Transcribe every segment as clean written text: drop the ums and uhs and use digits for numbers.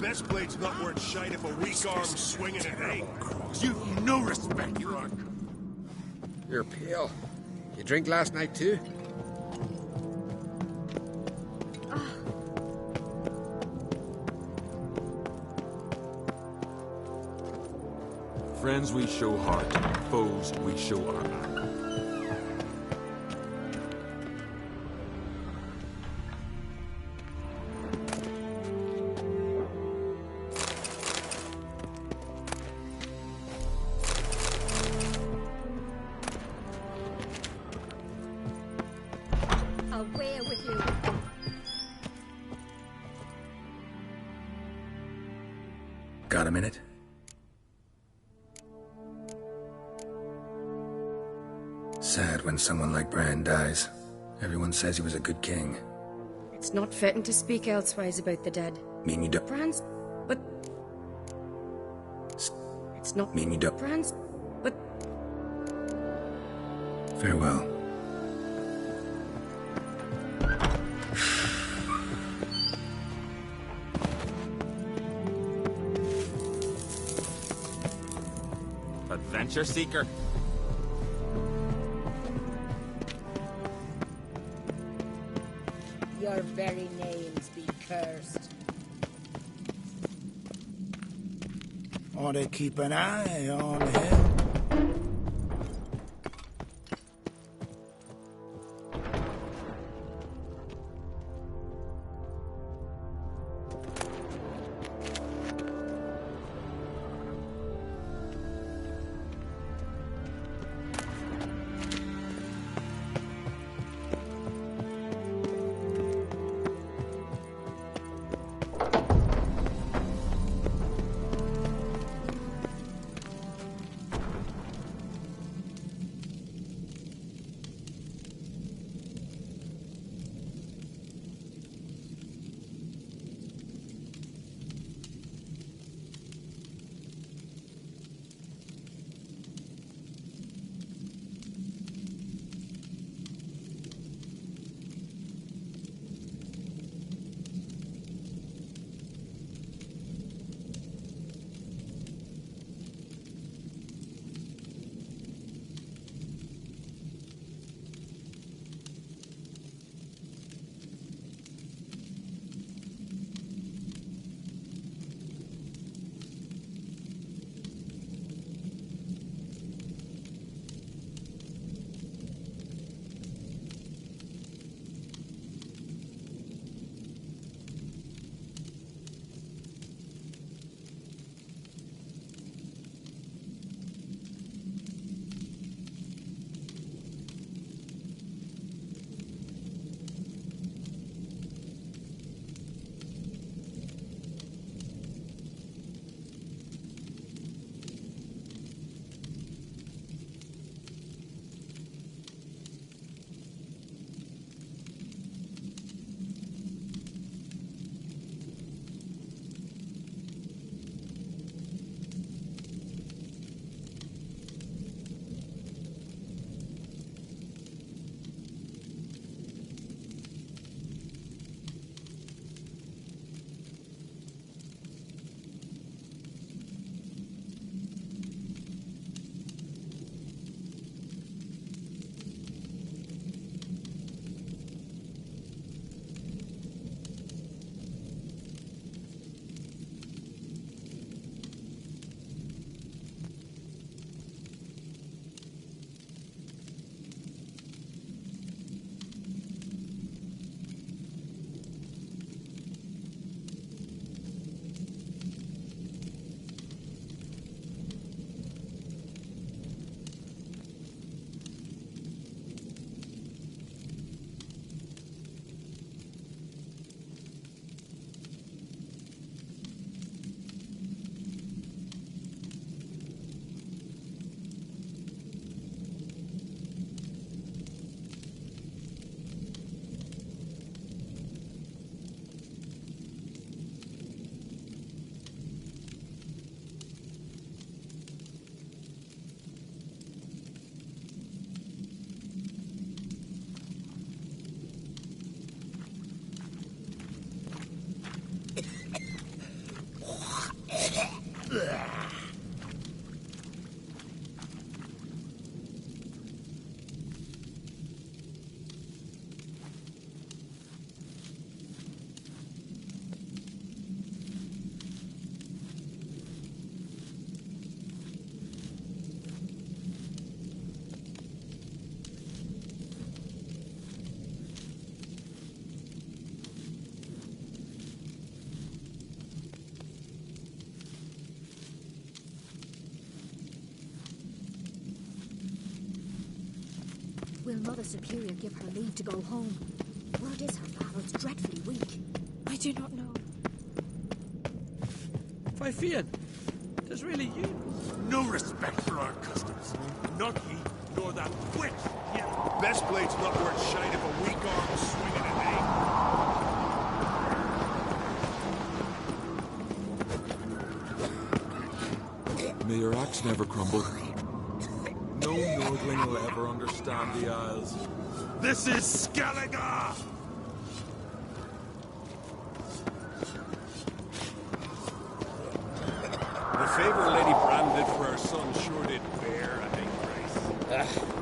Best blade's not worth shite if a weak arm's swinging it, eh? You've no respect, you're on. You're pale. You drink last night too? Friends we show heart, foes we show honor. Away with you. Got a minute? Sad when someone like Bran dies. Everyone says he was a good king. It's not fitting to speak elsewise about the dead. Mean you don't... Bran's... but... It's not... Mean you don't... Bran's... but... Farewell. Adventure seeker. Your very names be cursed. Ought to keep an eye on him. Will Mother Superior give her leave to go home? Word is her battle's dreadfully weak. I do not know. Fifian, there's really you. No respect for our customs. Not ye, nor that witch. Yeah. Best blade's not worth shine if a weak arm swinging an aim. May your axe never crumble. No Nordling will ever understand the Isles. This is Skellige! The favor Lady Bran did for her son sure did bear a hate grace.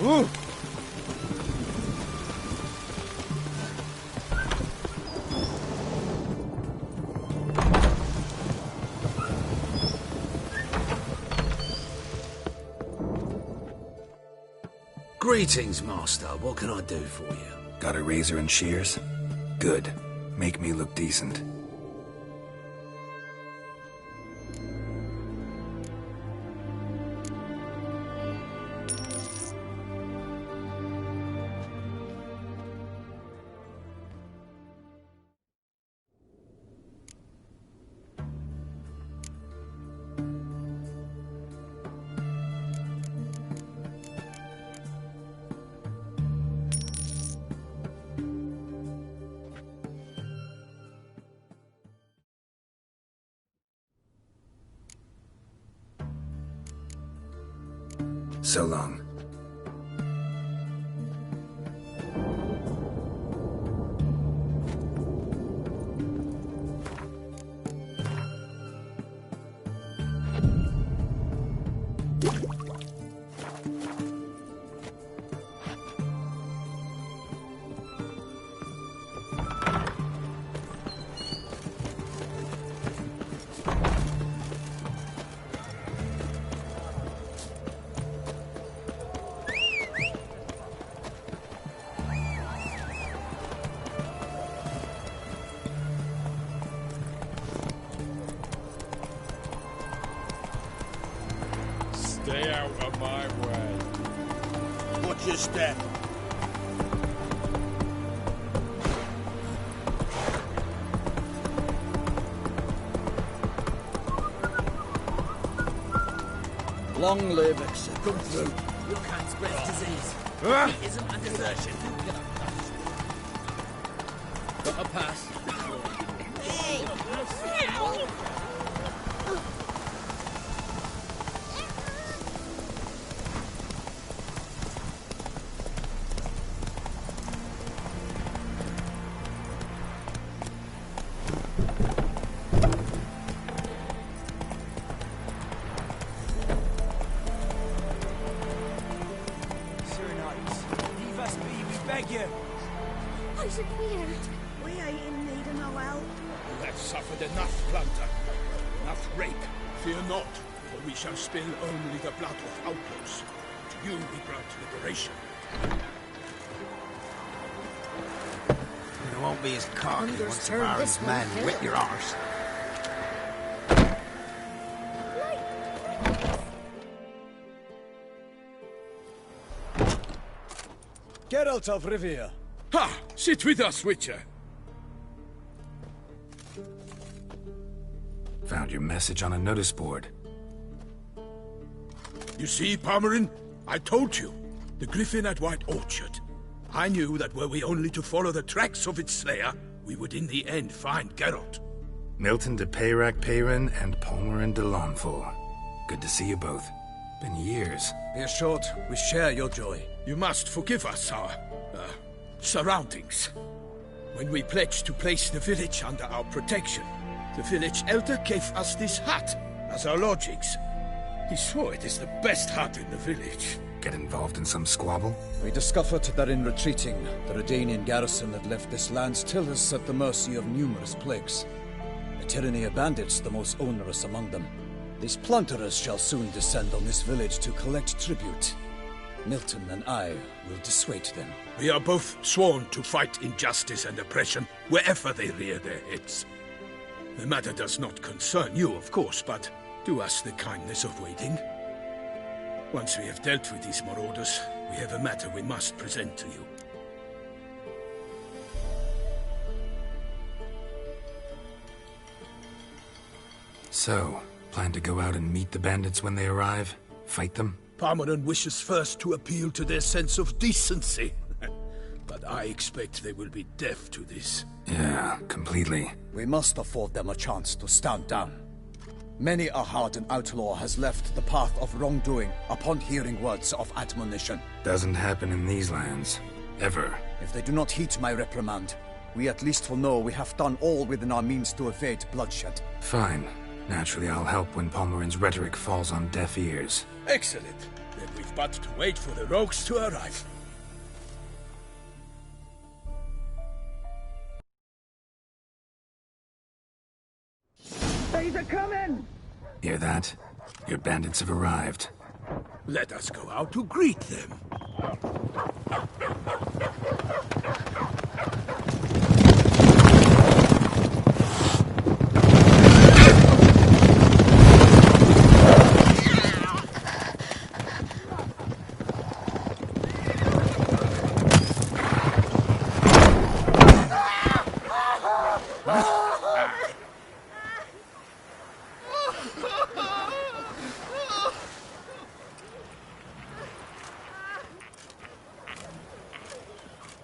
Ooh! Greetings, Master. What can I do for you? Got a razor and shears? Good. Make me look decent. So long. Stay out of my way. Watch your step. Long live Exeter. Come through. You can't spread disease. Isn't a desertion. Got a pass. How's it weird? We ain't in need of no help. You have suffered enough, Planter. Enough rape. Fear not, for we shall spill only the blood of outlaws. To you we grant liberation. You won't be as cocky Understood. once the Baron's This one man hit. whip your arse. Geralt of Rivia. Ha! Sit with us, Witcher. Found your message on a notice board. You see, Palmerin? I told you. The griffin at White Orchard. I knew that were we only to follow the tracks of its slayer, we would in the end find Geralt. Milton de Peyrac Peyran and Palmerin de Lawnful. Good to see you both. Been years. Be assured, we share your joy. You must forgive us our surroundings. When we pledged to place the village under our protection, the village elder gave us this hut as our lodgings. He swore it is the best hut in the village. Get involved in some squabble? We discovered that in retreating, the Redanian garrison had left this land still is at the mercy of numerous plagues. The tyranny of bandits, the most onerous among them. These plunderers shall soon descend on this village to collect tribute. Milton and I will dissuade them. We are both sworn to fight injustice and oppression wherever they rear their heads. The matter does not concern you, of course, but do us the kindness of waiting. Once we have dealt with these marauders, we have a matter we must present to you. So, plan to go out and meet the bandits when they arrive? Fight them? Palmerin wishes first to appeal to their sense of decency. But I expect they will be deaf to this. Yeah, completely. We must afford them a chance to stand down. Many a hardened outlaw has left the path of wrongdoing upon hearing words of admonition. Doesn't happen in these lands. Ever. If they do not heed my reprimand, we at least will know we have done all within our means to evade bloodshed. Fine. Naturally, I'll help when Palmerin's rhetoric falls on deaf ears. Excellent. Then we've but to wait for the rogues to arrive. They're coming! Hear that? Your bandits have arrived. Let us go out to greet them.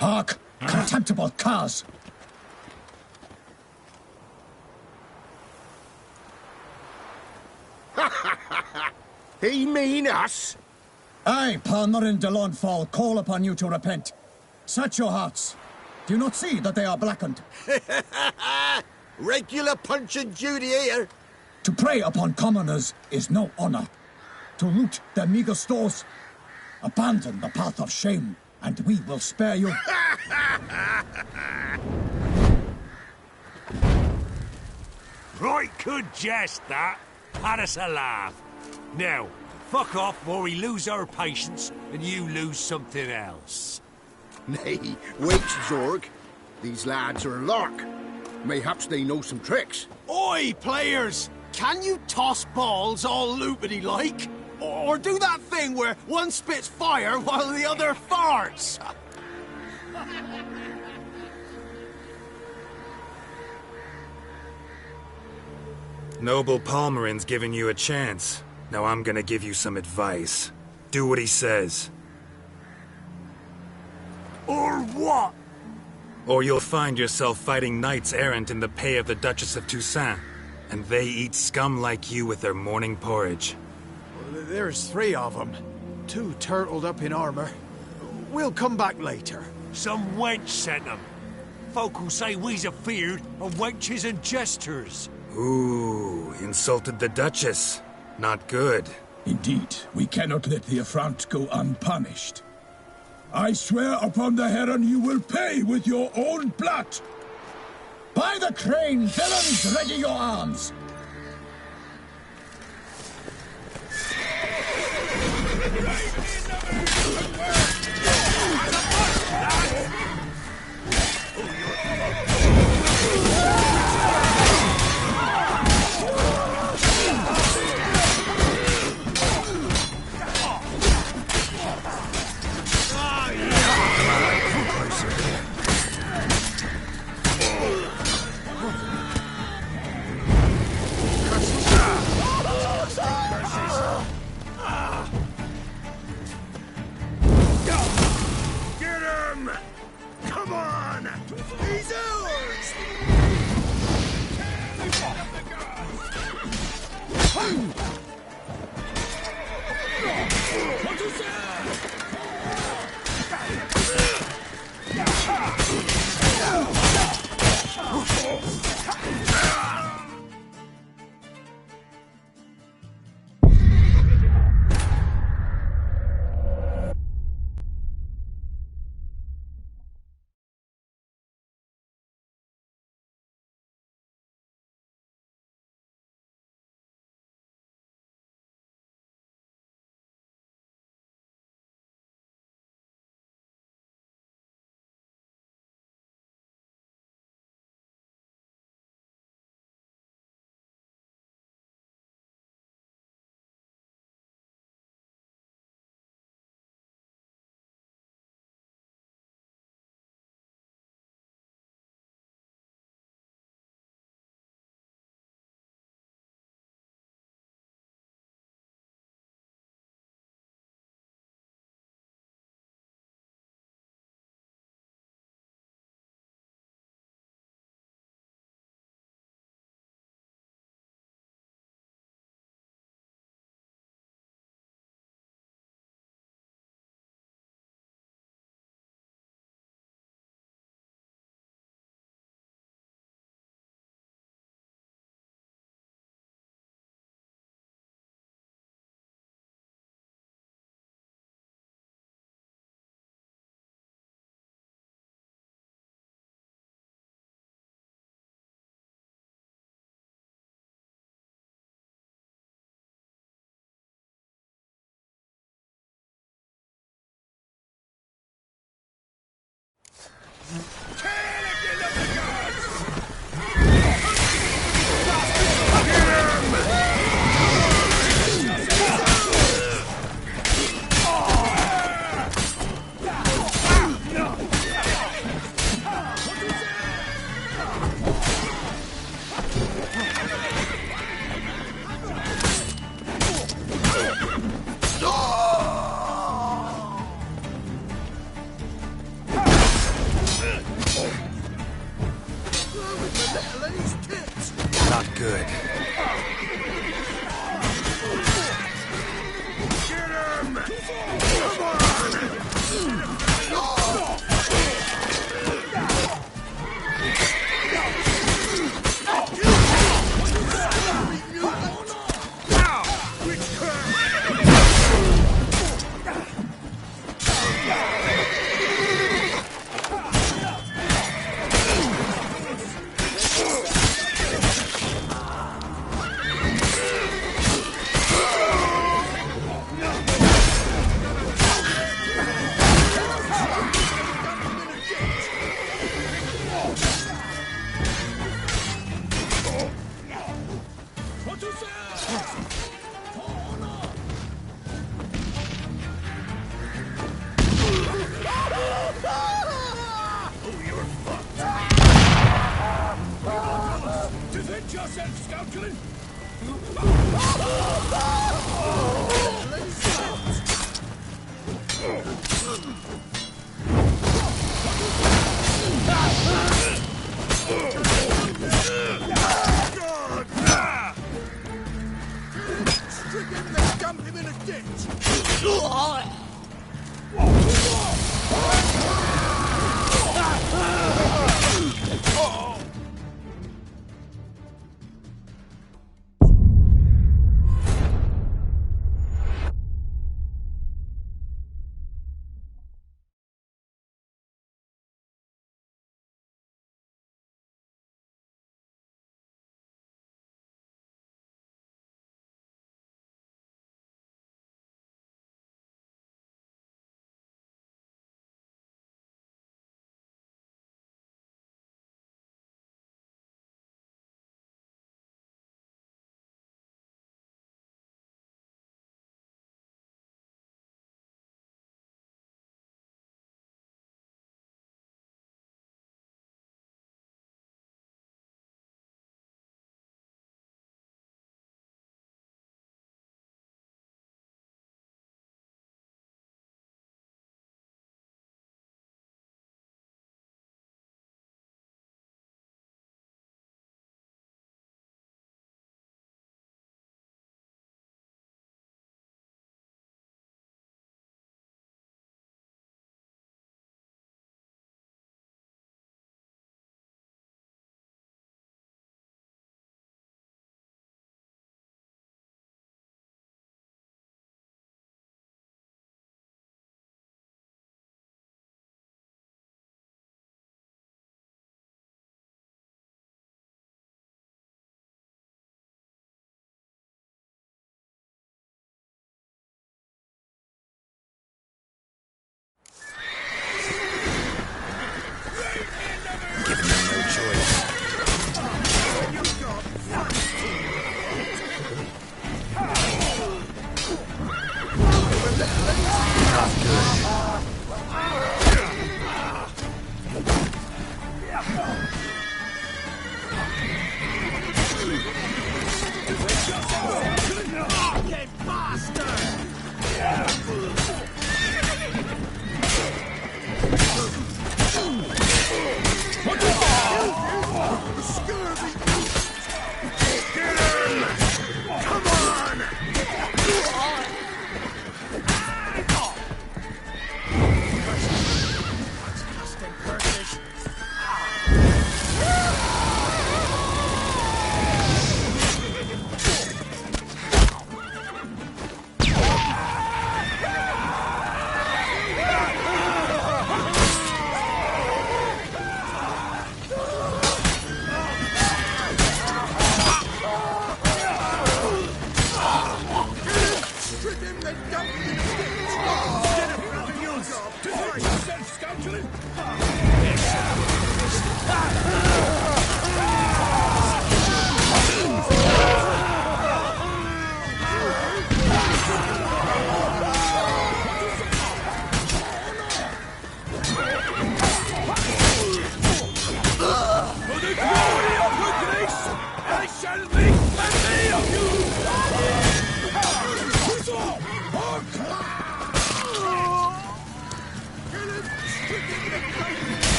Hark! Contemptible curs! He mean us? I, Palmerin de Lawnfall, call upon you to repent. Search your hearts. Do you not see that they are blackened? Regular Punch and Judy here. To prey upon commoners is no honor. To loot their meager stores, abandon the path of shame, and we will spare you. Right good jest, that. Had us a laugh. Now, fuck off or we lose our patience and you lose something else. Nay, wait, Zorg. These lads are a lark. Mayhaps they know some tricks. Oi, players! Can you toss balls all loopity-like? Or do that thing where one spits fire while the other farts? Noble Palmerin's giving you a chance. Now I'm gonna give you some advice. Do what he says. Or what? Or you'll find yourself fighting knights errant in the pay of the Duchess of Toussaint. And they eat scum like you with their morning porridge. There's 3 of them. 2 turtled up in armor. We'll come back later. Some wench sent them. Folk who say we's afeard of wenches and jesters. Ooh, insulted the Duchess. Not good. Indeed, we cannot let the affront go unpunished. I swear upon the Heron you will pay with your own blood! By the crane, villains, ready your arms! Not good.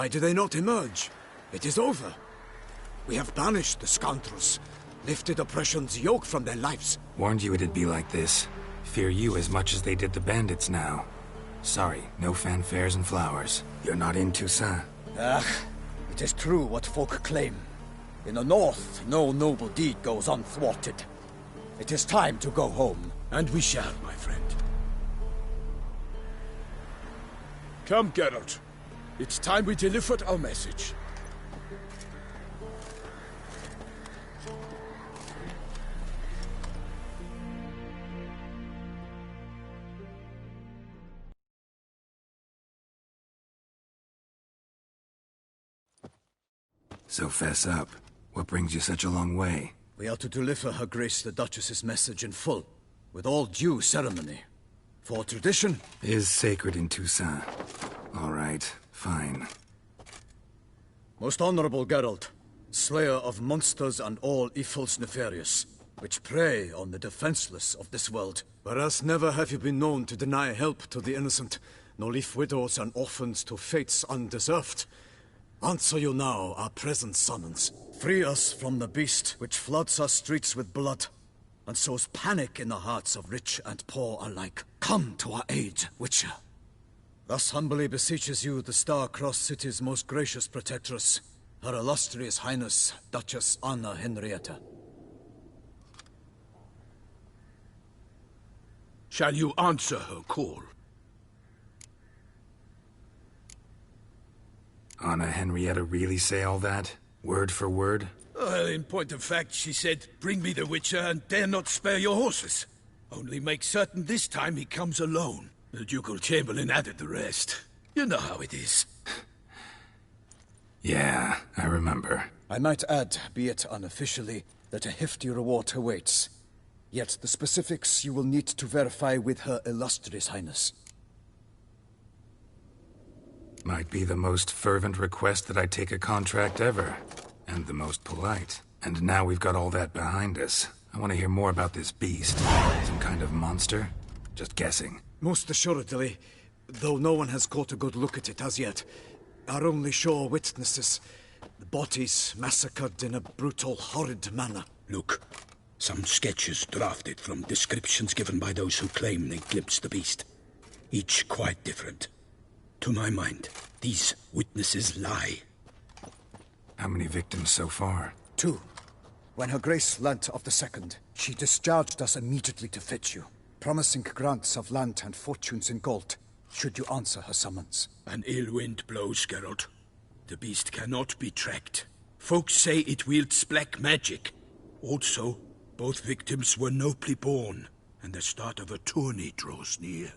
Why do they not emerge? It is over. We have banished the scoundrels, lifted oppression's yoke from their lives. Warned you it'd be like this. Fear you as much as they did the bandits now. Sorry, no fanfares and flowers. You're not in Toussaint. Ah, it is true what folk claim. In the north, no noble deed goes unthwarted. It is time to go home. And we shall, my friend. Come, Geralt. It's time we delivered our message. So fess up. What brings you such a long way? We are to deliver Her Grace the Duchess's message in full, with all due ceremony. For tradition is sacred in Toussaint. All right, fine. Most honorable Geralt, slayer of monsters and all evils nefarious, which prey on the defenseless of this world. Whereas never have you been known to deny help to the innocent, nor leave widows and orphans to fates undeserved. Answer you now our present summons. Free us from the beast which floods our streets with blood, and sows panic in the hearts of rich and poor alike. Come to our aid, Witcher. Thus humbly beseeches you the Star-Crossed City's most gracious protectress, Her Illustrious Highness, Duchess Anna Henrietta. Shall you answer her call? Anna Henrietta really say all that? Word for word? Well, in point of fact, she said, "Bring me the Witcher and dare not spare your horses. Only make certain this time he comes alone." The Ducal Chamberlain added the rest. You know how it is. Yeah, I remember. I might add, be it unofficially, that a hefty reward awaits. Yet the specifics you will need to verify with Her Illustrious Highness. Might be the most fervent request that I take a contract ever. And the most polite. And now we've got all that behind us. I want to hear more about this beast. Some kind of monster? Just guessing. Most assuredly, though no one has caught a good look at it as yet. Our only sure witnesses. The bodies massacred in a brutal, horrid manner. Look, some sketches drafted from descriptions given by those who claim they glimpsed the beast. Each quite different. To my mind, these witnesses lie. How many victims so far? 2. When Her Grace learnt of the second, she discharged us immediately to fetch you, promising grants of land and fortunes in gold, should you answer her summons. An ill wind blows, Geralt. The beast cannot be tracked. Folks say it wields black magic. Also, both victims were nobly born, and the start of a tourney draws near.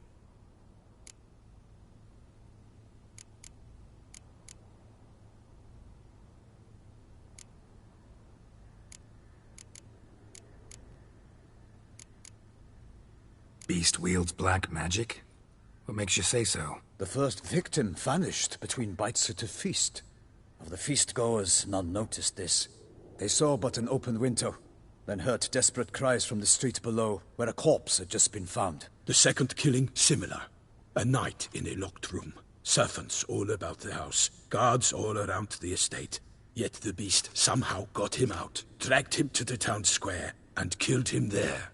Beast wields black magic? What makes you say so? The first victim vanished between bites at a feast. Of the feast-goers, none noticed this. They saw but an open window, then heard desperate cries from the street below, where a corpse had just been found. The second killing, similar. A night in a locked room. Servants all about the house. Guards all around the estate. Yet the beast somehow got him out, dragged him to the town square, and killed him there.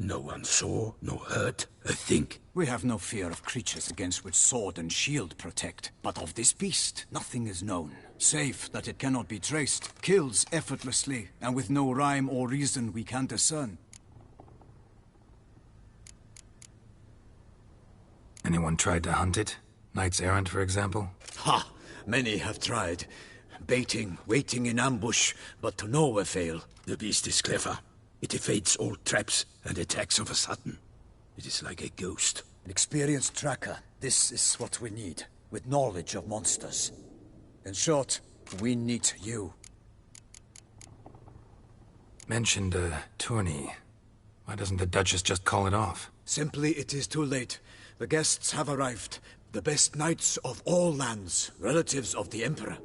No one saw, nor heard a thing. We have no fear of creatures against which sword and shield protect. But of this beast, nothing is known. Save that it cannot be traced, kills effortlessly, and with no rhyme or reason we can discern. Anyone tried to hunt it? Knights errant, for example? Ha! Many have tried. Baiting, waiting in ambush, but to no avail. The beast is clever. It evades all traps and attacks of a sudden. It is like a ghost. An experienced tracker. This is what we need, with knowledge of monsters. In short, we need you. Mentioned a tourney. Why doesn't the Duchess just call it off? Simply, it is too late. The guests have arrived. The best knights of all lands, relatives of the Emperor.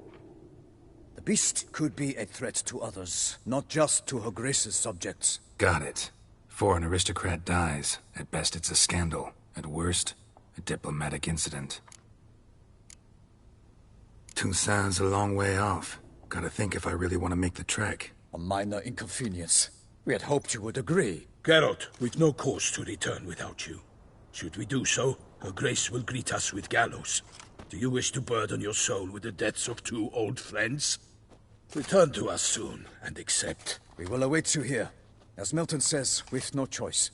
The beast could be a threat to others, not just to Her Grace's subjects. Got it. Before an aristocrat dies, at best it's a scandal. At worst, a diplomatic incident. Toussaint's a long way off. Gotta think if I really want to make the trek. A minor inconvenience. We had hoped you would agree. Geralt, we've no cause to return without you. Should we do so, Her Grace will greet us with gallows. Do you wish to burden your soul with the deaths of 2 old friends? Return to us soon, and accept. We will await you here. As Milton says, we've no choice.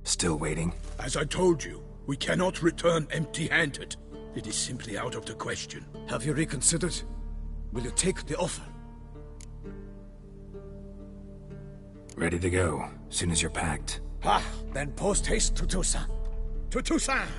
Still waiting? As I told you, we cannot return empty-handed. It is simply out of the question. Have you reconsidered? Will you take the offer? Ready to go, soon as you're packed. Ah, then post haste to Toussaint. To Toussaint!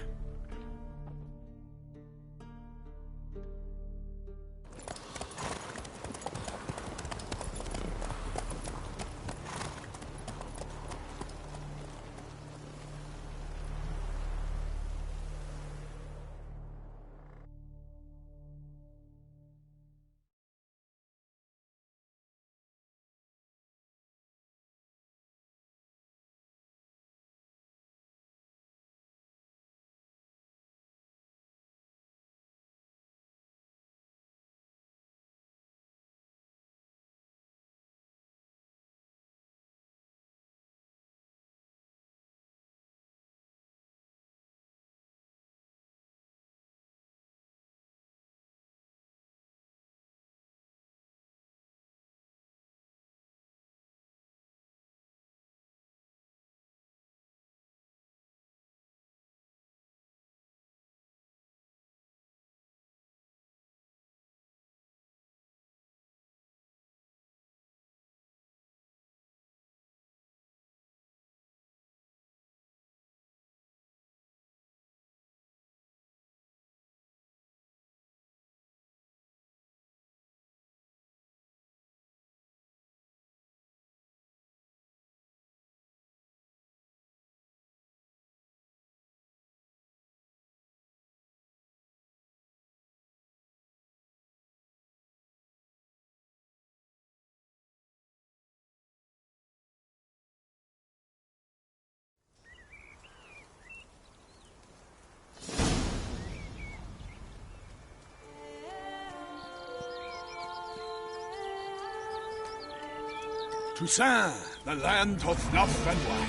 Toussaint, the land of love and wine.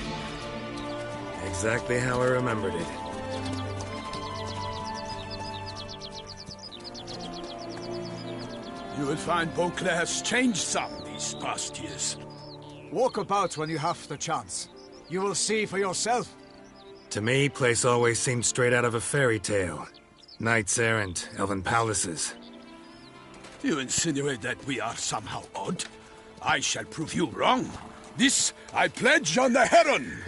Exactly how I remembered it. You will find Beauclair has changed some these past years. Walk about when you have the chance. You will see for yourself. To me, place always seemed straight out of a fairy tale. Knights errant, elven palaces. You insinuate that we are somehow odd? I shall prove you wrong. This I pledge on the Heron!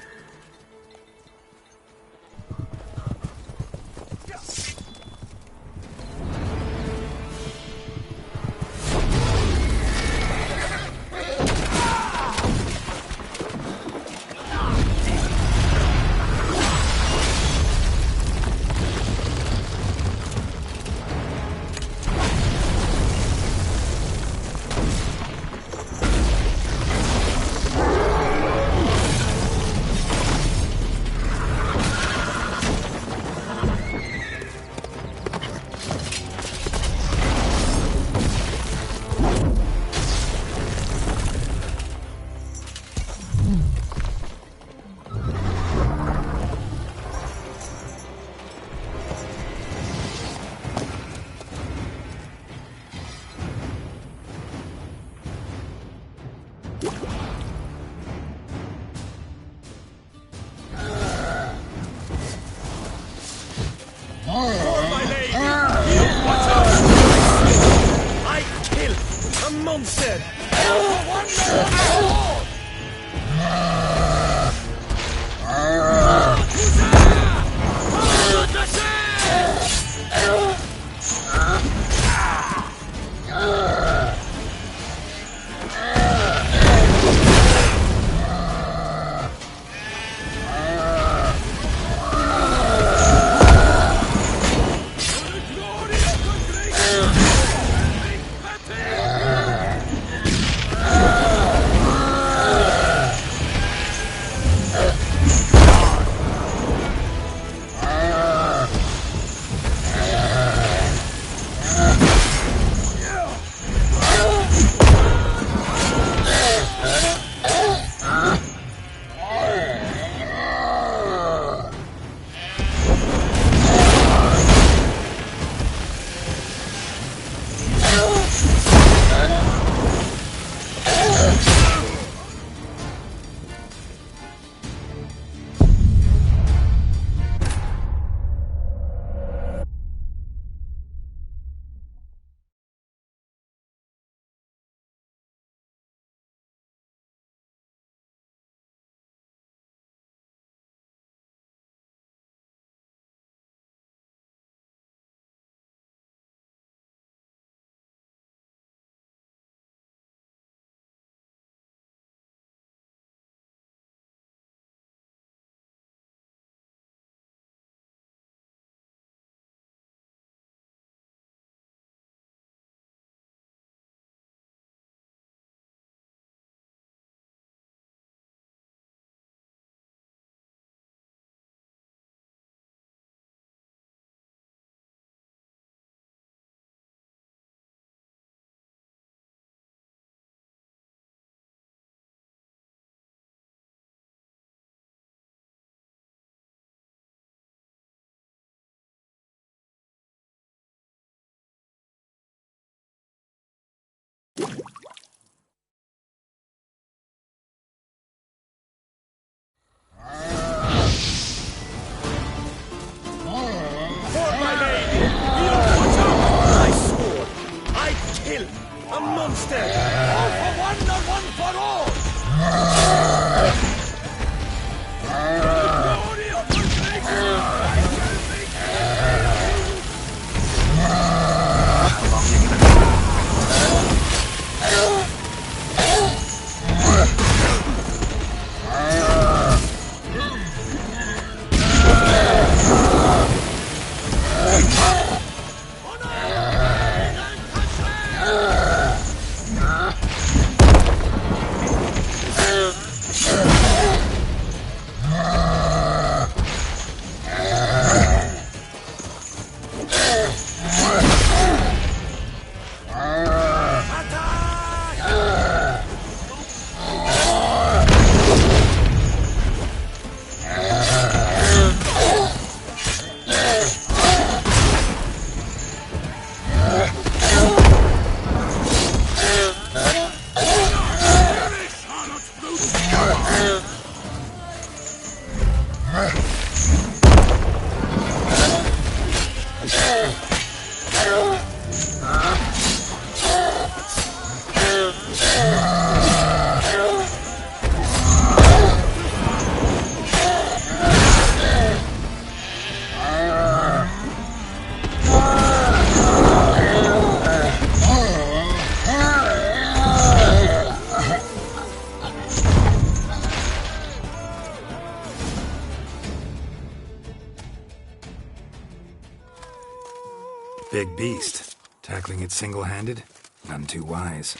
Big beast. Tackling it single-handed? None too wise.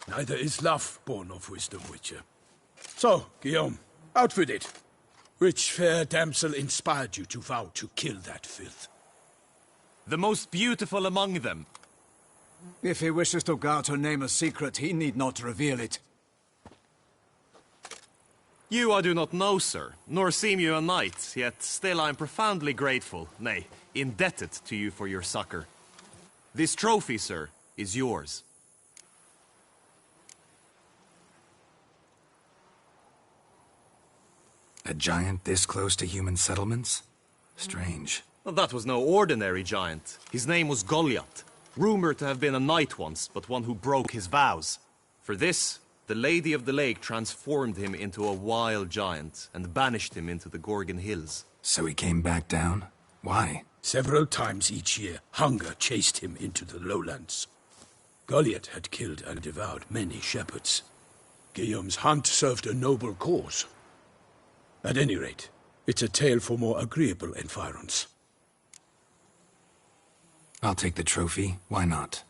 Neither is love born of wisdom, Witcher. So, Guillaume, outfitted. Which fair damsel inspired you to vow to kill that filth? The most beautiful among them. If he wishes to guard her name a secret, he need not reveal it. You I do not know, sir, nor seem you a knight, yet still I am profoundly grateful, nay, indebted to you for your succor. This trophy, sir, is yours. A giant this close to human settlements? Strange. Well, that was no ordinary giant. His name was Goliath, rumored to have been a knight once, but one who broke his vows. For this, the Lady of the Lake transformed him into a wild giant and banished him into the Gorgon Hills. So he came back down? Why? Several times each year, hunger chased him into the lowlands. Goliath had killed and devoured many shepherds. Guillaume's hunt served a noble cause. At any rate, it's a tale for more agreeable environs. I'll take the trophy. Why not?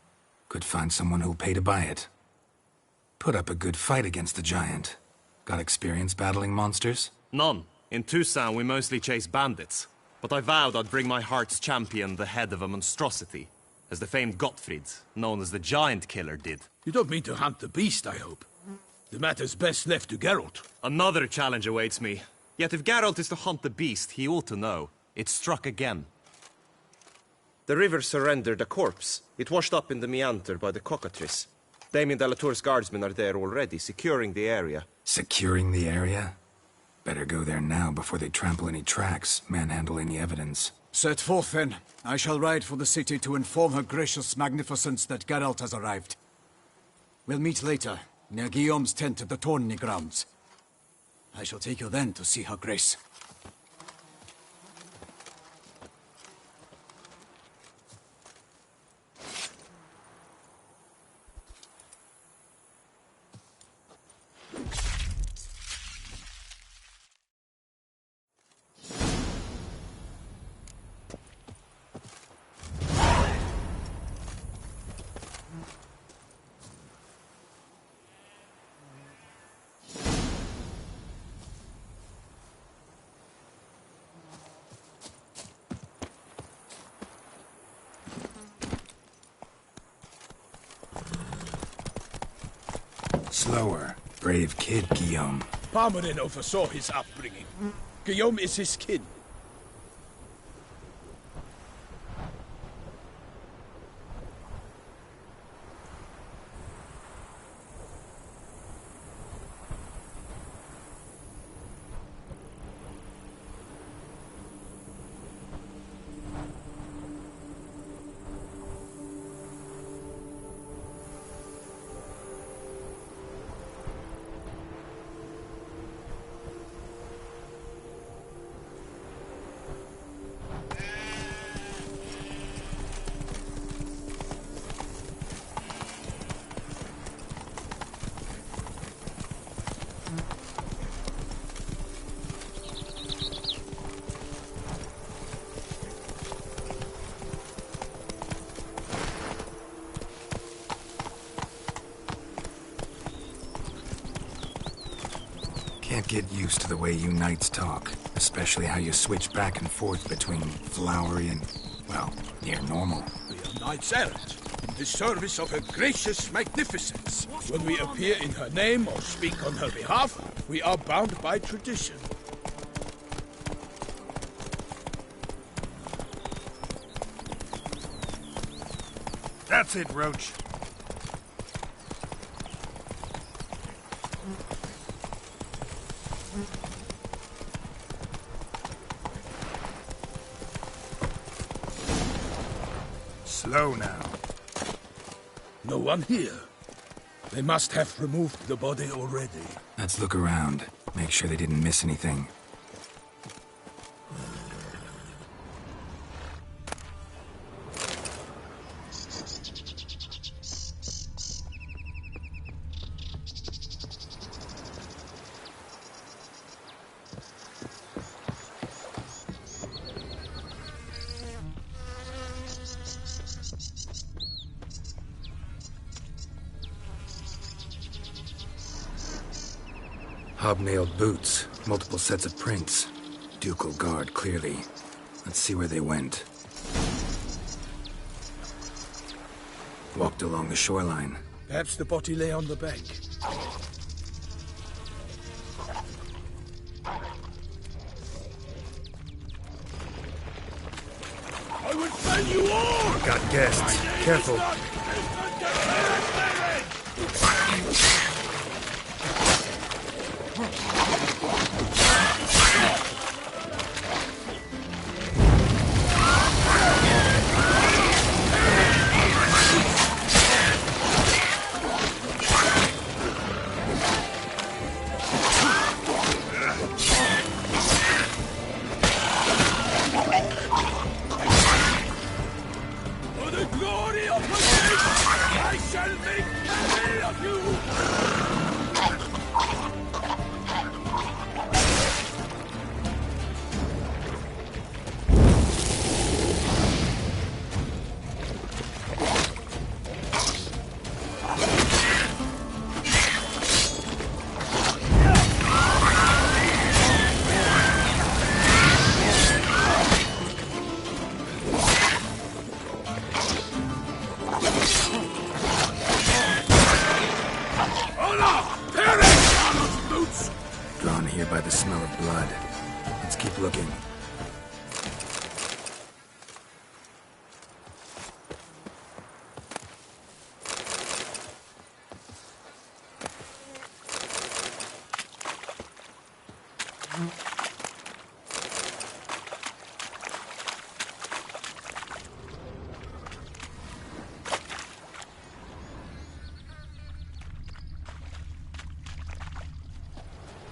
Could find someone who'll pay to buy it. Put up a good fight against the giant. Got experience battling monsters? None. In Toussaint, we mostly chase bandits. But I vowed I'd bring my heart's champion the head of a monstrosity, as the famed Gottfried, known as the Giant Killer, did. You don't mean to hunt the beast, I hope. The matter's best left to Geralt. Another challenge awaits me. Yet if Geralt is to hunt the beast, he ought to know. It struck again. The river surrendered a corpse. It washed up in the meander by the cockatrice. Damien de la Tour's guardsmen are there already, securing the area. Securing the area? Better go there now before they trample any tracks, manhandle any evidence. Set forth, then. I shall ride for the city to inform her gracious magnificence that Geralt has arrived. We'll meet later, near Guillaume's tent at the tourney grounds. I shall take you then to see her grace. Slower. Brave kid, Guillaume. Parmerin oversaw his upbringing. Guillaume is his kin. get used to the way you knights talk, especially how you switch back and forth between flowery and, well, near normal. We are knights errant, in the service of her gracious magnificence. When we appear in her name or speak on her behalf, we are bound by tradition. That's it, Roach. Slow now. No one here. They must have removed the body already. Let's look around. Make sure they didn't miss anything. Hobnailed boots, multiple sets of prints. Ducal guard, clearly. Let's see where they went. Walked along the shoreline. Perhaps the body lay on the bank. I would send you all! Got guests. Careful. For the glory of the king, I shall make enemy of you! Drawn here by the smell of blood. Let's keep looking.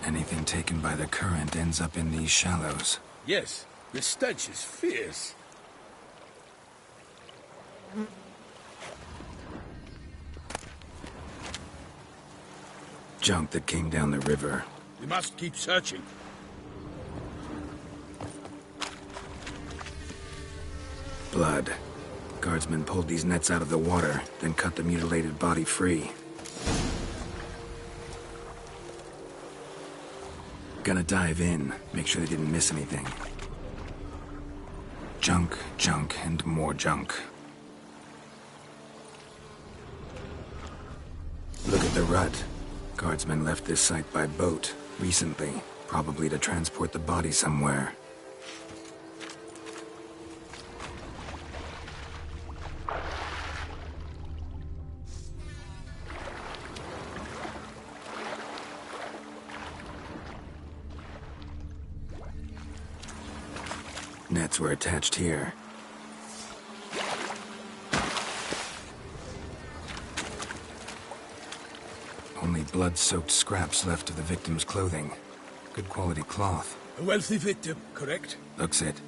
Anything taken by the current ends up in these shallows. Yes, the stench is fierce. Junk that came down the river. We must keep searching. Blood. Guardsmen pulled these nets out of the water, then cut the mutilated body free. Gonna dive in, make sure they didn't miss anything. Junk, junk, and more junk. Look at the rut. Guardsmen left this site by boat, recently, probably to transport the body somewhere. Nets were attached here. Only blood-soaked scraps left of the victim's clothing. Good quality cloth. A wealthy victim, correct? Looks it.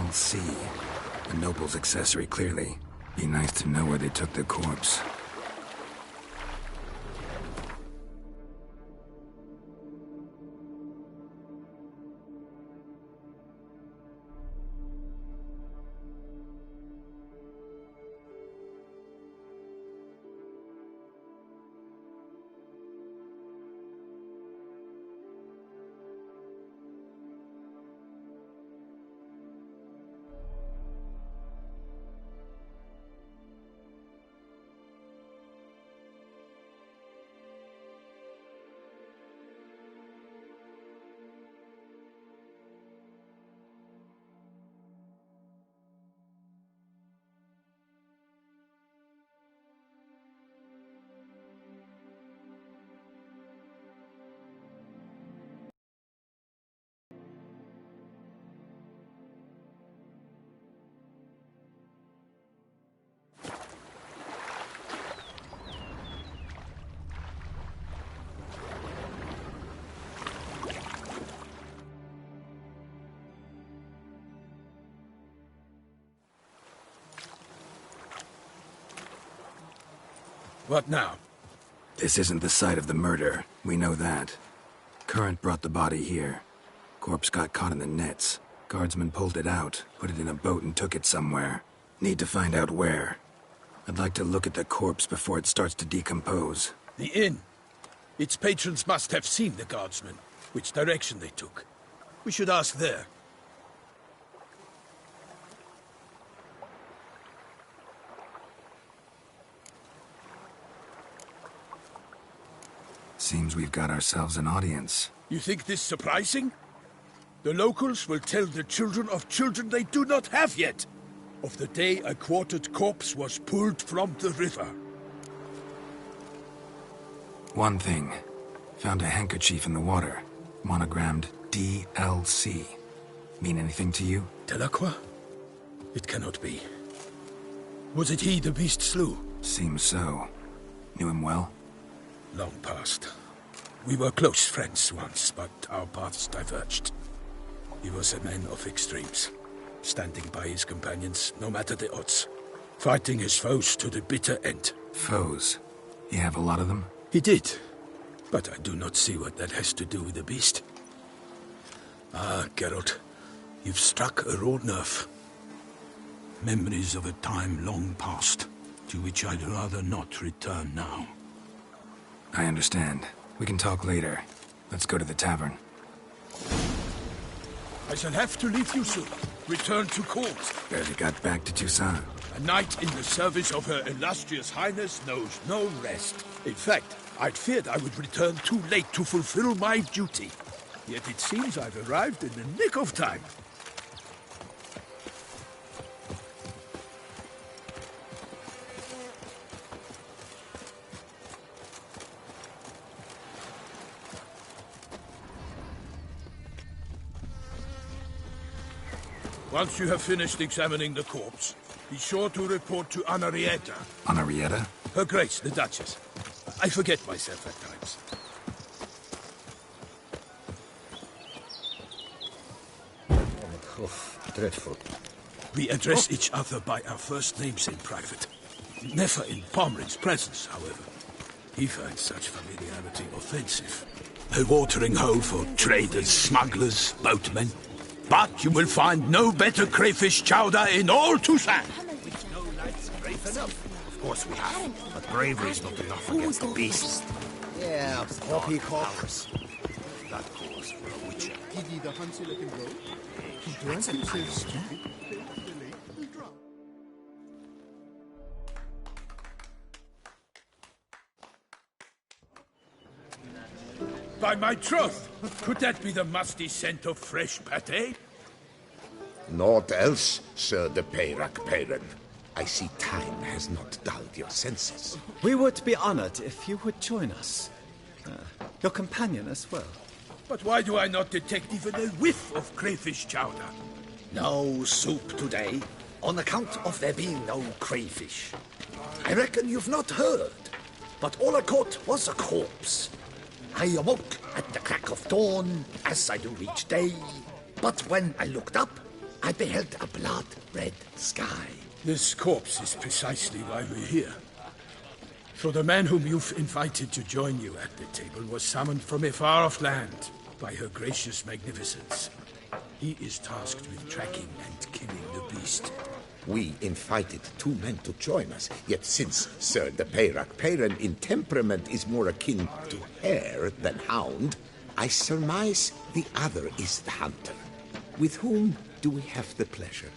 DLC. A noble's accessory, clearly. Be nice to know where they took the corpse. What now? This isn't the site of the murder. We know that. Current brought the body here. Corpse got caught in the nets. Guardsmen pulled it out, put it in a boat and took it somewhere. Need to find out where. I'd like to look at the corpse before it starts to decompose. The inn. Its patrons must have seen the guardsmen, which direction they took. We should ask there. Seems we've got ourselves an audience. You think this surprising? The locals will tell the children of children they do not have yet, of the day a quartered corpse was pulled from the river. One thing. Found a handkerchief in the water. Monogrammed DLC. Mean anything to you? Delacroix? It cannot be. Was it he the beast slew? Seems so. Knew him well? Long past. We were close friends once, but our paths diverged. He was a man of extremes, standing by his companions, no matter the odds. Fighting his foes to the bitter end. Foes? You have a lot of them? He did, but I do not see what that has to do with the beast. Ah, Geralt, you've struck a raw nerve. Memories of a time long past, to which I'd rather not return now. I understand. We can talk later. Let's go to the tavern. I shall have to leave you soon. Return to court. Barely got back to Toussaint. A knight in the service of Her Illustrious Highness knows no rest. In fact, I'd feared I would return too late to fulfill my duty. Yet it seems I've arrived in the nick of time. Once you have finished examining the corpse, be sure to report to Henrietta. Henrietta? Her Grace, the Duchess. I forget myself at times. Oh, dreadful. We address each other by our first names in private. Never in Pomrin's presence, however. He finds such familiarity offensive. A watering hole for traders, smugglers, boatmen. But you will find no better crayfish chowder in all Toussaint. Of course we have, but bravery's not enough against the beasts. Yeah, poppycock. That calls for a witcher. By my troth, could that be the musty scent of fresh pâté? Naught else, Sir de Peyrac-Peyran. I see time has not dulled your senses. We would be honored if you would join us. Your companion as well. But why do I not detect even a whiff of crayfish chowder? No soup today, on account of there being no crayfish. I reckon you've not heard, but all I caught was a corpse. I awoke at the crack of dawn, as I do each day, but when I looked up, I beheld a blood-red sky. This corpse is precisely why we're here. So the man whom you've invited to join you at the table was summoned from a far-off land by her gracious magnificence. He is tasked with tracking and killing the beast. We invited 2 men to join us, yet since Sir the Peyrac Peyran in temperament is more akin to hare than hound, I surmise the other is the hunter. With whom do we have the pleasure?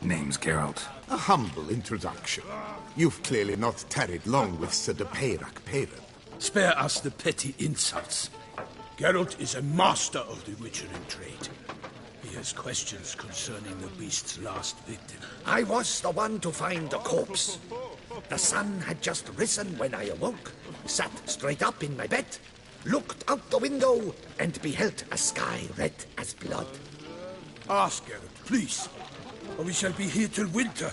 Name's Geralt. A humble introduction. You've clearly not tarried long with Sir the Peyrac Peyran. Spare us the petty insults. Geralt is a master of the witchering trade. He has questions concerning the beast's last victim. I was the one to find the corpse. The sun had just risen when I awoke, sat straight up in my bed, looked out the window, and beheld a sky red as blood. Ask Geralt, please, or we shall be here till winter.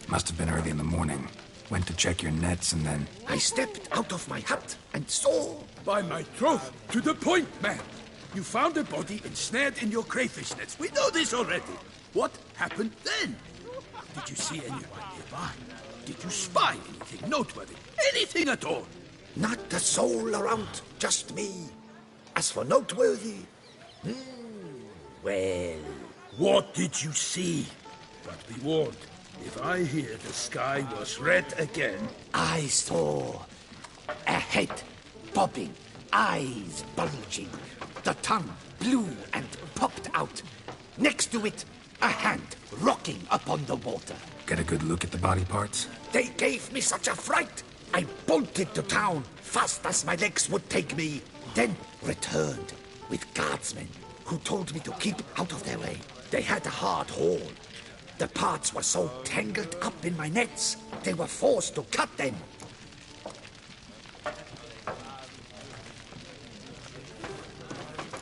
Must have been early in the morning. Went to check your nets and then... I stepped out of my hut and saw... By my troth, to the point, man. You found a body ensnared in your crayfish nets. We know this already. What happened then? Did you see anyone nearby? Did you spy anything noteworthy? Anything at all? Not a soul around, just me. As for noteworthy... well... What did you see? But be warned, if I hear the sky was red again... I saw a head bobbing, eyes bulging, the tongue blue and popped out. Next to it, a hand rocking upon the water. Get a good look at the body parts? They gave me such a fright. I bolted to town, fast as my legs would take me, then returned with guardsmen who told me to keep out of their way. They had a hard haul. The parts were so tangled up in my nets, they were forced to cut them.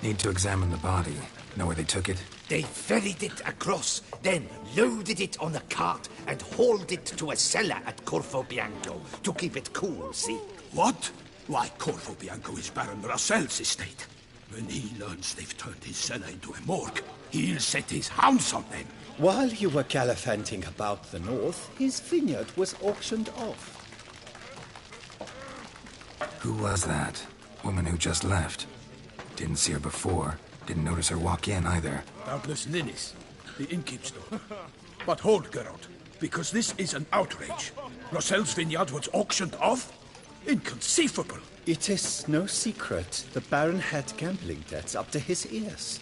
Need to examine the body. Know where they took it? They ferried it across, then loaded it on a cart and hauled it to a cellar at Corvo Bianco to keep it cool, see? What? Why, Corvo Bianco is Baron Russell's estate. When he learns they've turned his cellar into a morgue, he'll set his hounds on them. While you were gallivanting about the north, his vineyard was auctioned off. Who was that? Woman who just left. Didn't see her before. Didn't notice her walk in either. Doubtless Ninnis, the innkeep's daughter. But hold, Geralt, because this is an outrage. Russell's vineyard was auctioned off? Inconceivable. It is no secret the Baron had gambling debts up to his ears.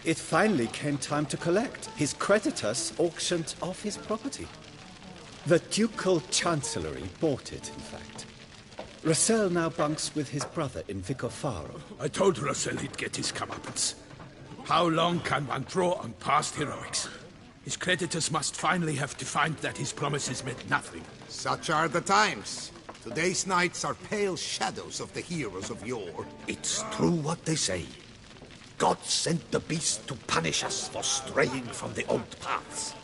It finally came time to collect. His creditors auctioned off his property. The Ducal Chancellery bought it, in fact. Russell now bunks with his brother in Vicofaro. I told Russell he'd get his comeuppance. How long can one draw on past heroics? His creditors must finally have defined that his promises meant nothing. Such are the times. Today's knights are pale shadows of the heroes of yore. It's true what they say. God sent the beast to punish us for straying from the old paths.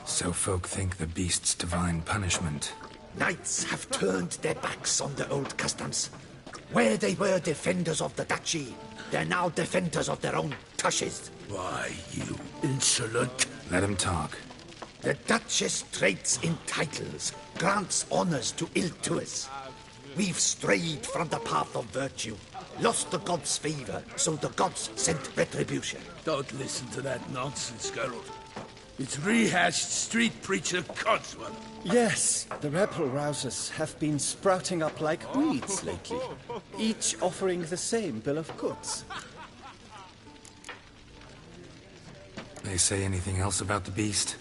So folk think the beast's divine punishment. Knights have turned their backs on the old customs. Where they were defenders of the duchy, they're now defenders of their own tushes. Why, you insolent... Let him talk. The Duchess trades in titles, grants honors to ill-doers. We've strayed from the path of virtue, lost the gods' favor, so the gods sent retribution. Don't listen to that nonsense, Geralt. It's rehashed street preacher Codswell. Yes, the rebel-rousers have been sprouting up like weeds lately, each offering the same bill of goods. They say anything else about the beast?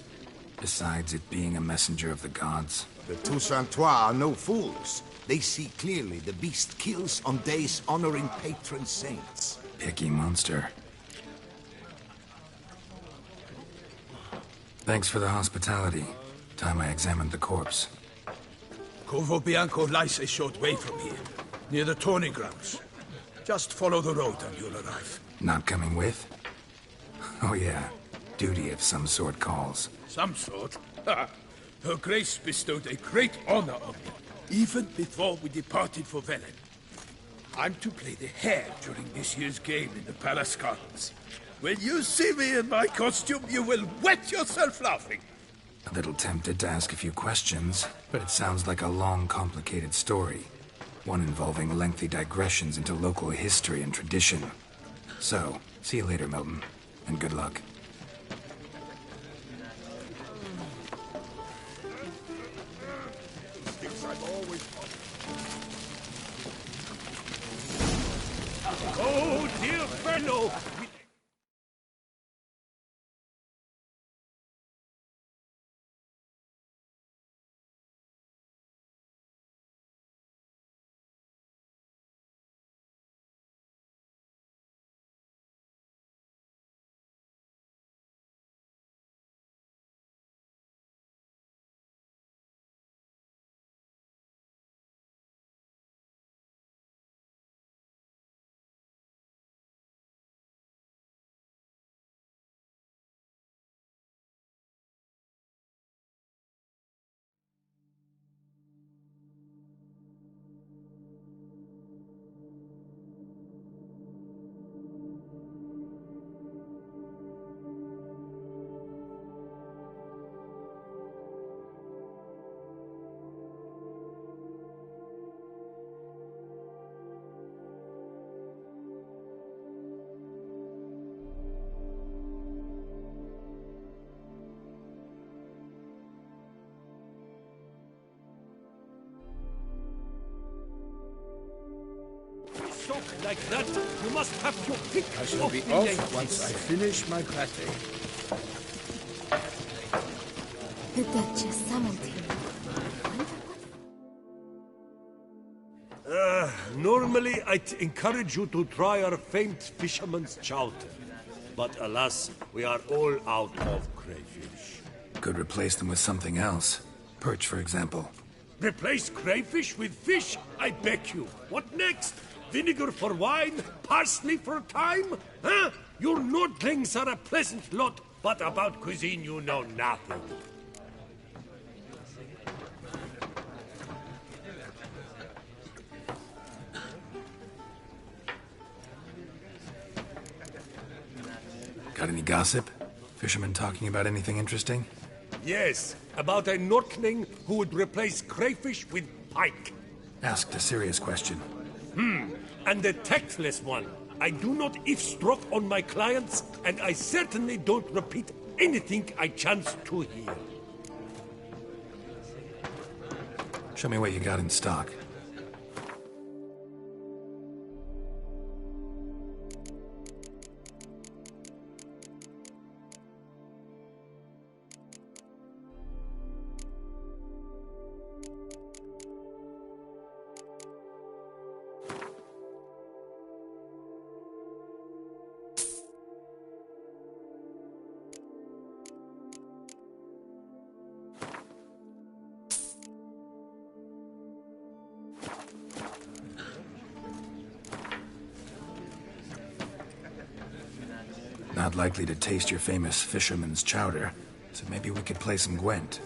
Besides it being a messenger of the gods? The Toussaintois are no fools. They see clearly the beast kills on days honoring patron saints. Picky monster. Thanks for the hospitality. Time I examined the corpse. Corvo Bianco lies a short way from here, near the tourney grounds. Just follow the road and you'll arrive. Not coming with? Oh yeah, duty of some sort calls. Some sort? Her Grace bestowed a great honor on me, even before we departed for Velen. I'm to play the hare during this year's game in the palace gardens. When you see me in my costume, you will wet yourself laughing. A little tempted to ask a few questions, but it sounds like a long, complicated story. One involving lengthy digressions into local history and tradition. So, see you later, Milton, and good luck. Oh, dear fellow! Talk like that, you must have your pick. I shall be off once I finish my pate. The Duchess summoned him. Normally I'd encourage you to try our famed fisherman's chowder. But alas, we are all out of crayfish. Could replace them with something else. Perch, for example. Replace crayfish with fish? I beg you. What next? Vinegar for wine? Parsley for thyme? Huh? Your nordlings are a pleasant lot, but about cuisine you know nothing. Got any gossip? Fishermen talking about anything interesting? Yes, about a nordling who would replace crayfish with pike. Asked a serious question. And a tactless one. I do not eavesdrop on my clients, and I certainly don't repeat anything I chance to hear. Show me what you got in stock. Not likely to taste your famous fisherman's chowder, so maybe we could play some Gwent.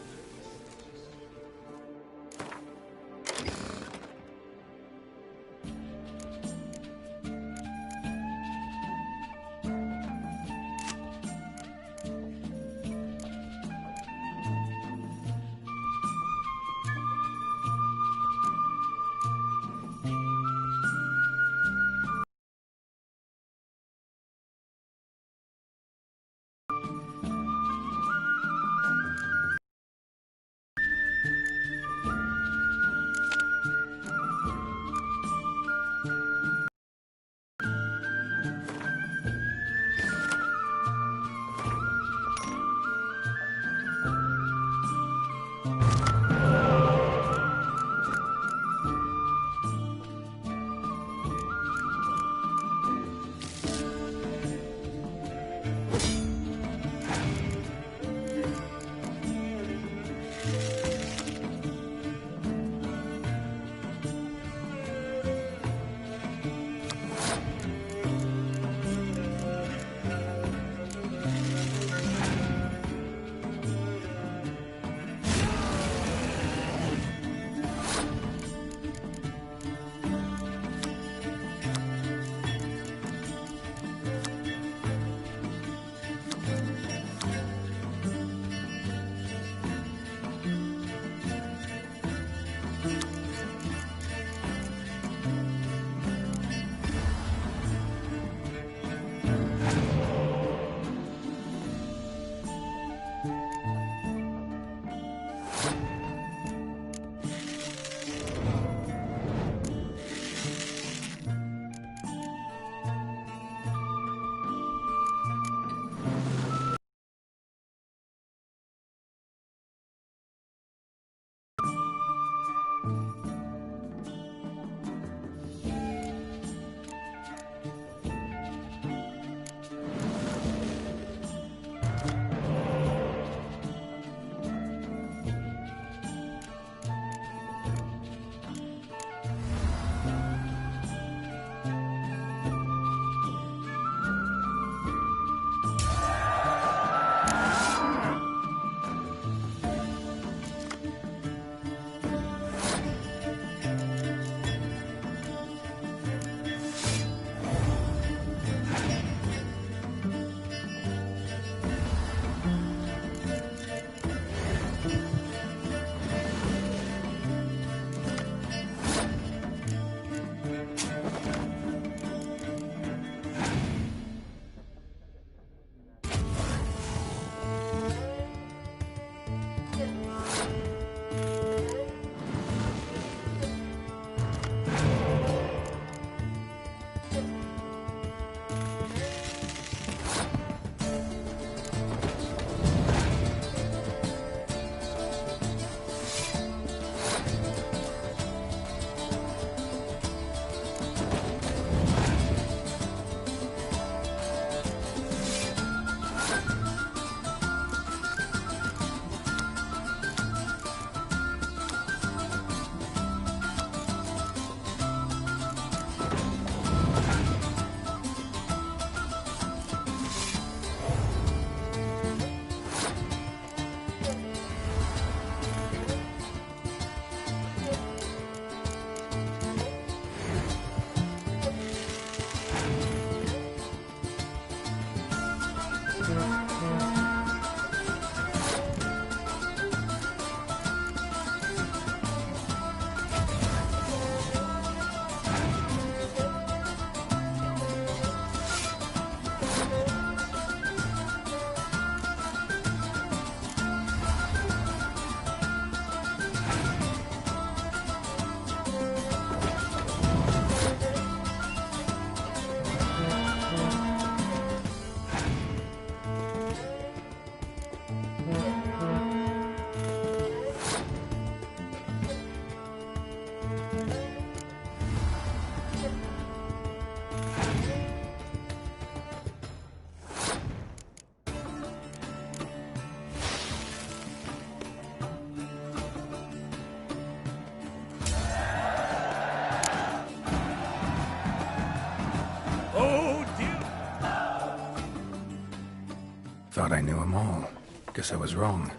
Thought I knew them all. Guess I was wrong.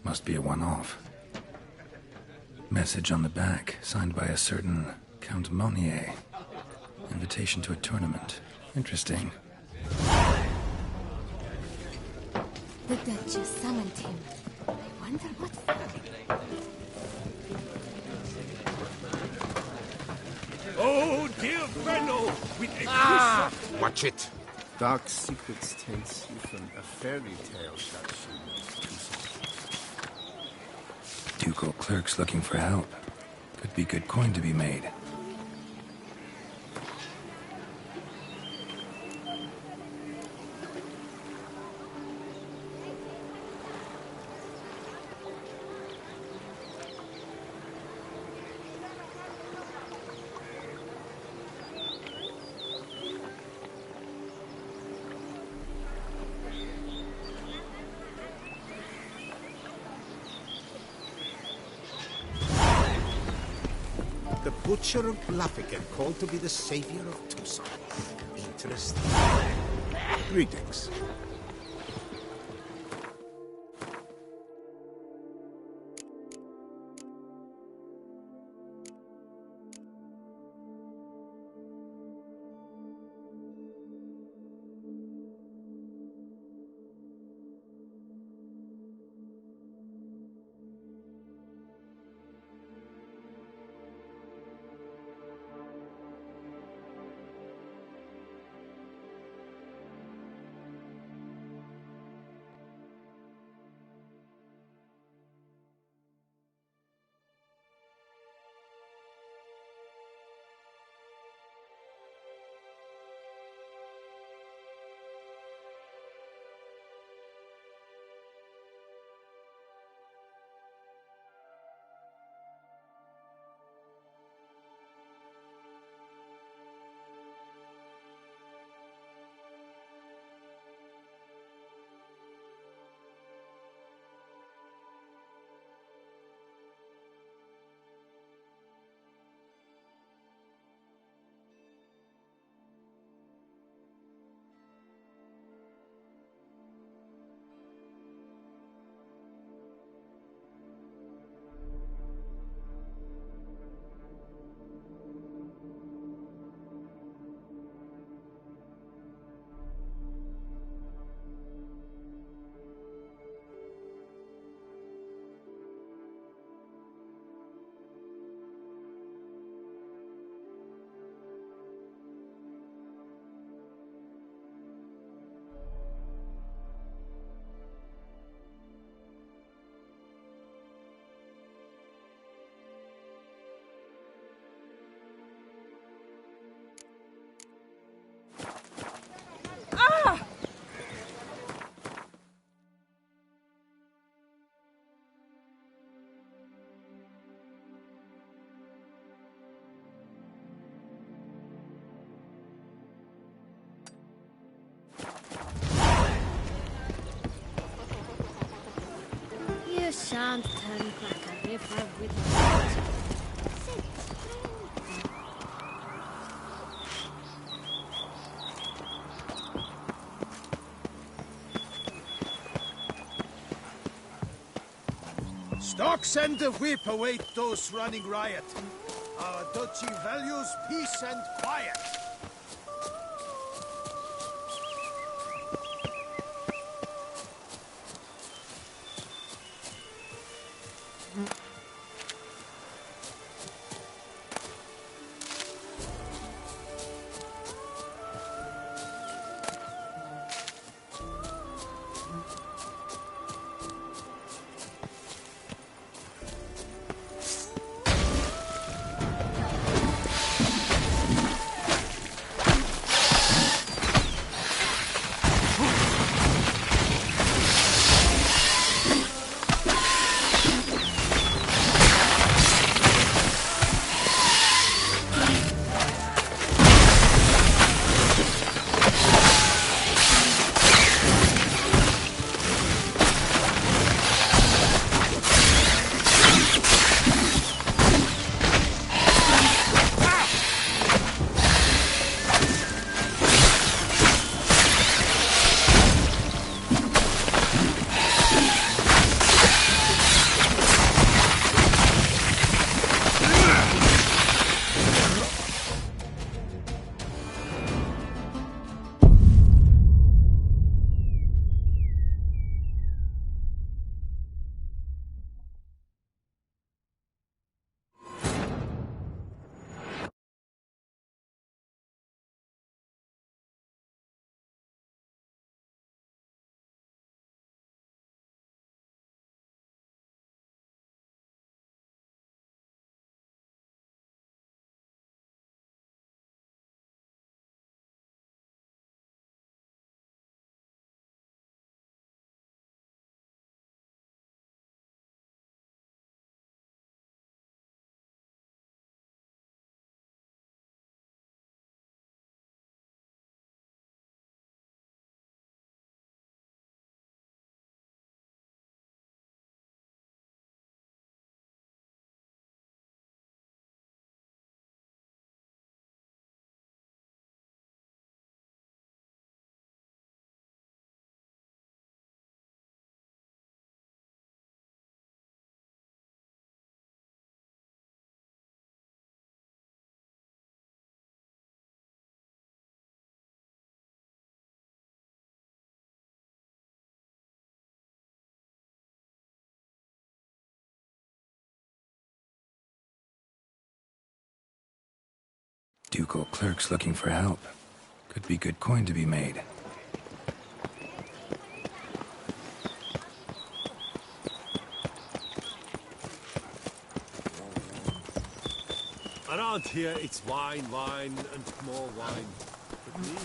Must be a one-off. Message on the back, signed by a certain Count Monnier. Invitation to a tournament. Interesting. The Duchess summoned him. I wonder what for. Oh, dear fellow, with a kiss. Watch it. Dark secrets tells you from a fairy tale that she knows. Ducal clerks looking for help. Could be good coin to be made. The Butcher of Bluffican called to be the savior of Tucson. Interesting. Greetings. You shan't turn back a river with water. Stock send the whip await those running riot. Our duchy values peace and quiet. Ducal clerks looking for help. Could be good coin to be made. Around here, it's wine, wine, and more wine. But me,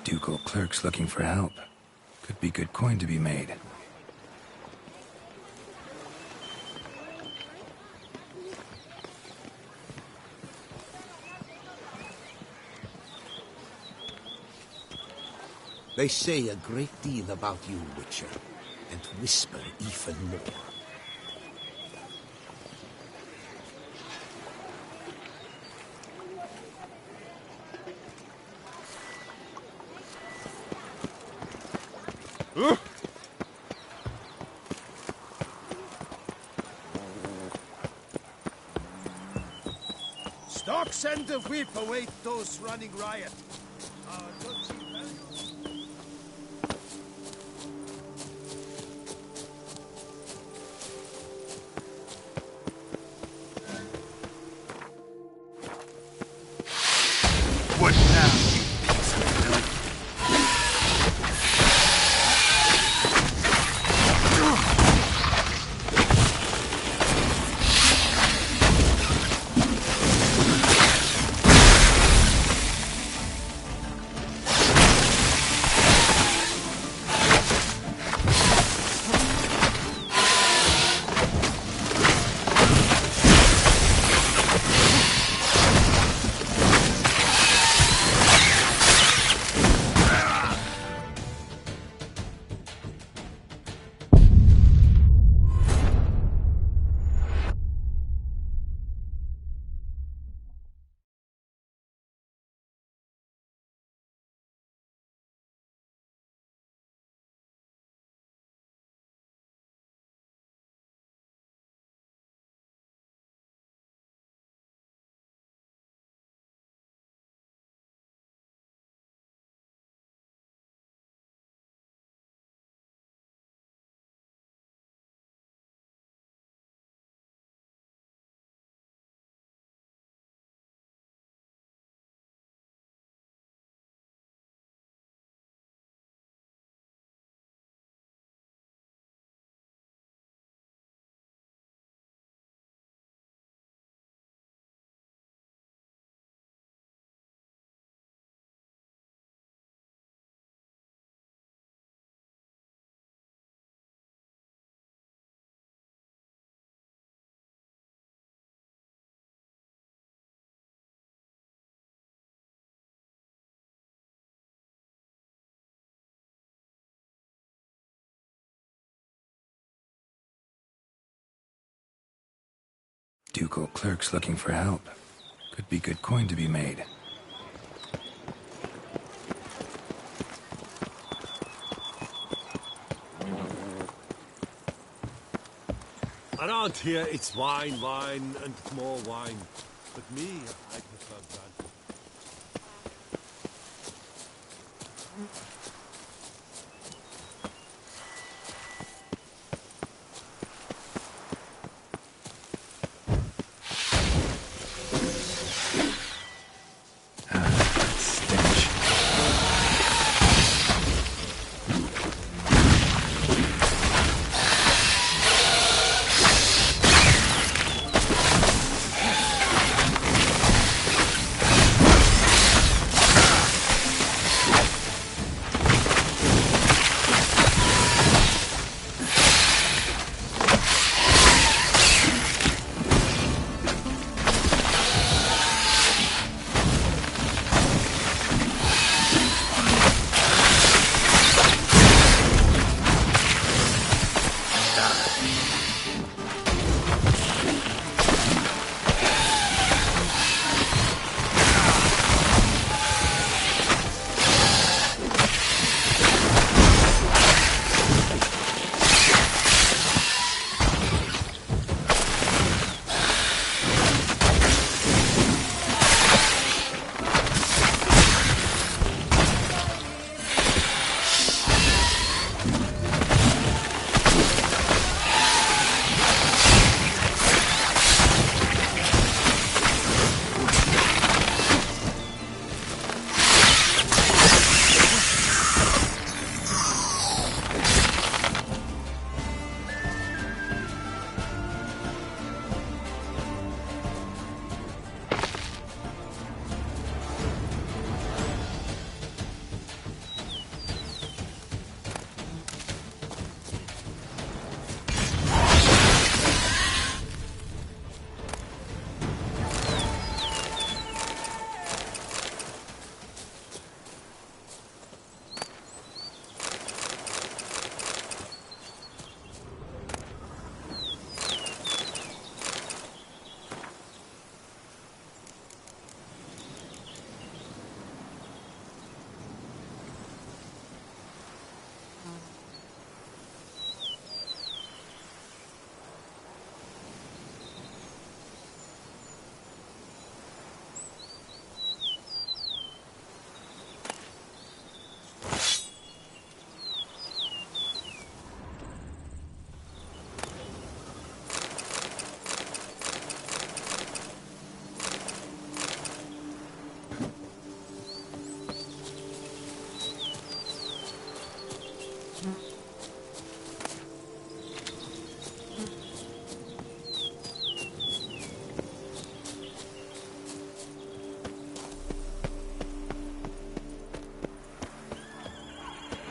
Ducal clerks looking for help. Could be good coin to be made. They say a great deal about you, Witcher, and whisper even more. Stocks and the whip await those running riot. What now? Ducal clerks looking for help. Could be good coin to be made. Around here, it's wine, wine, and more wine. But me, I prefer brandy.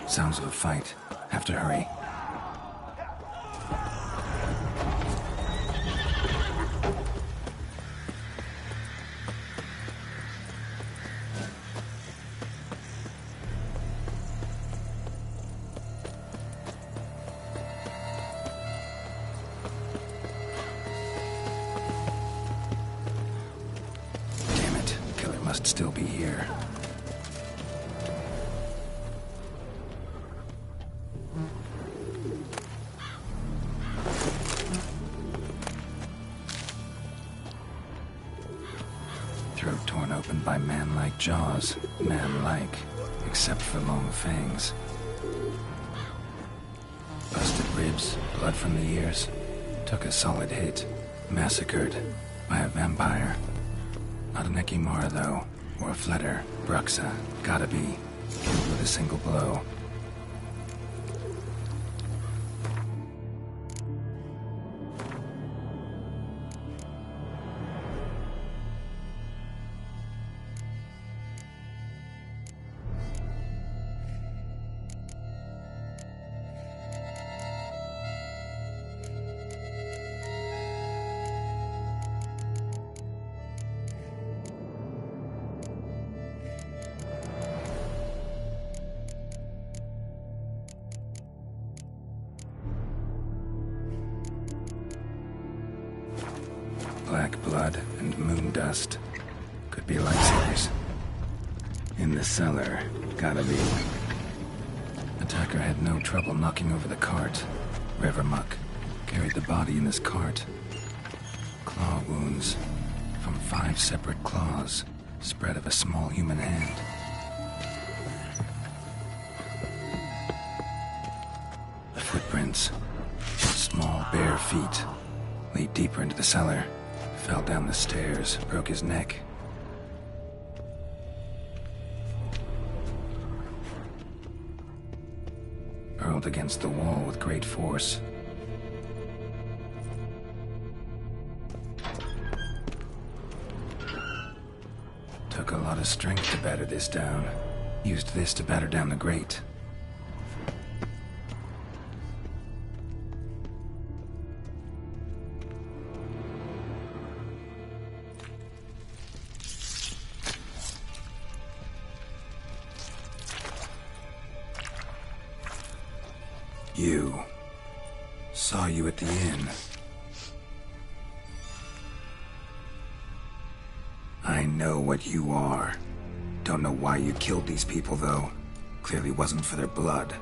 Sounds of a fight. Have to hurry. Damn it. Killer must still be here. Throat torn open by man-like jaws. Man-like, except for long fangs. Busted ribs, blood from the ears. Took a solid hit. Massacred by a vampire. Not an Ekimara, though. Or a Fletter. Bruxa. Gotta be. Killed with a single blow. black blood and moon dust. Could be lightsabers. In the cellar. Gotta be. Attacker had no trouble knocking over the cart. Revermuck carried the body in his cart. Claw wounds from 5 separate claws, spread of a small human hand. Footprints. Small, bare feet. Lead deeper into the cellar. Fell down the stairs, broke his neck. Hurled against the wall with great force. Took a lot of strength to batter this down. Used this to batter down the grate. You. Saw you at the inn. I know what you are. Don't know why you killed these people, though. Clearly wasn't for their blood.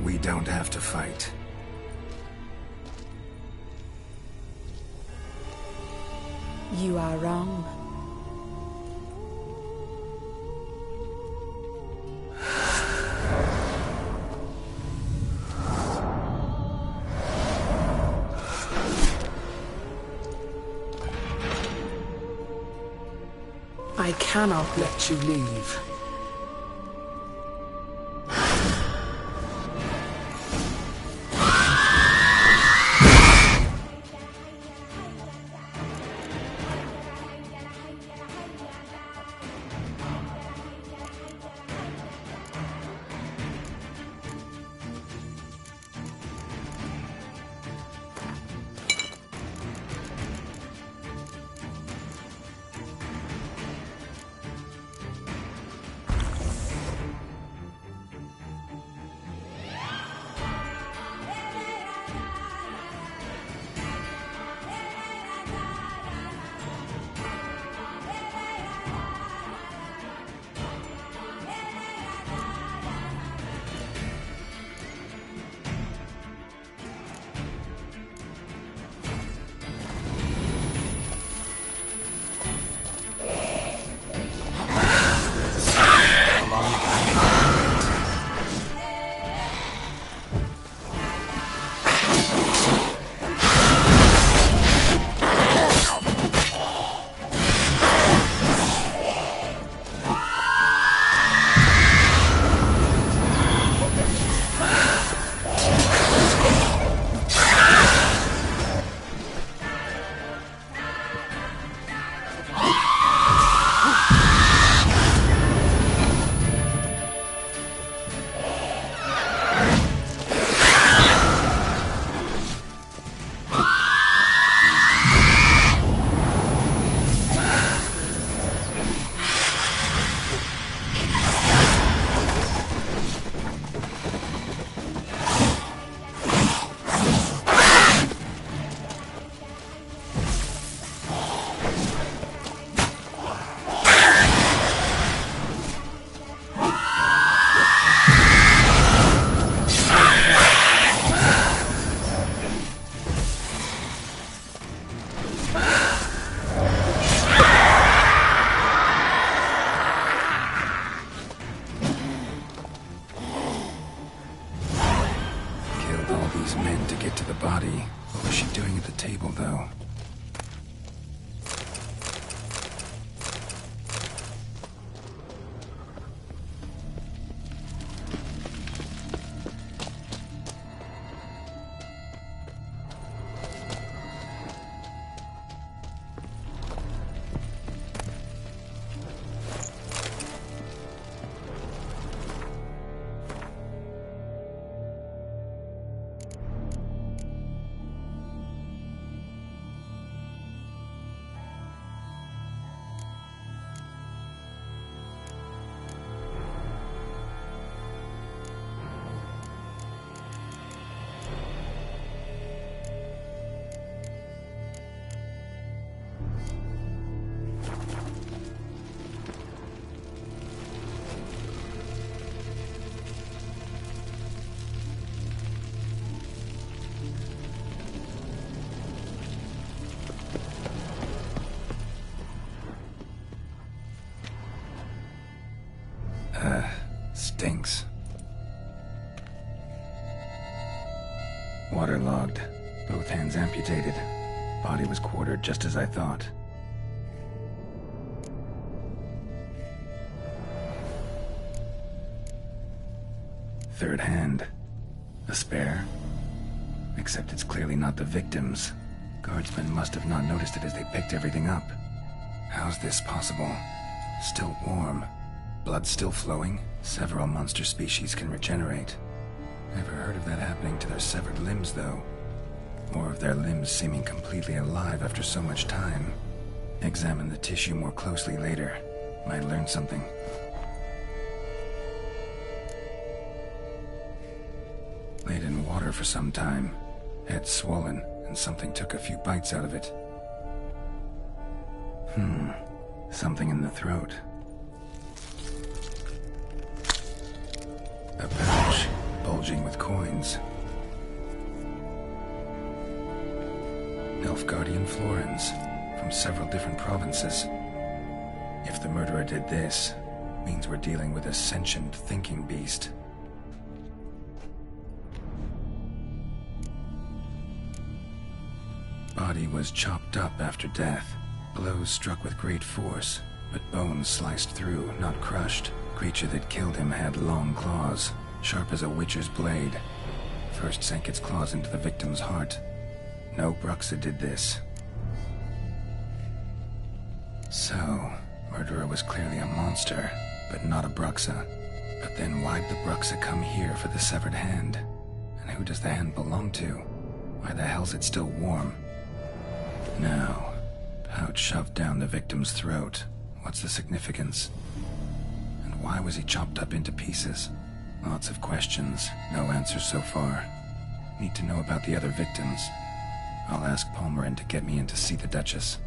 We don't have to fight. You are wrong. I cannot let you leave. stinks. Waterlogged. Both hands amputated. Body was quartered just as I thought. Third hand. A spare. Except it's clearly not the victim's. Guardsmen must have not noticed it as they picked everything up. How's this possible? Still warm. Blood still flowing. Several monster species can regenerate. Never heard of that happening to their severed limbs, though. Or of their limbs seeming completely alive after so much time. Examine the tissue more closely later. Might learn something. Laid in water for some time. Head swollen, and something took a few bites out of it. Something in the throat. A pouch, bulging with coins. Nilfgaardian florins, from several different provinces. If the murderer did this, means we're dealing with a sentient thinking beast. Body was chopped up after death. Blows struck with great force, but bones sliced through, not crushed. Creature that killed him had long claws, sharp as a witcher's blade. First sank its claws into the victim's heart. No Bruxa did this. So, murderer was clearly a monster, but not a Bruxa. But then why'd the Bruxa come here for the severed hand? And who does the hand belong to? Why the hell's it still warm? Now, pouch shoved down the victim's throat. What's the significance? And why was he chopped up into pieces? Lots of questions, no answers so far. Need to know about the other victims. I'll ask Palmerin to get me in to see the Duchess.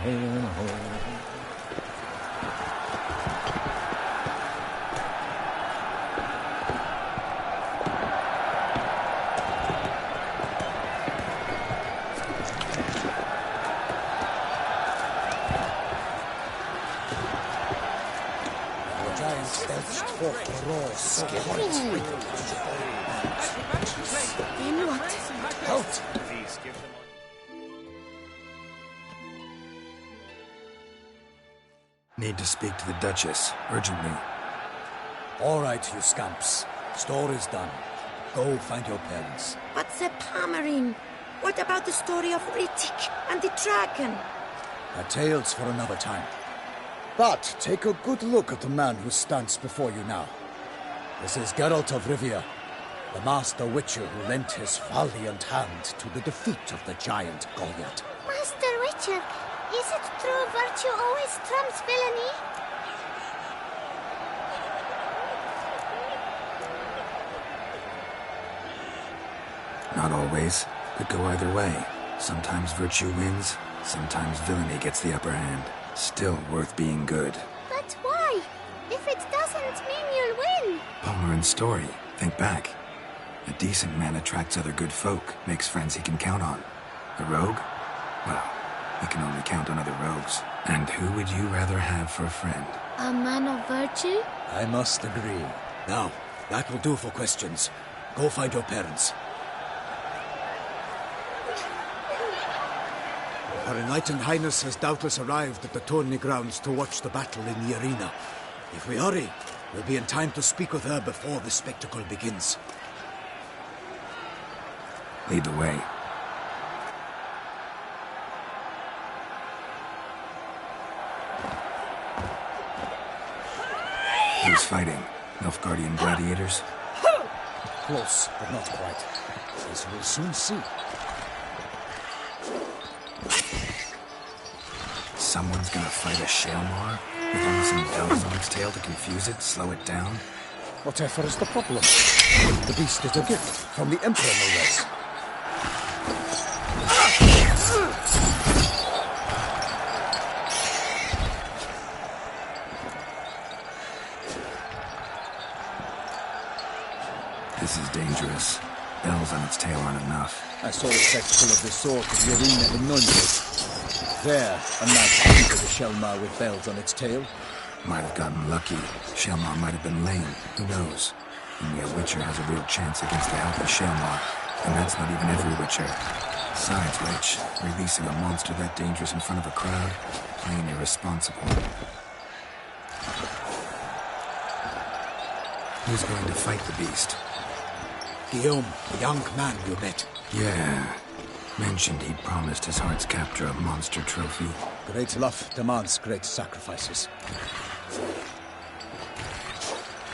Then what? Out! Need to speak to the Duchess, urgently. All right, you scamps. Story's done. Go find your parents. But the Pomerine. What about the story of Rittik and the dragon? A tale's for another time. But take a good look at the man who stands before you now. This is Geralt of Rivia, the master witcher who lent his valiant hand to the defeat of the giant Goliath. Master Witcher, is it true virtue always trumps villainy? Not always. Could go either way. Sometimes virtue wins, sometimes villainy gets the upper hand. Still worth being good. But why? If it doesn't mean you'll win. Palmerin's story. Think back. A decent man attracts other good folk, makes friends he can count on. A rogue? Well, he can only count on other rogues. And who would you rather have for a friend? A man of virtue? I must agree. Now, that will do for questions. Go find your parents. Her Enlightened Highness has doubtless arrived at the tourney grounds to watch the battle in the arena. If we hurry, we'll be in time to speak with her before the spectacle begins. Lead the way. Who's fighting? Nilfgaardian gladiators? Close, but not quite. As we'll soon see. Someone's gonna fight a Shalmar? With only some bells on its tail to confuse it, slow it down? Whatever is the problem? The beast is a gift from the Emperor, no less. This is dangerous. Bells on its tail aren't enough. I saw the spectacle of the sword at the arena in Nuremberg. There, a knight hunted a Shalmar with bells on its tail. Might have gotten lucky. Shalmar might have been lame. Who knows? Only a witcher has a real chance against a healthy Shalmar. And that's not even every witcher. Besides which, releasing a monster that dangerous in front of a crowd, plain irresponsible. Who's going to fight the beast? Guillaume, the young man you met. Yeah. Mentioned he'd promised his heart's captor a monster trophy. Great love demands great sacrifices.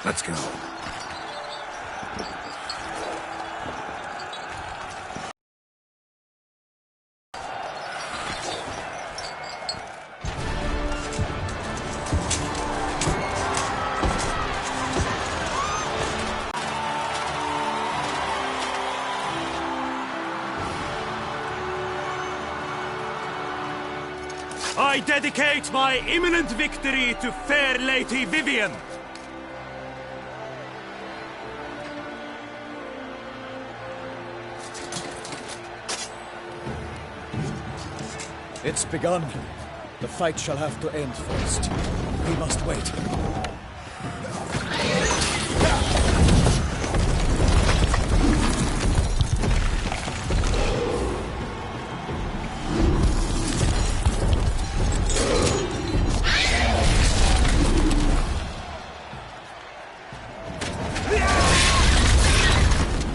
Let's go. I dedicate my imminent victory to fair Lady Vivian. It's begun. The fight shall have to end first. We must wait.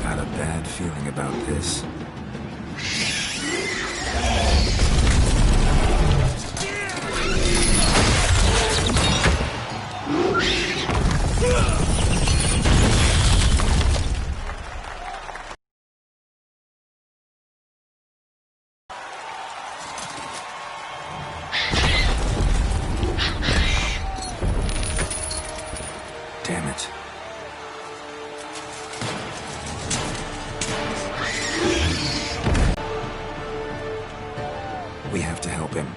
Got a bad feeling about this. Damn it. We have to help him.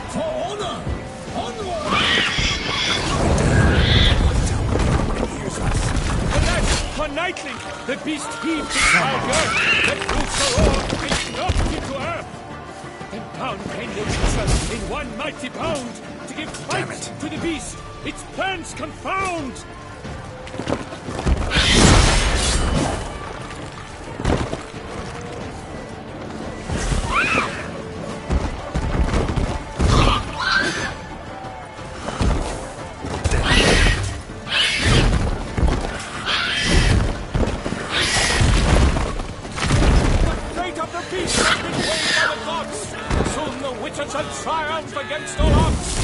For honor! Onward! Alas, for knightly, the beast heaved its high girth, that roots roared and knocked into earth. Then down came the Witcher in one mighty bound to give fight to the beast. Its plans confound! Shall triumph against all odds!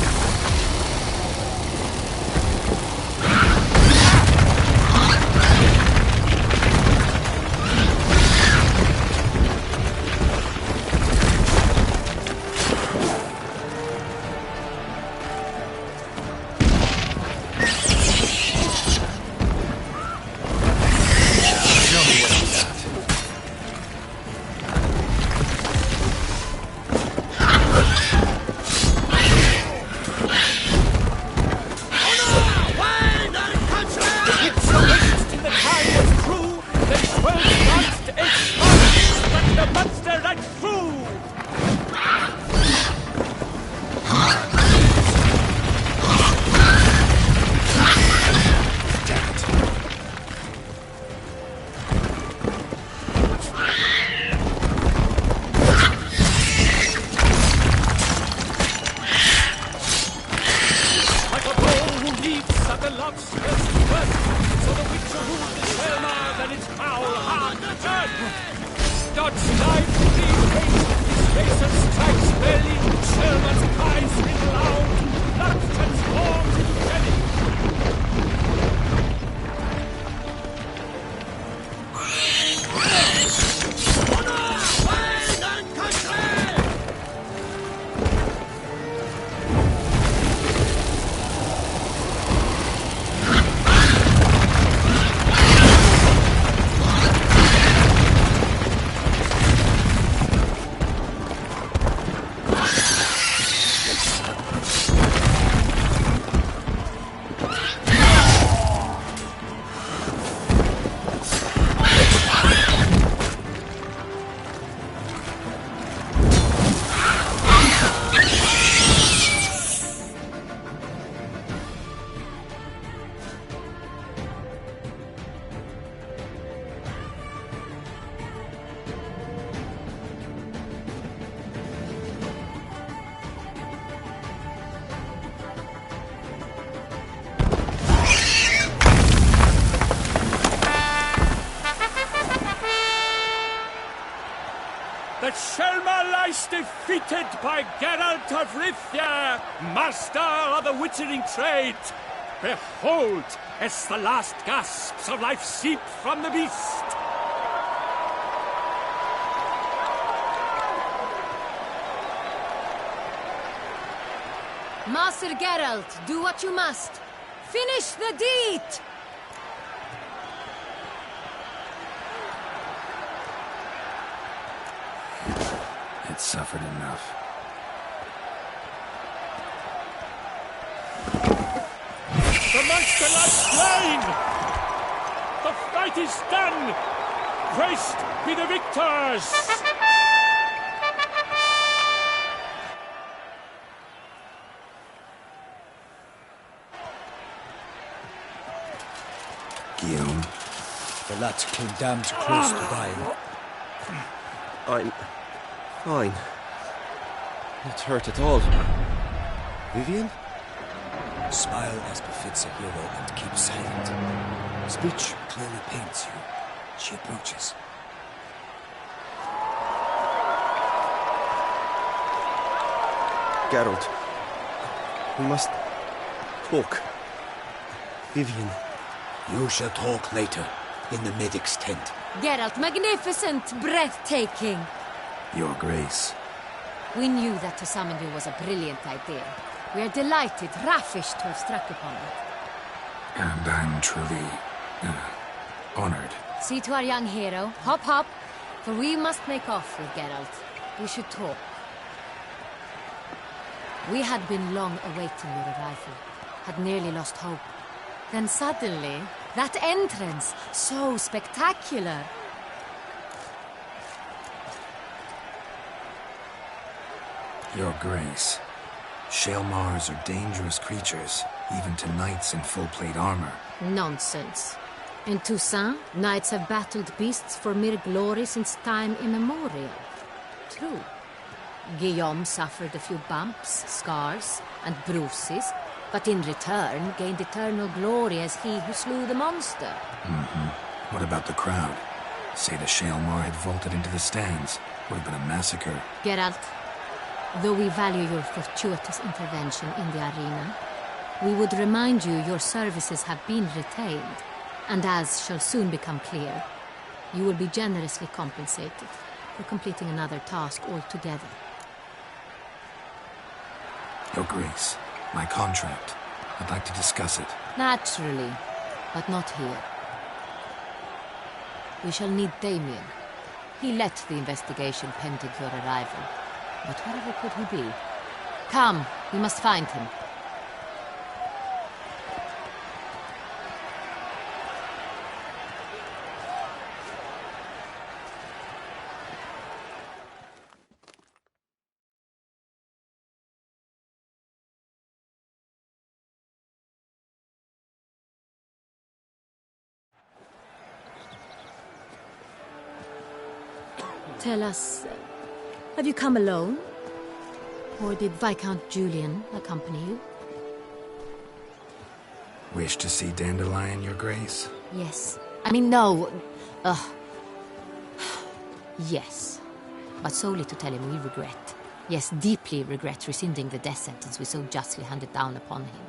The Shelma lies defeated by Geralt of Rivia, master of the witchering trade. Behold, as the last gasps of life seep from the beast. Master Geralt, do what you must. Finish the deed! It suffered enough. The monster lies slain! The fight is done! Praised be the victors! Guillaume? The lad came damned close to dying. I'm fine. Not hurt at all. Vivian? Smile as befits a hero and keep silent. Speech clearly pains you. She approaches. Geralt, we must talk. Vivian. You shall talk later, in the medic's tent. Geralt, magnificent, breathtaking. Your Grace. We knew that to summon you was a brilliant idea. We are delighted, ravished to have struck upon it. And I'm truly honored. See to our young hero. Hop, hop. For we must make off with Geralt. We should talk. We had been long awaiting your arrival. Had nearly lost hope. Then suddenly, that entrance, so spectacular. Your Grace. Shaelmars are dangerous creatures, even to knights in full-plate armor. Nonsense. In Toussaint, knights have battled beasts for mere glory since time immemorial. True. Guillaume suffered a few bumps, scars, and bruises, but in return gained eternal glory as he who slew the monster. What about the crowd? Say the Shaelmar had vaulted into the stands. Would have been a massacre. Geralt, though we value your fortuitous intervention in the arena, we would remind you your services have been retained, and as shall soon become clear, you will be generously compensated for completing another task altogether. Your Grace, my contract. I'd like to discuss it. Naturally, but not here. We shall need Damien. He led the investigation pending your arrival. But wherever could he be? Come, we must find him. Tell us, have you come alone? Or did Viscount Julian accompany you? Wish to see Dandelion, Your Grace? Yes. I mean, no. Yes. But solely to tell him we regret. Yes, deeply regret rescinding the death sentence we so justly handed down upon him.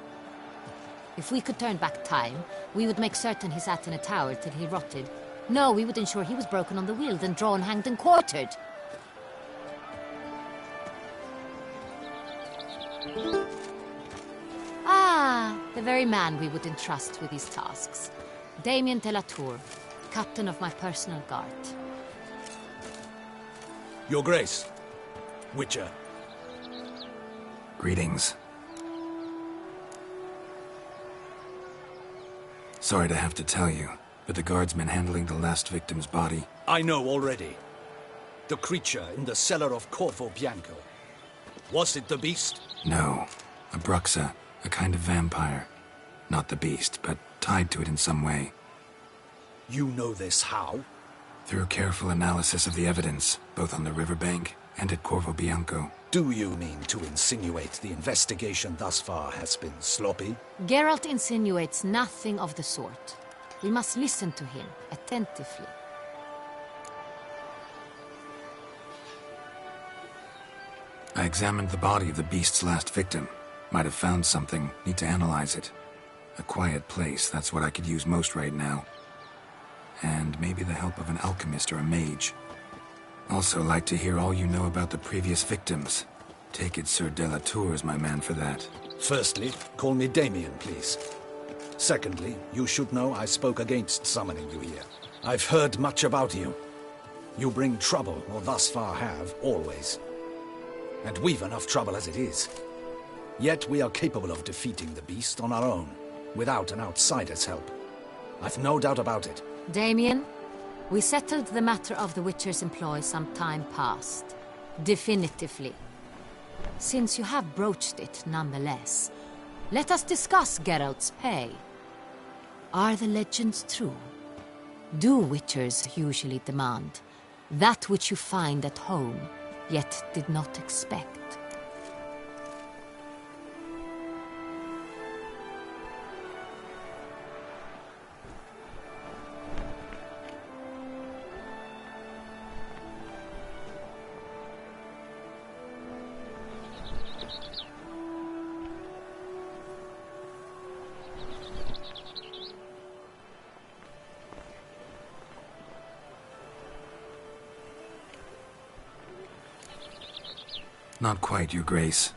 If we could turn back time, we would make certain he sat in a tower till he rotted. No, we would ensure he was broken on the wheel, then drawn, hanged, and quartered. Ah, the very man we would entrust with these tasks. Damien de la Tour, captain of my personal guard. Your Grace, Witcher. Greetings. Sorry to have to tell you, but the guardsman handling the last victim's body... I know already. The creature in the cellar of Corvo Bianco. Was it the beast? No. A Bruxa, a kind of vampire. Not the beast, but tied to it in some way. You know this how? Through careful analysis of the evidence, both on the riverbank and at Corvo Bianco. Do you mean to insinuate the investigation thus far has been sloppy? Geralt insinuates nothing of the sort. We must listen to him attentively. I examined the body of the beast's last victim. Might have found something. Need to analyze it. A quiet place, that's what I could use most right now. And maybe the help of an alchemist or a mage. Also like to hear all you know about the previous victims. Take it Sir de la Tour is my man for that. Firstly, call me Damien, please. Secondly, you should know I spoke against summoning you here. I've heard much about you. You bring trouble, or thus far have, always. And we've enough trouble as it is. Yet we are capable of defeating the beast on our own, without an outsider's help. I've no doubt about it. Damien, we settled the matter of the Witcher's employ some time past. Definitively. Since you have broached it nonetheless, let us discuss Geralt's pay. Are the legends true? Do Witchers usually demand that which you find at home, yet did not expect? Not quite, Your Grace.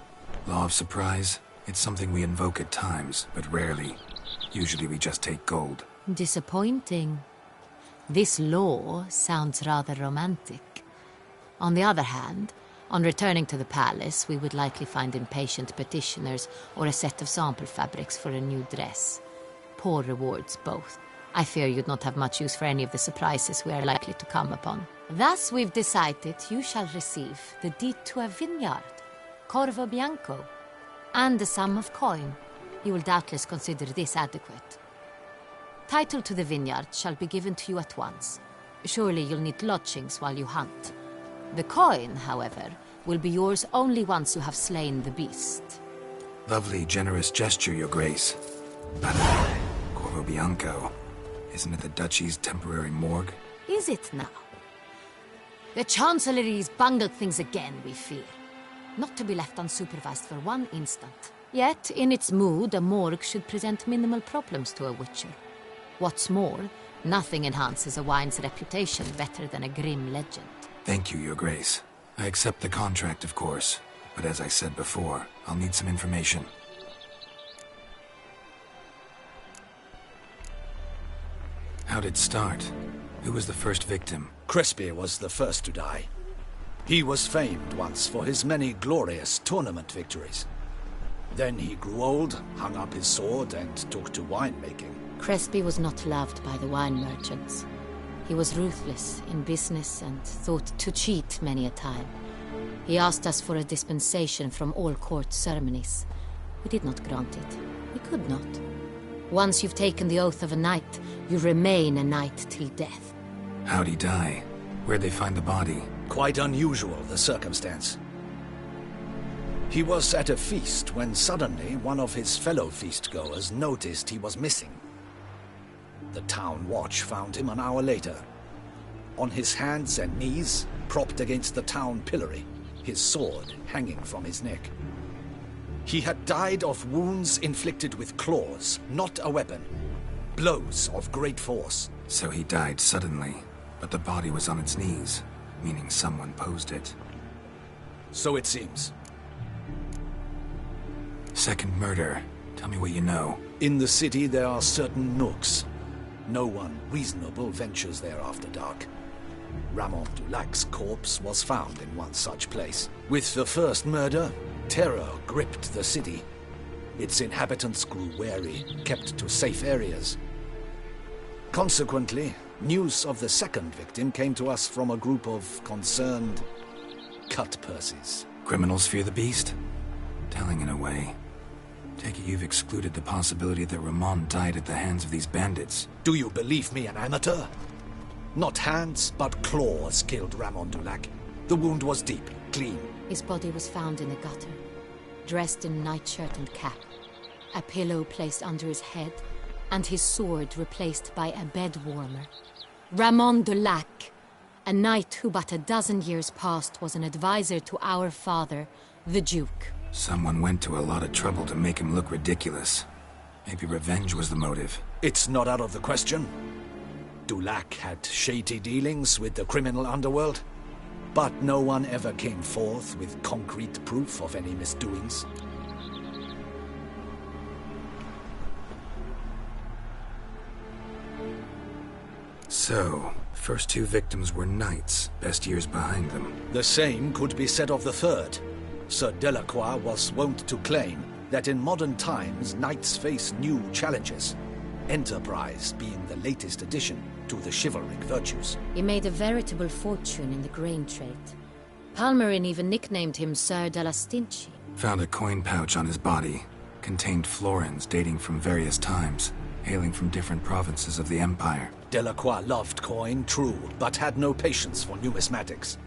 Law of surprise? It's something we invoke at times, but rarely. Usually we just take gold. Disappointing. This law sounds rather romantic. On the other hand, on returning to the palace, we would likely find impatient petitioners or a set of sample fabrics for a new dress. Poor rewards, both. I fear you'd not have much use for any of the surprises we are likely to come upon. Thus, we've decided you shall receive the deed to a vineyard, Corvo Bianco, and a sum of coin. You will doubtless consider this adequate. Title to the vineyard shall be given to you at once. Surely you'll need lodgings while you hunt. The coin, however, will be yours only once you have slain the beast. Lovely, generous gesture, Your Grace. But, Corvo Bianco, isn't it the Duchy's temporary morgue? Is it now? The Chancellery's bungled things again, we fear. Not to be left unsupervised for one instant. Yet, in its mood, a morgue should present minimal problems to a witcher. What's more, nothing enhances a wine's reputation better than a grim legend. Thank you, Your Grace. I accept the contract, of course. But as I said before, I'll need some information. How'd it start? Who was the first victim? Crespi was the first to die. He was famed once for his many glorious tournament victories. Then he grew old, hung up his sword, and took to winemaking. Crespi was not loved by the wine merchants. He was ruthless in business and thought to cheat many a time. He asked us for a dispensation from all court ceremonies. We did not grant it. We could not. Once you've taken the oath of a knight, you remain a knight till death. How'd he die? Where'd they find the body? Quite unusual, the circumstance. He was at a feast when suddenly one of his fellow feastgoers noticed he was missing. The town watch found him an hour later. On his hands and knees, propped against the town pillory, his sword hanging from his neck. He had died of wounds inflicted with claws, not a weapon. Blows of great force. So he died suddenly, but the body was on its knees, meaning someone posed it. So it seems. Second murder. Tell me what you know. In the city there are certain nooks. No one reasonable ventures there after dark. Ramon Dulac's corpse was found in one such place. With the first murder, terror gripped the city. Its inhabitants grew wary, kept to safe areas. Consequently, news of the second victim came to us from a group of concerned cut-purses. Criminals fear the beast? Telling in a way. Take it you've excluded the possibility that Ramon died at the hands of these bandits. Do you believe me an amateur? Not hands, but claws killed Ramon Dulac. The wound was deep, clean. His body was found in a gutter, dressed in nightshirt and cap, a pillow placed under his head, and his sword replaced by a bed warmer. Ramon Dulac, a knight who but a dozen years past was an advisor to our father, the Duke. Someone went to a lot of trouble to make him look ridiculous. Maybe revenge was the motive. It's not out of the question. Dulac had shady dealings with the criminal underworld, but no one ever came forth with concrete proof of any misdoings. So, first two victims were knights, best years behind them. The same could be said of the third. Sir Delacroix was wont to claim that in modern times knights face new challenges, enterprise being the latest addition to the chivalric virtues. He made a veritable fortune in the grain trade. Palmerin even nicknamed him Sir de la Stinchi. Found a coin pouch on his body. Contained florins dating from various times, hailing from different provinces of the Empire. Delacroix loved coin, true, but had no patience for numismatics.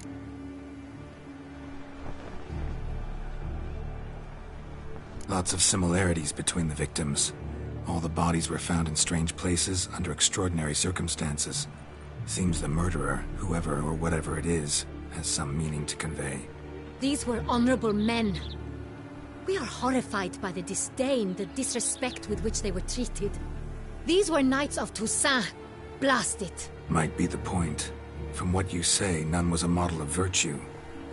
Lots of similarities between the victims. All the bodies were found in strange places under extraordinary circumstances. Seems the murderer, whoever or whatever it is, has some meaning to convey. These were honorable men. We are horrified by the disdain, the disrespect with which they were treated. These were knights of Toussaint. Blast it. Might be the point. From what you say, none was a model of virtue.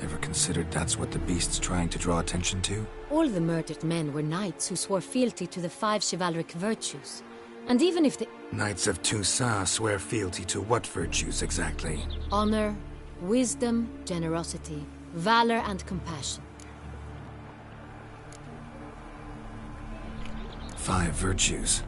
Ever considered that's what the beast's trying to draw attention to? All the murdered men were knights who swore fealty to the 5 chivalric virtues. And even if the... Knights of Toussaint swear fealty to what virtues exactly? Honor, wisdom, generosity, valor, and compassion. 5 virtues.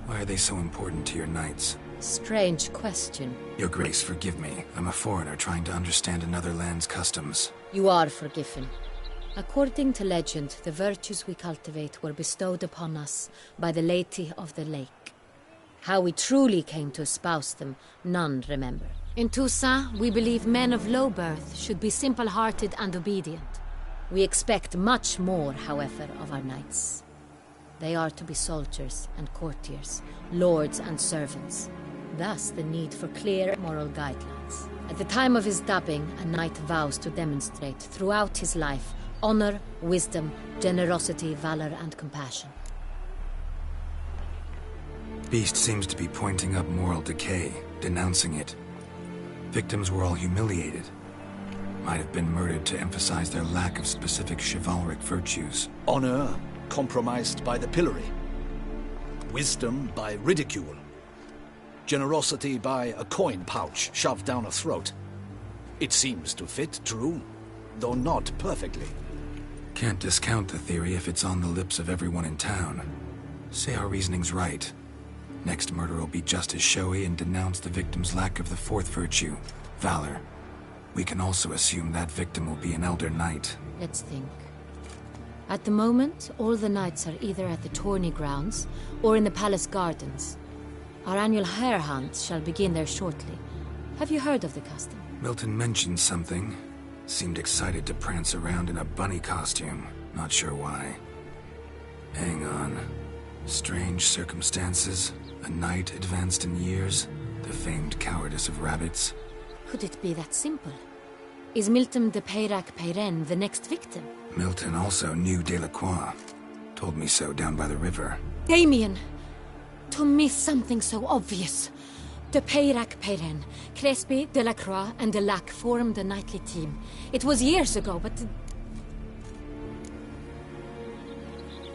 Why are they so important to your knights? Strange question. Your Grace, forgive me. I'm a foreigner trying to understand another land's customs. You are forgiven. According to legend, the virtues we cultivate were bestowed upon us by the Lady of the Lake. How we truly came to espouse them, none remember. In Toussaint, we believe men of low birth should be simple-hearted and obedient. We expect much more, however, of our knights. They are to be soldiers and courtiers, lords and servants. Thus, the need for clear moral guidelines. At the time of his dubbing, a knight vows to demonstrate throughout his life honor, wisdom, generosity, valor, and compassion. Beast seems to be pointing up moral decay, denouncing it. Victims were all humiliated. Might have been murdered to emphasize their lack of specific chivalric virtues. Honor compromised by the pillory. Wisdom by ridicule. Generosity by a coin pouch shoved down a throat. It seems to fit, true, though not perfectly. Can't discount the theory if it's on the lips of everyone in town. Say our reasoning's right. Next murder will be just as showy and denounce the victim's lack of the 4th virtue, valor. We can also assume that victim will be an elder knight. Let's think. At the moment, all the knights are either at the tourney grounds or in the palace gardens. Our annual hare hunt shall begin there shortly. Have you heard of the custom? Milton mentioned something. Seemed excited to prance around in a bunny costume. Not sure why. Hang on. Strange circumstances. A knight advanced in years. The famed cowardice of rabbits. Could it be that simple? Is Milton de Peyrac-Peyren the next victim? Milton also knew Delacroix. Told me so down by the river. Damien! To miss something so obvious. De Peyrac-Peyren, Crespi, Delacroix, and Delac formed a knightly team. It was years ago, but...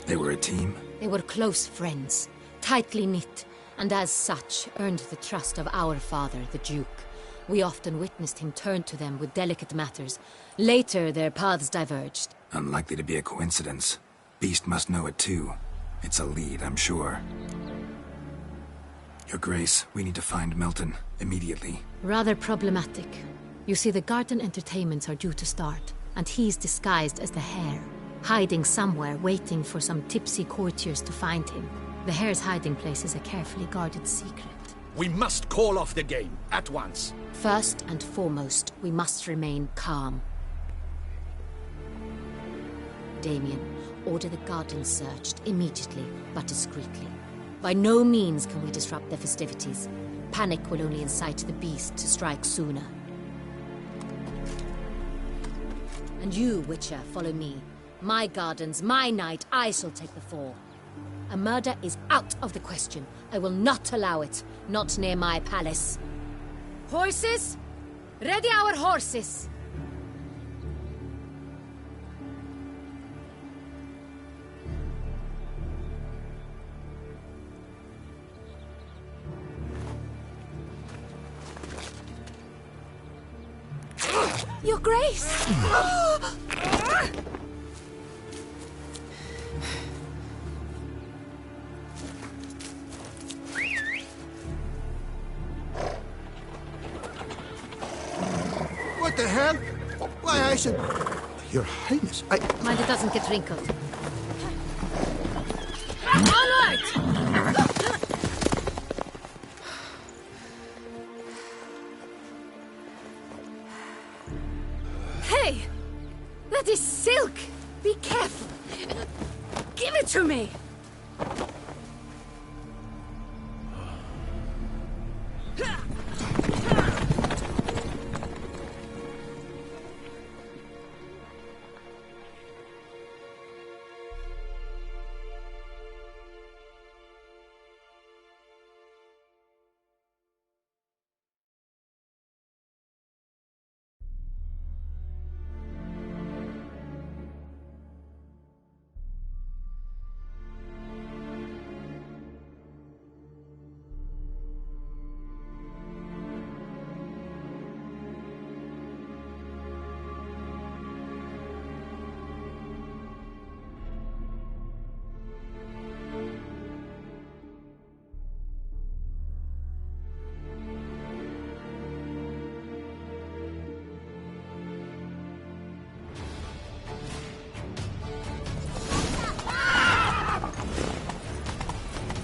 They were a team? They were close friends, tightly knit, and as such earned the trust of our father, the Duke. We often witnessed him turn to them with delicate matters. Later, their paths diverged. Unlikely to be a coincidence. Beast must know it too. It's a lead, I'm sure. Your Grace, we need to find Milton, immediately. Rather problematic. You see, the garden entertainments are due to start, and he's disguised as the hare, hiding somewhere, waiting for some tipsy courtiers to find him. The hare's hiding place is a carefully guarded secret. We must call off the game, at once. First and foremost, we must remain calm. Damien, order the garden searched immediately, but discreetly. By no means can we disrupt the festivities. Panic will only incite the beast to strike sooner. And you, Witcher, follow me. My gardens, my night, I shall take the fall. A murder is out of the question. I will not allow it. Not near my palace. Horses! Ready our horses! Your Grace! What the hell? Why, I should... Your Highness, I... Mind it doesn't get wrinkled. Onward! Hey! That is silk! Be careful! Give it to me!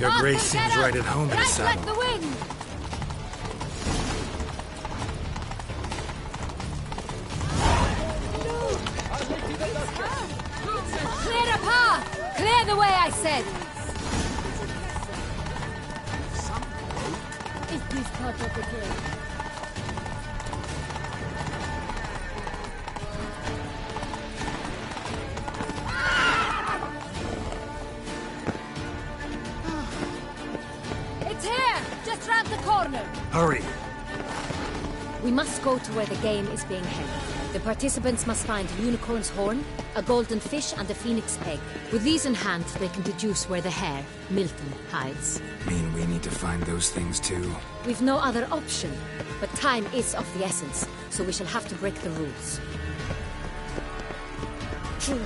Your grace seems right at home in the saddle. Like the wind! Clear the path! Clear the way, I said! Is this part of the game? It's here! Just round the corner! Hurry! We must go to where the game is being held. The participants must find a unicorn's horn, a golden fish, and a phoenix egg. With these in hand, they can deduce where the hare, Milton, hides. Mean we need to find those things too? We've no other option, but time is of the essence, so we shall have to break the rules. Truly,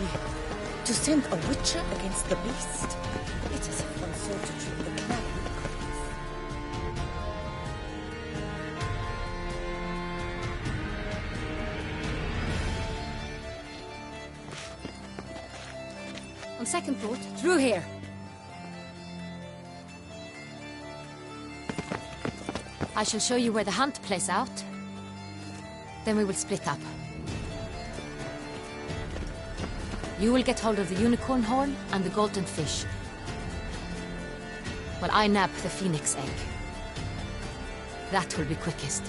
to send a witcher against the beast, it is a fun sort to treat the clan. On second thought, through here. I shall show you where the hunt plays out. Then we will split up. You will get hold of the unicorn horn and the golden fish, while I nab the phoenix egg. That will be quickest.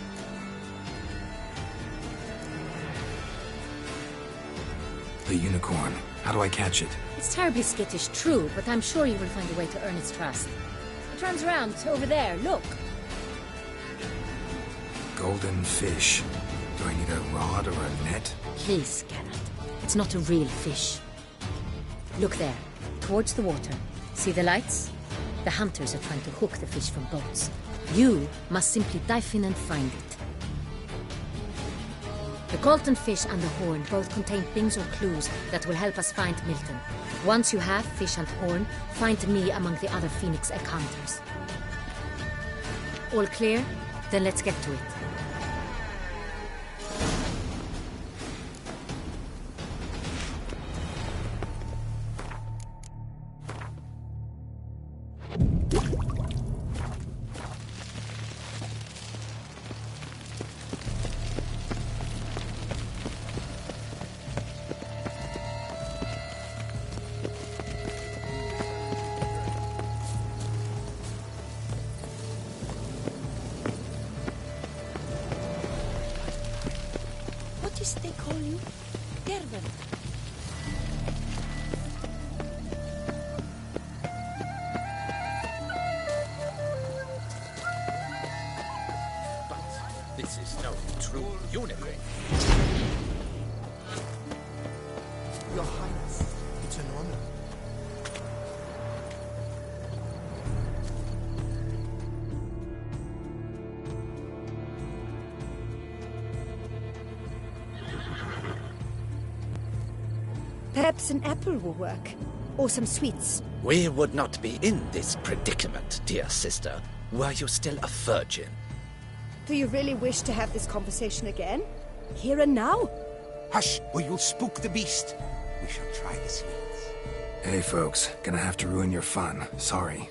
The unicorn. How do I catch it? It's terribly skittish, true, but I'm sure you will find a way to earn its trust. It runs around over there, look. Golden fish. Do I need a rod or a net? Please, Kenneth. It's not a real fish. Look there, towards the water. See the lights? The hunters are trying to hook the fish from boats. You must simply dive in and find it. The golden fish and the horn both contain things or clues that will help us find Milton. Once you have fish and horn, find me among the other phoenix egg hunters. All clear? Then let's get to it. They call you Derwent. But this is no true unicorn. Your Highness, it's an honor. Perhaps an apple will work. Or some sweets. We would not be in this predicament, dear sister, were you still a virgin. Do you really wish to have this conversation again? Here and now? Hush, or you'll spook the beast. We shall try the sweets. Hey, folks. Gonna have to ruin your fun. Sorry.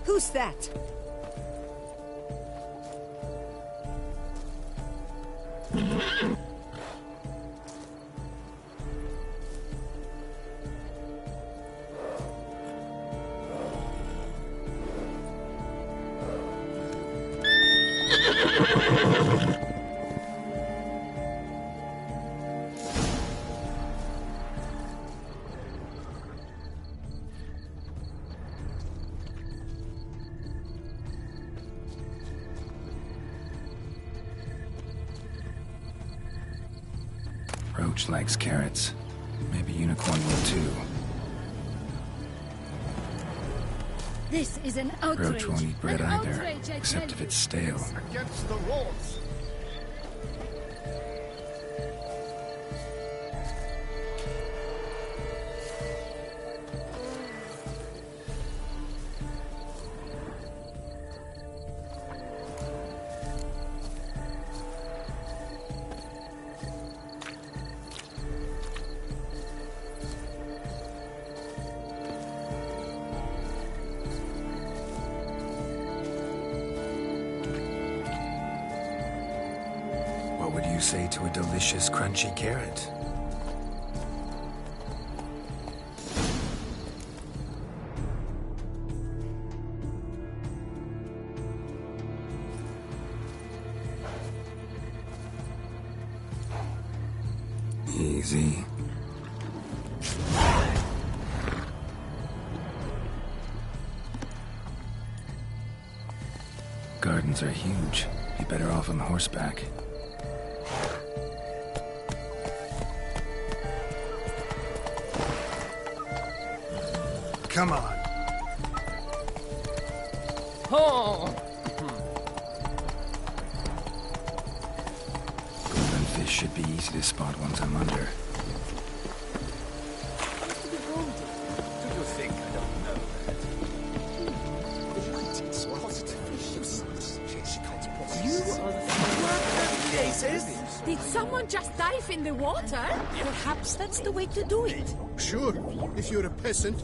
Who's that? Roach likes carrots. Maybe Unicorn will too. This is an outrage. Roach won't eat bread An either, outrage, I except tell if you. it's stale. Against the rules. What would you say to a delicious, crunchy carrot? Easy. Gardens are huge. Be better off on horseback. Come on. Oh! Golden fish should be easy to spot once I'm under. Do you think I don't know that? Did someone just dive in the water? Perhaps that's the way to do it. Sure, if you're a peasant.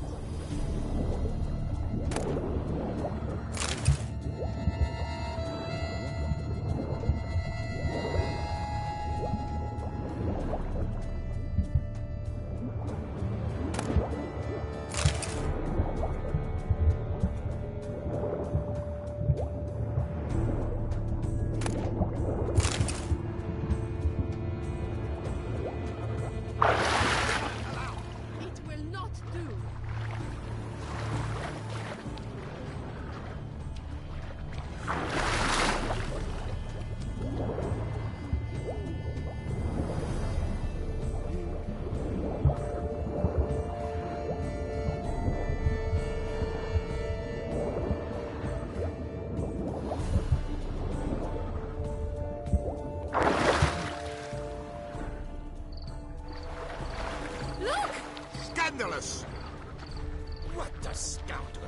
Scandalous! What a scoundrel!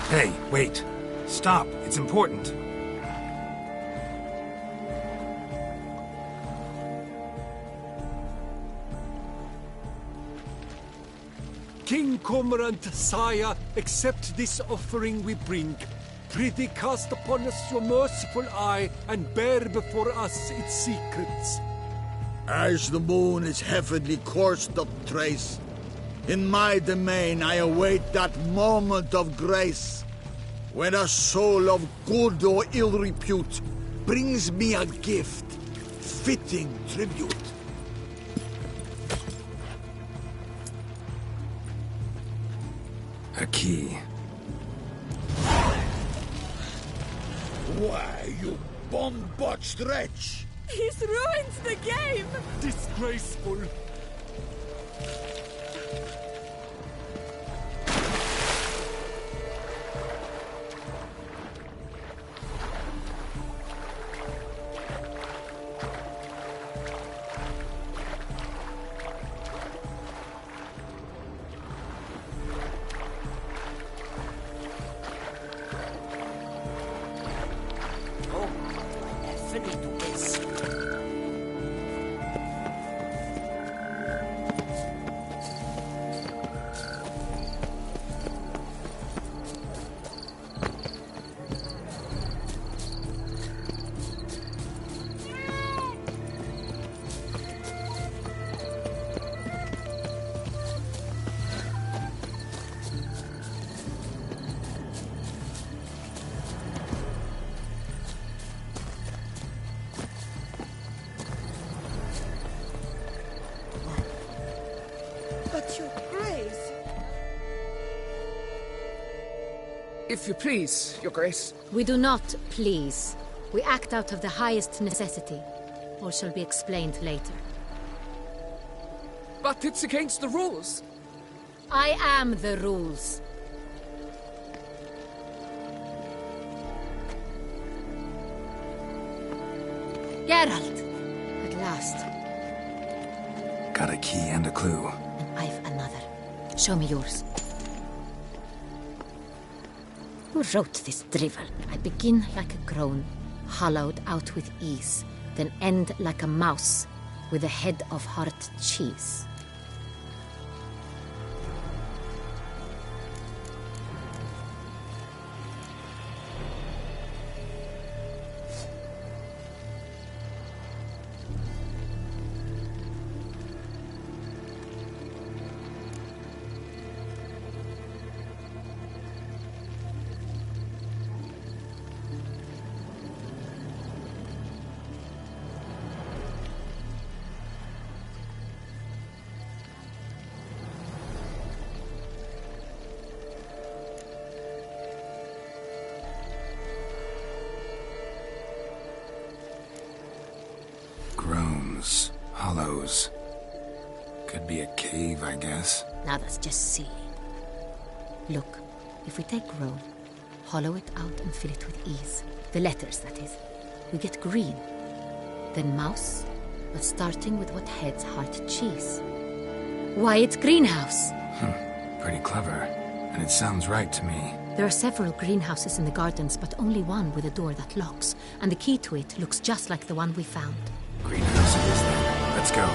Hey, wait. Stop. It's important. King Cormorant, sire, accept this offering we bring. Prithee cast upon us your merciful eye, and bear before us its secrets. As the moon is heavenly coursed up trace, in my domain I await that moment of grace, when a soul of good or ill repute brings me a gift, fitting tribute. A key. Why, you bomb-botched wretch! He's ruined the game! Disgraceful! If you please, Your Grace. We do not please. We act out of the highest necessity. Or shall be explained later. But it's against the rules. I am the rules. Geralt! At last. Got a key and a clue. And I've another. Show me yours. Who wrote this drivel? I begin like a groan, hollowed out with ease, then end like a mouse, with a head of hard cheese. Groans, hollows. Could be a cave, I guess. Now that's just silly. Look, if we take groan, hollow it out and fill it with ease. The letters, that is. We get green. Then mouse, but starting with what heads heart cheese. Why, it's greenhouse. Pretty clever. And it sounds right to me. There are several greenhouses in the gardens, but only one with a door that locks. And the key to it looks just like the one we found. Greenhouse it is then. Let's go.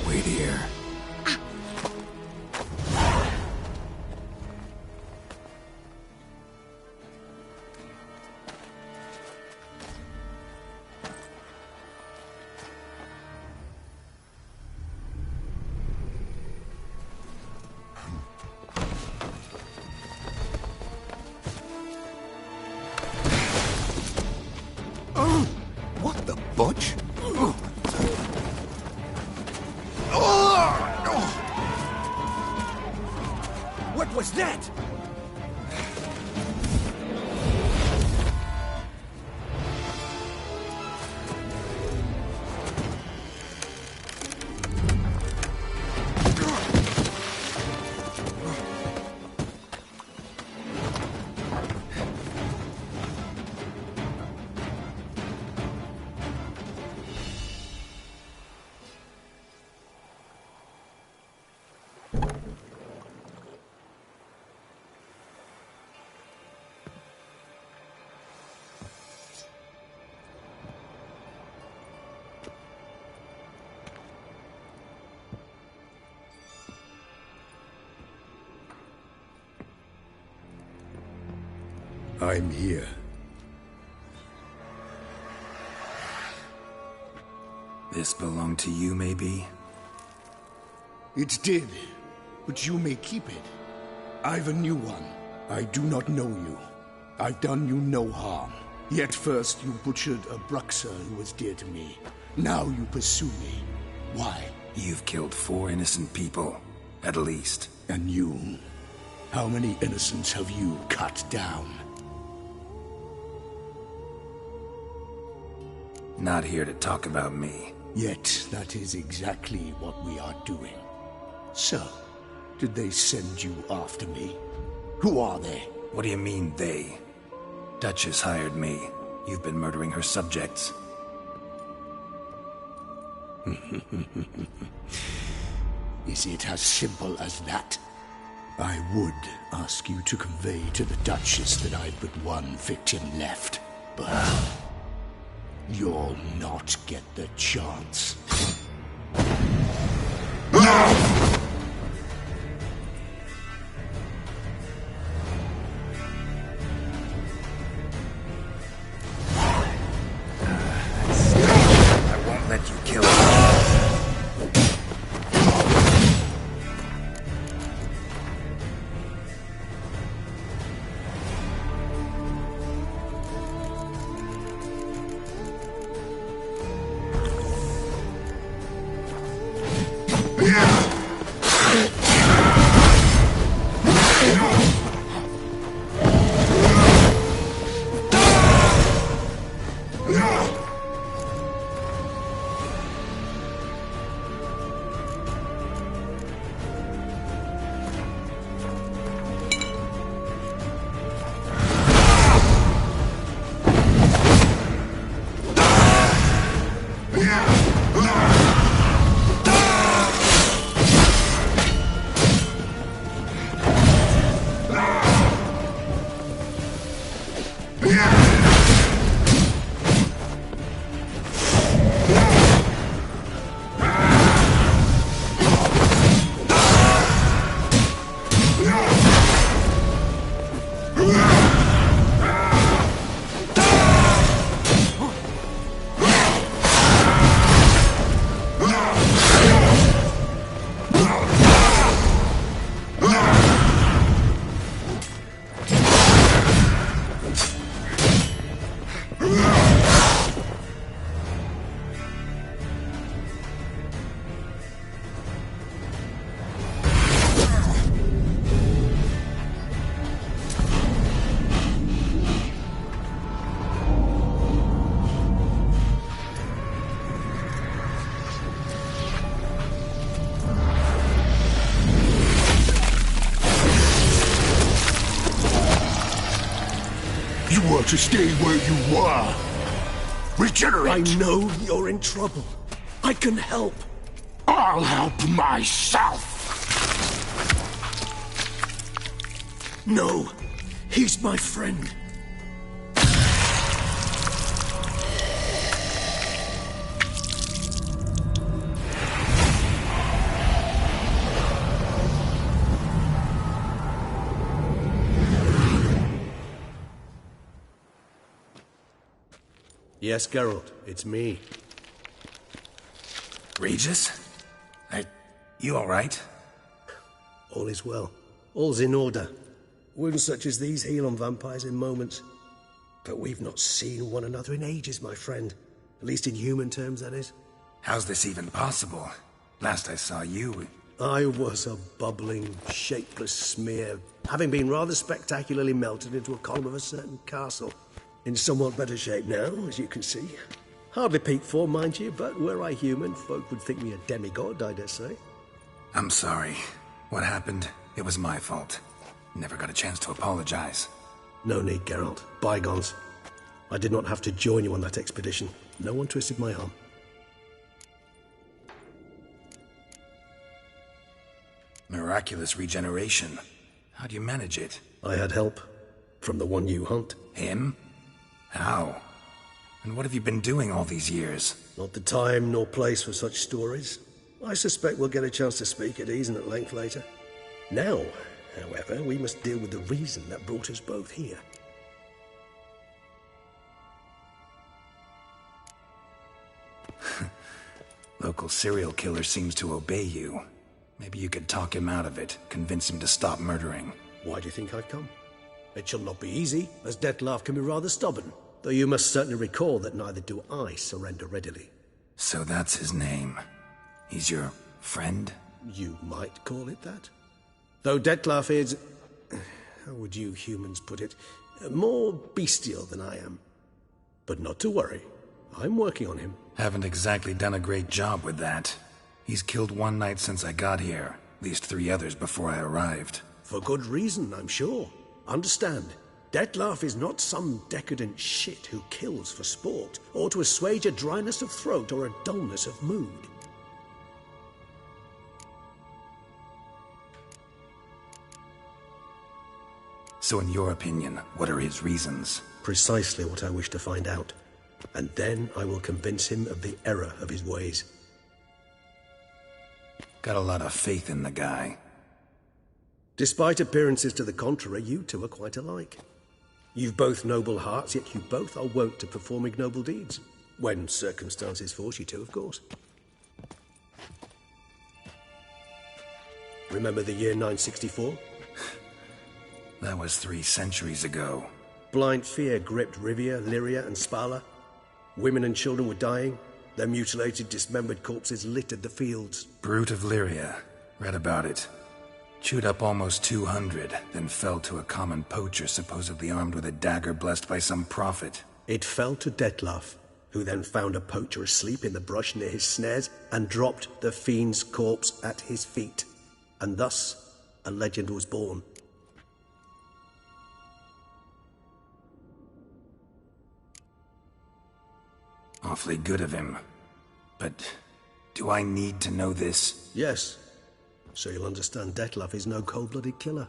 Wait here. What the butch? What was that? I'm here. This belonged to you, maybe? It did, but you may keep it. I've a new one. I do not know you. I've done you no harm. Yet first you butchered a Bruxer who was dear to me. Now you pursue me. Why? You've killed 4 innocent people, at least. And you? How many innocents have you cut down? Not here to talk about me. Yet that is exactly what we are doing. So, did they send you after me? Who are they? What do you mean, they? Duchess hired me. You've been murdering her subjects. Is it as simple as that? I would ask you to convey to the Duchess that I've but one victim left, but you'll not get the chance. I won't let you kill her. were to stay where you were. Regenerate! I know you're in trouble. I can help. I'll help myself! No, he's my friend. Yes, Geralt, it's me. Regis? You all right? All is well. All's in order. Wounds such as these heal on vampires in moments. But we've not seen one another in ages, my friend. At least in human terms, that is. How's this even possible? Last I saw you... I was a bubbling, shapeless smear, having been rather spectacularly melted into a column of a certain castle. In somewhat better shape now, as you can see. Hardly peak form, mind you, but were I human, folk would think me a demigod, I dare say. I'm sorry. What happened, it was my fault. Never got a chance to apologize. No need, Geralt. Bygones. I did not have to join you on that expedition. No one twisted my arm. Miraculous regeneration. How'd you manage it? I had help. From the one you hunt. Him? How? And what have you been doing all these years? Not the time nor place for such stories. I suspect we'll get a chance to speak at ease and at length later. Now, however, we must deal with the reason that brought us both here. Local serial killer seems to obey you. Maybe you could talk him out of it, convince him to stop murdering. Why do you think I've come? It shall not be easy, as Dettlaff can be rather stubborn. Though you must certainly recall that neither do I surrender readily. So that's his name. He's your friend? You might call it that. Though Dettlaff is... how would you humans put it? More bestial than I am. But not to worry. I'm working on him. Haven't exactly done a great job with that. He's killed one knight since I got here. At least 3 others before I arrived. For good reason, I'm sure. Understand, Dettlaff is not some decadent shit who kills for sport, or to assuage a dryness of throat or a dullness of mood. So in your opinion, what are his reasons? Precisely what I wish to find out. And then I will convince him of the error of his ways. Got a lot of faith in the guy. Despite appearances to the contrary, you two are quite alike. You've both noble hearts, yet you both are wont to perform ignoble deeds. When circumstances force you to, of course. Remember the year 964? That was 3 centuries ago. Blind fear gripped Rivia, Lyria, and Spala. Women and children were dying. Their mutilated, dismembered corpses littered the fields. Brute of Lyria. Read about it. Chewed up almost 200, then fell to a common poacher supposedly armed with a dagger blessed by some prophet. It fell to Dettlaff, who then found a poacher asleep in the brush near his snares and dropped the fiend's corpse at his feet. And thus, a legend was born. Awfully good of him. But do I need to know this? Yes. So you'll understand Dettlaff is no cold-blooded killer.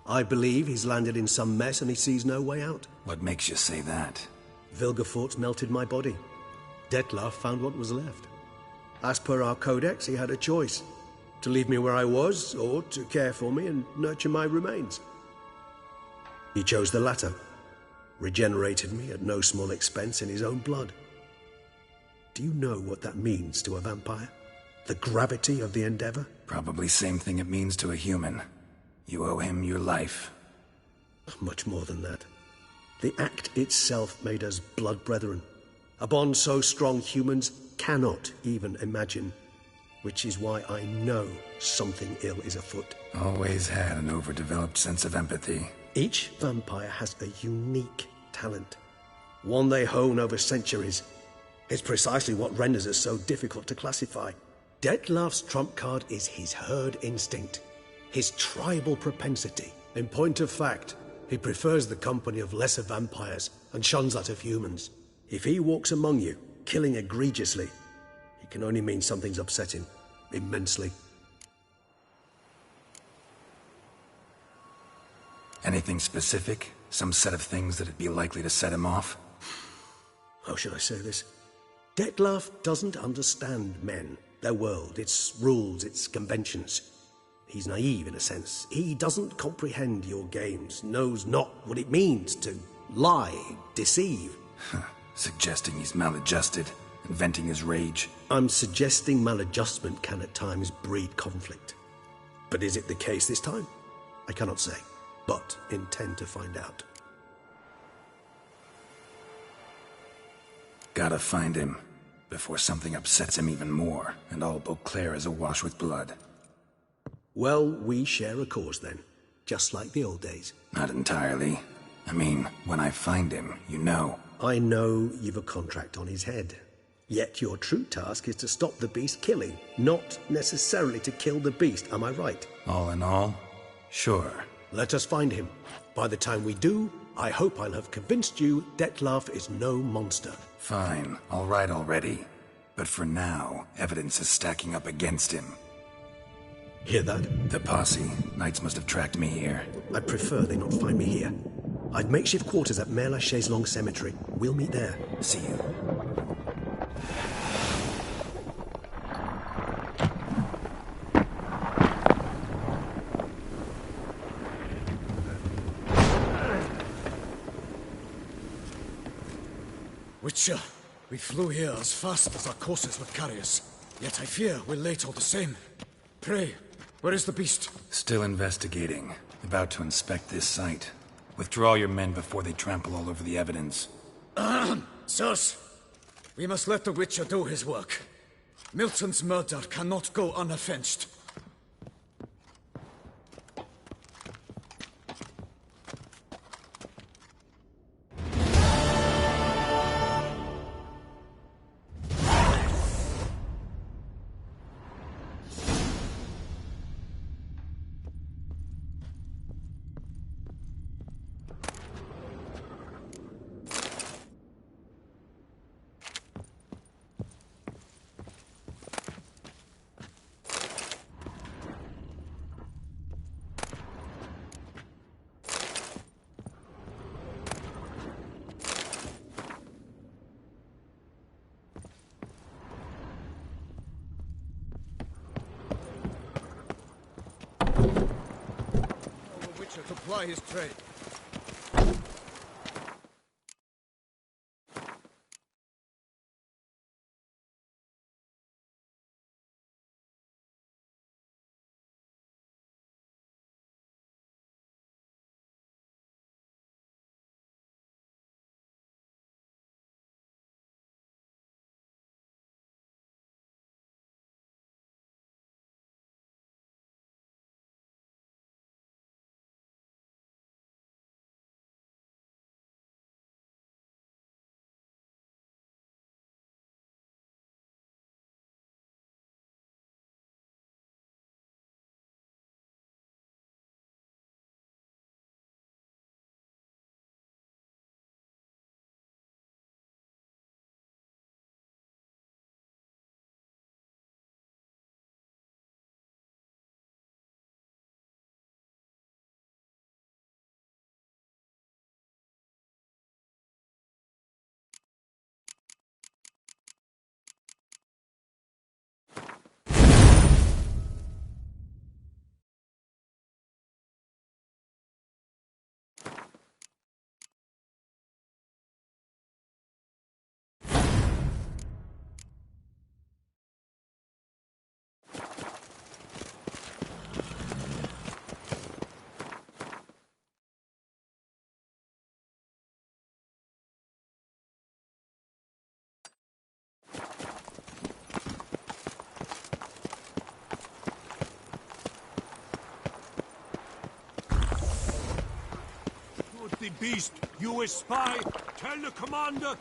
I believe he's landed in some mess and he sees no way out. What makes you say that? Vilgefortz melted my body. Dettlaff found what was left. As per our codex, he had a choice. To leave me where I was, or to care for me and nurture my remains. He chose the latter. Regenerated me at no small expense in his own blood. Do you know what that means to a vampire? The gravity of the endeavor? Probably same thing it means to a human. You owe him your life. Much more than that. The act itself made us blood brethren. A bond so strong humans cannot even imagine. Which is why I know something ill is afoot. Always had an overdeveloped sense of empathy. Each vampire has a unique talent. One they hone over centuries. It's precisely what renders us so difficult to classify. Dettlaff's trump card is his herd instinct, his tribal propensity. In point of fact, He prefers the company of lesser vampires and shuns that of humans. If he walks among you, killing egregiously, it can only mean something's upset him immensely. Anything specific? Some set of things that'd be likely to set him off? How should I say this? Detlef doesn't understand men, their world, its rules, its conventions. He's naive in a sense. He doesn't comprehend your games, knows not what it means to lie, deceive. Suggesting he's maladjusted and venting his rage. I'm suggesting maladjustment can at times breed conflict. But is it the case this time? I cannot say, but intend to find out. Gotta find him before something upsets him even more and all Beauclair is awash with blood. Well, we share a cause then, just like the old days. Not entirely. I mean, when I find him, you know. I know you've a contract on his head. Yet your true task is to stop the beast killing, not necessarily to kill the beast, am I right? All in all, sure. Let us find him. By the time we do, I hope I'll have convinced you Detlef is no monster. Fine, all right already. But for now, evidence is stacking up against him. Hear that? The posse. Knights must have tracked me here. I'd prefer they not find me here. I'd makeshift quarters at Mère Lachaise Long Cemetery. We'll meet there. See you. Witcher, we flew here as fast as our courses would carry us. Yet I fear we're late all the same. Pray, where is the beast? Still investigating. About to inspect this site. Withdraw your men before they trample all over the evidence. Sirs, we must let the Witcher do his work. Milton's murder cannot go unavenged. To ply his trade. The beast, you a spy? Tell the commander.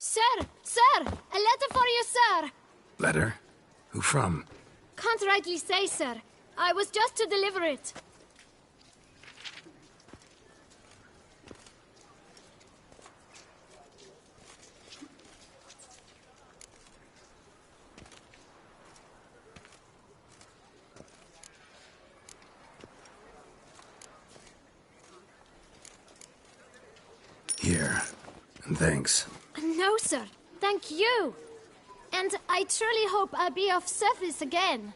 Sir! Sir! A letter for you, sir! Letter? Who from? Can't rightly say, sir. I was just to deliver it. Here. And thanks. No, sir. Thank you. And I truly hope I'll be of service again.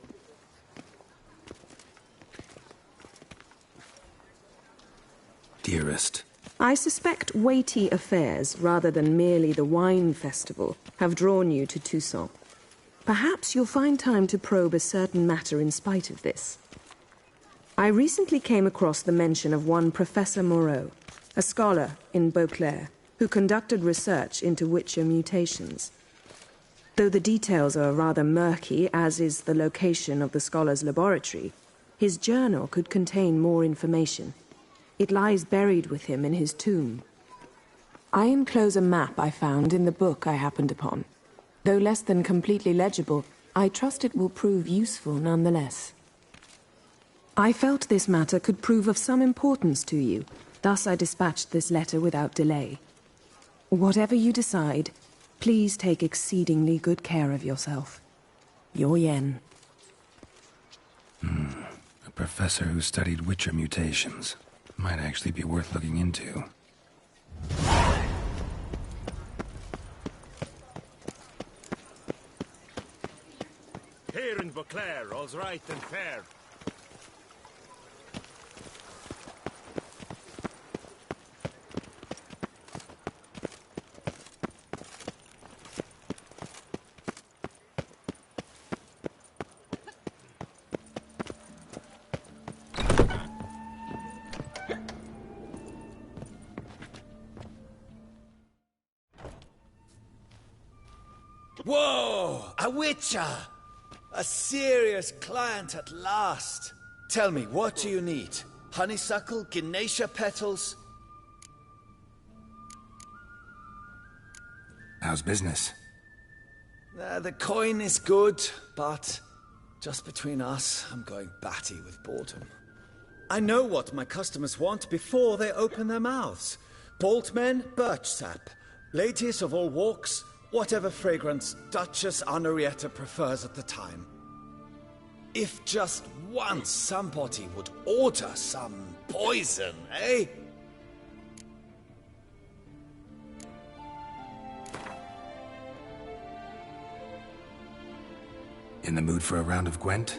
Dearest. I suspect weighty affairs, rather than merely the wine festival, have drawn you to Toussaint. Perhaps you'll find time to probe a certain matter in spite of this. I recently came across the mention of one Professor Moreau, a scholar in Beauclair, who conducted research into Witcher mutations. Though the details are rather murky, as is the location of the scholar's laboratory, his journal could contain more information. It lies buried with him in his tomb. I enclose a map I found in the book I happened upon. Though less than completely legible, I trust it will prove useful nonetheless. I felt this matter could prove of some importance to you, thus I dispatched this letter without delay. Whatever you decide, please take exceedingly good care of yourself. Your Yen. A professor who studied Witcher mutations. Might actually be worth looking into. Here in Beauclair, all's right and fair. Whoa! A witcher! A serious client at last. Tell me, what do you need? Honeysuckle? Gymnasia petals? How's business? The coin is good, but just between us, I'm going batty with boredom. I know what my customers want before they open their mouths. Boltmen, birch sap. Ladies of all walks, whatever fragrance Duchess Henrietta prefers at the time. If just once somebody would order some poison, eh? In the mood for a round of Gwent?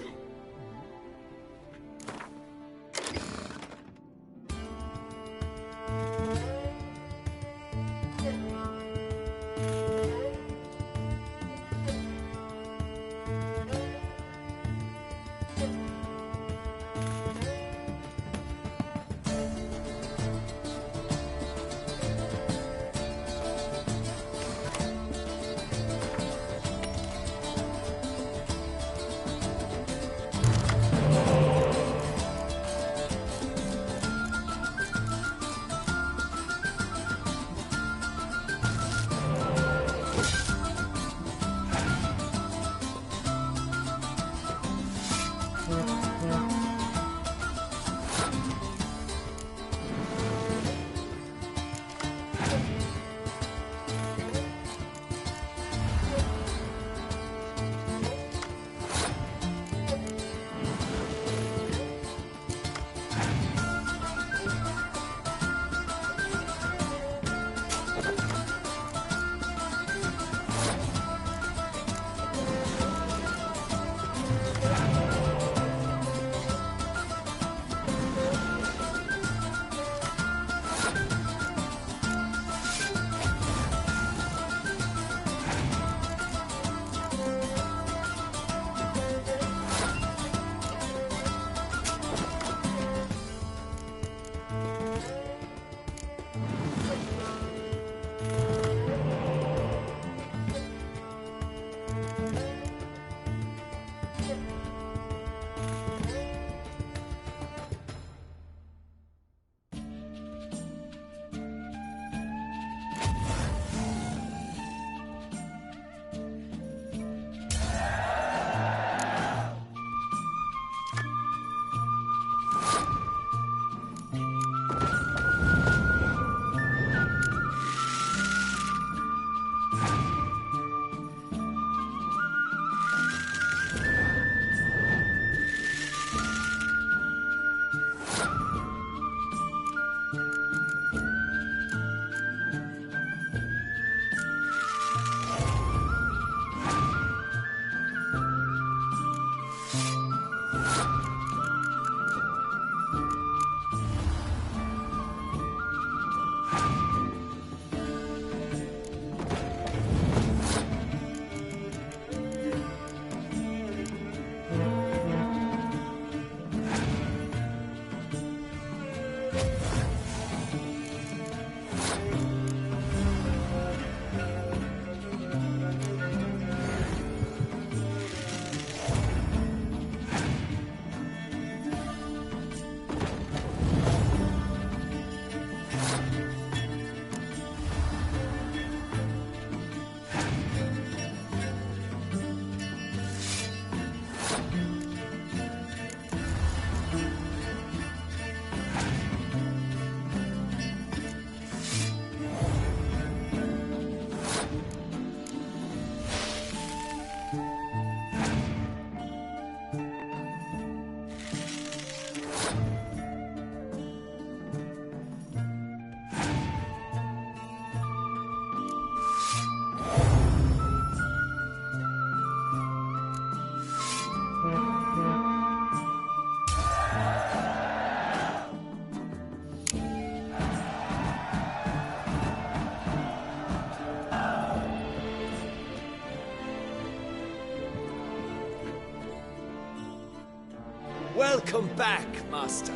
Welcome back, Master.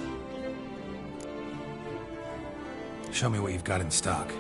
Show me what you've got in stock.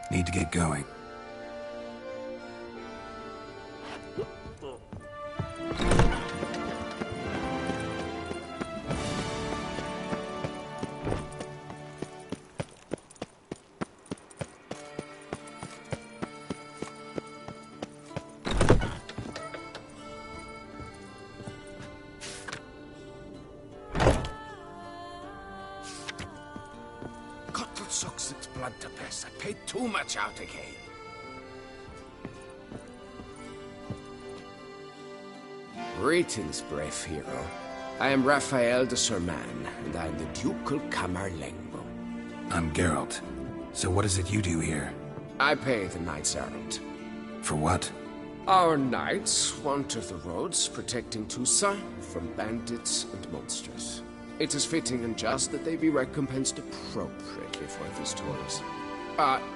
Need to get going. Sucks its blood to piss. I paid too much out again. Greetings, brave hero. I am Raphael de Serman, and I am the Ducal Camerlengo. I'm Geralt. So what is it you do here? I pay the Knights Errant. For what? Our knights wander the roads, protecting Tusa from bandits and monsters. It is fitting and just that they be recompensed appropriately for these tours.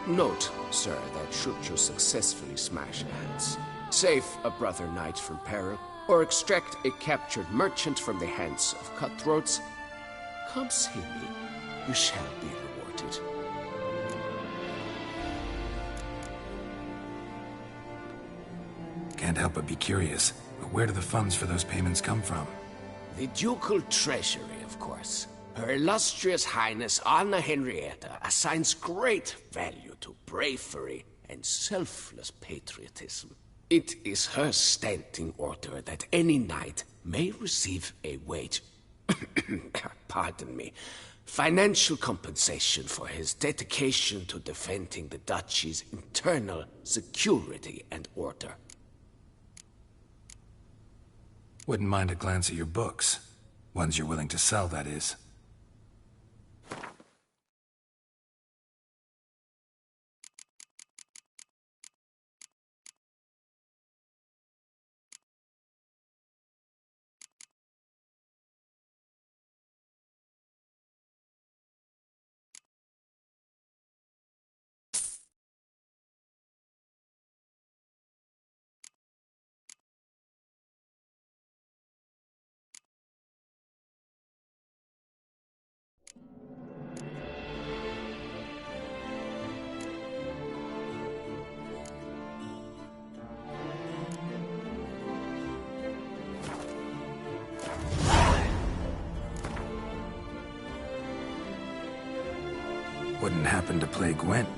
Note, sir, that should you successfully smash hands, save a brother knight from peril, or extract a captured merchant from the hands of cutthroats, come see me. You shall be rewarded. Can't help but be curious. But where do the funds for those payments come from? The ducal treasury, of course. Her illustrious highness Anna Henrietta assigns great value to bravery and selfless patriotism. It is her standing order that any knight may receive a wage, pardon me, financial compensation for his dedication to defending the duchy's internal security and order. Wouldn't mind a glance at your books. Ones you're willing to sell, that is. Wouldn't happen to play Gwent.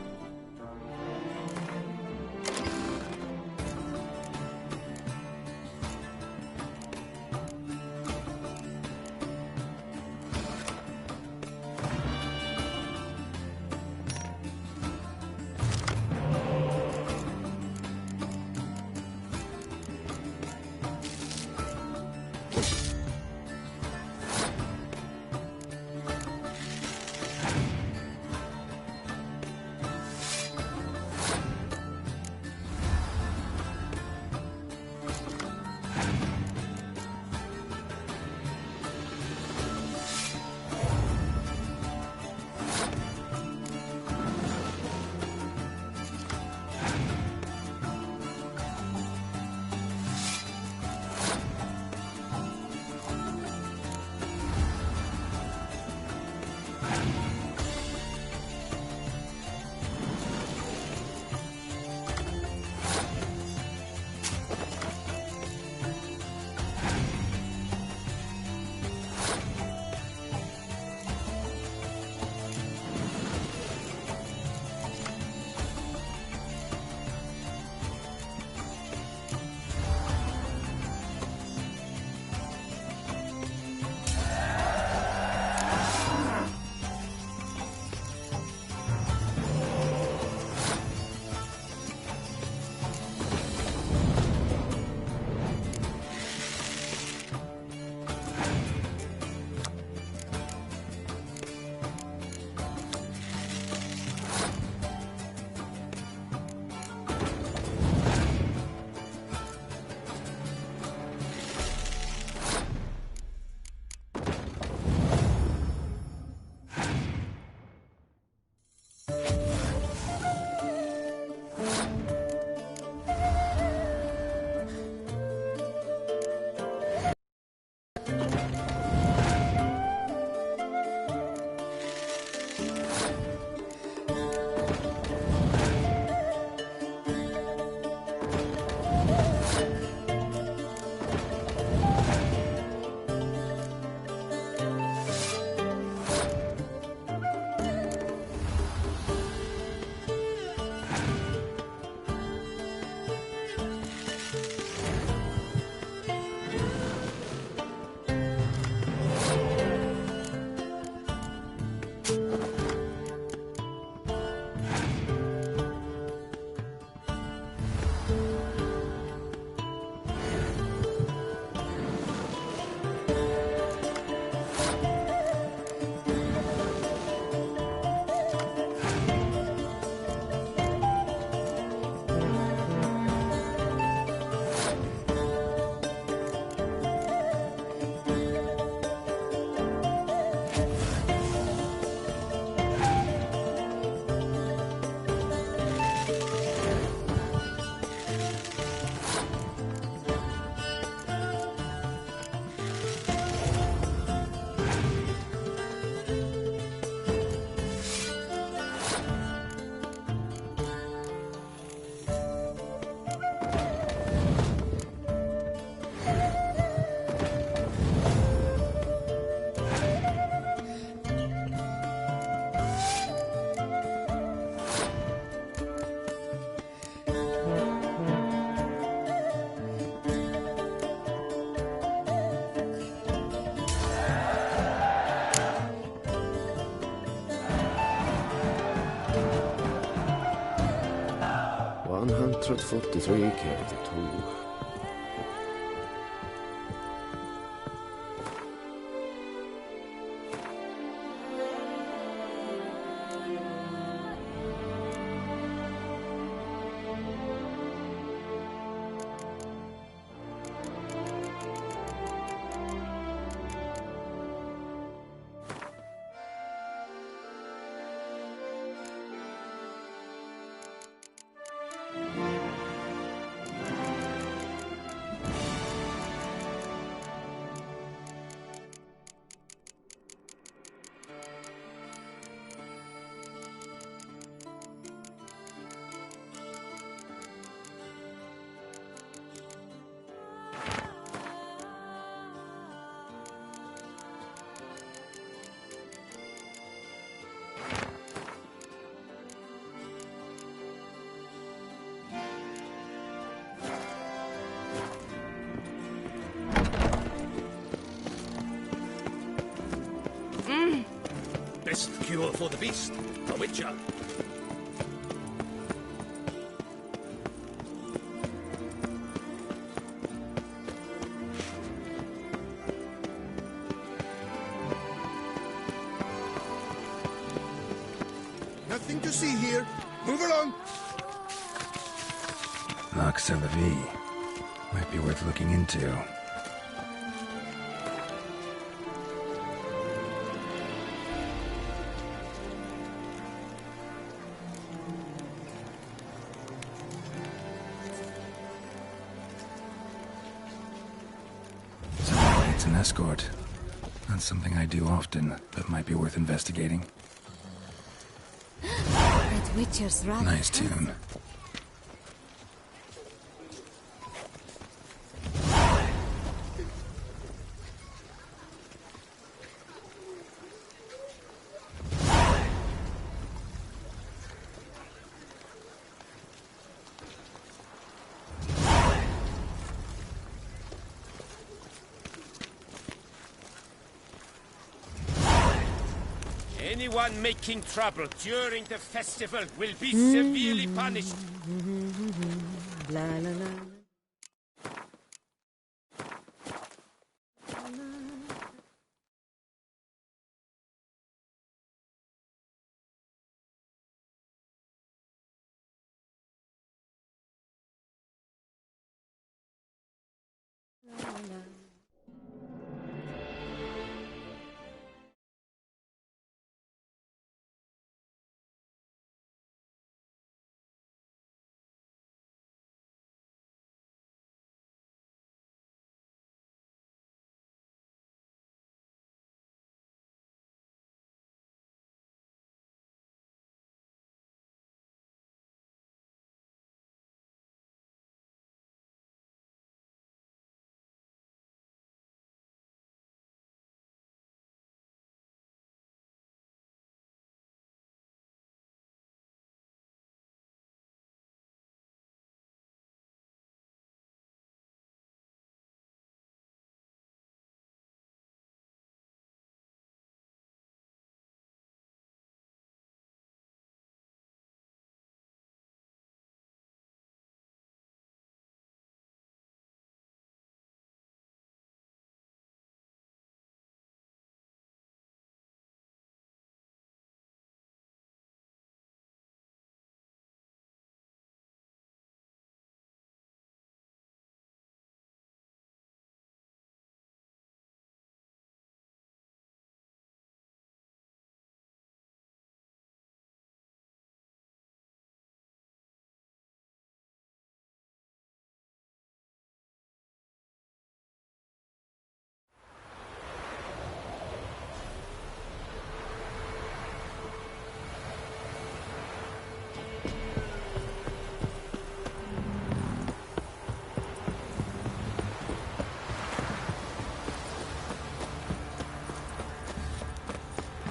143 carried the two. Best cure for the beast, a witcher. Nothing to see here. Move along. Nox a la vie. Might be worth looking into. It's an escort. Not something I do often, but might be worth investigating. That Witcher's rather Nice tune. Anyone making trouble during the festival will be severely punished. La la la.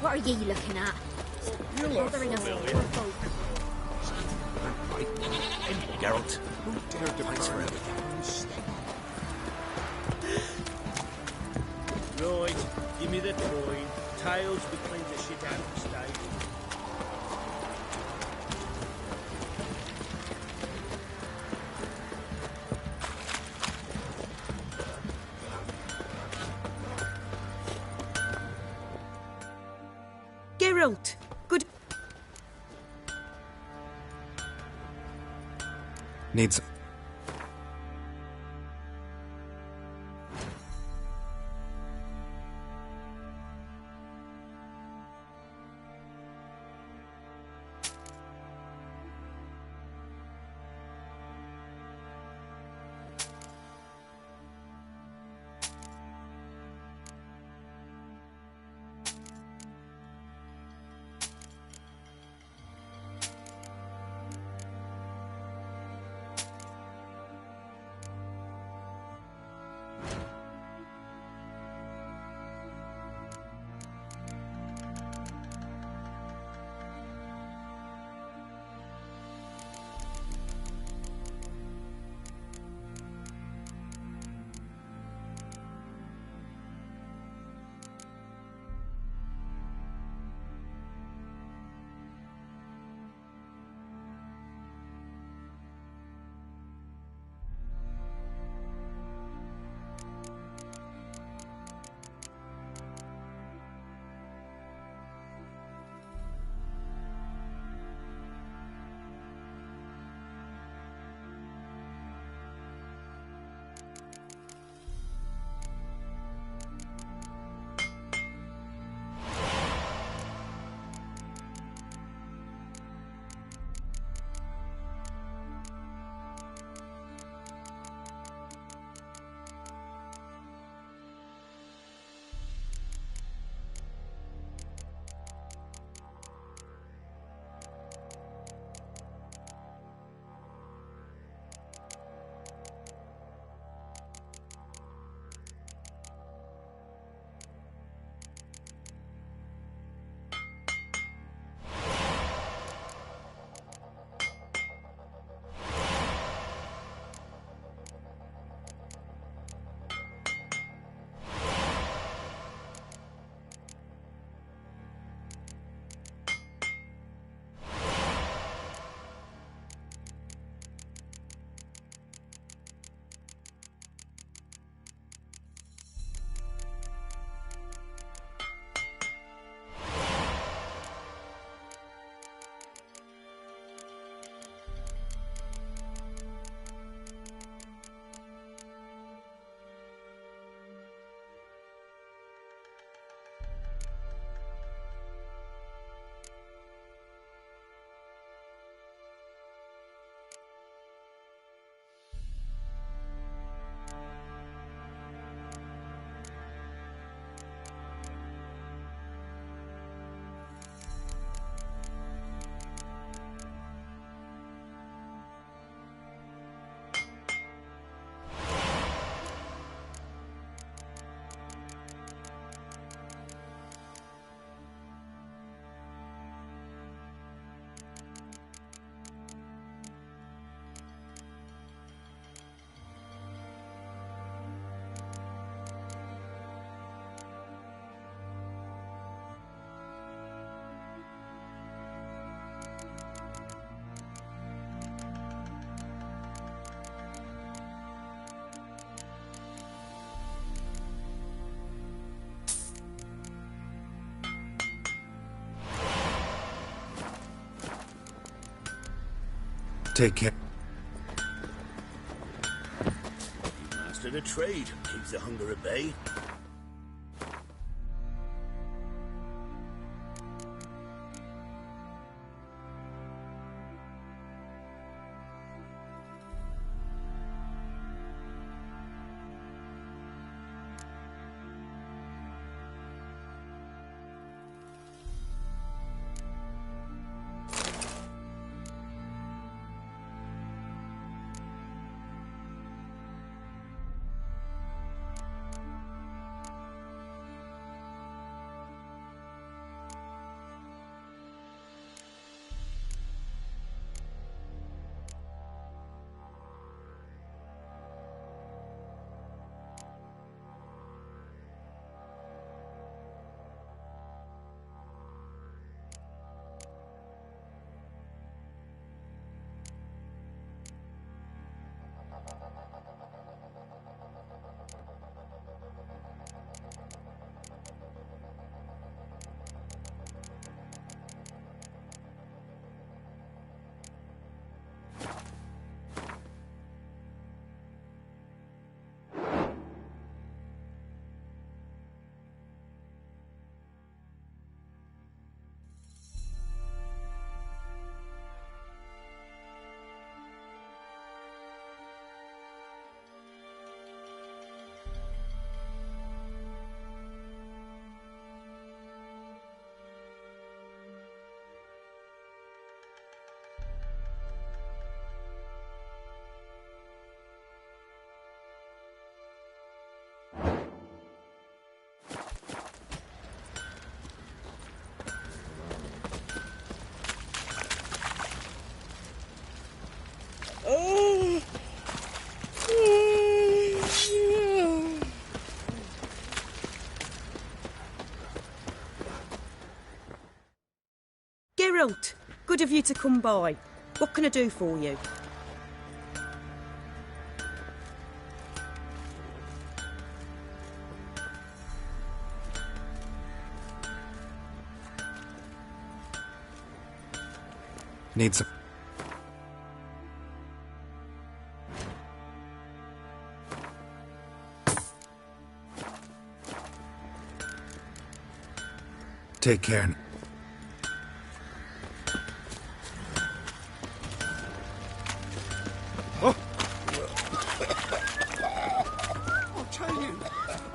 What are ye looking at? You look Bothering us familiar. poor folk. Right. Geralt, who dared to fight forever? Right, give me the coin. Tails between the shit out of the stage. out. Good. Needs. Take care. You've mastered a trade. Keeps the hunger at bay. of you to come by. What can I do for you? Need some... Take care. I'll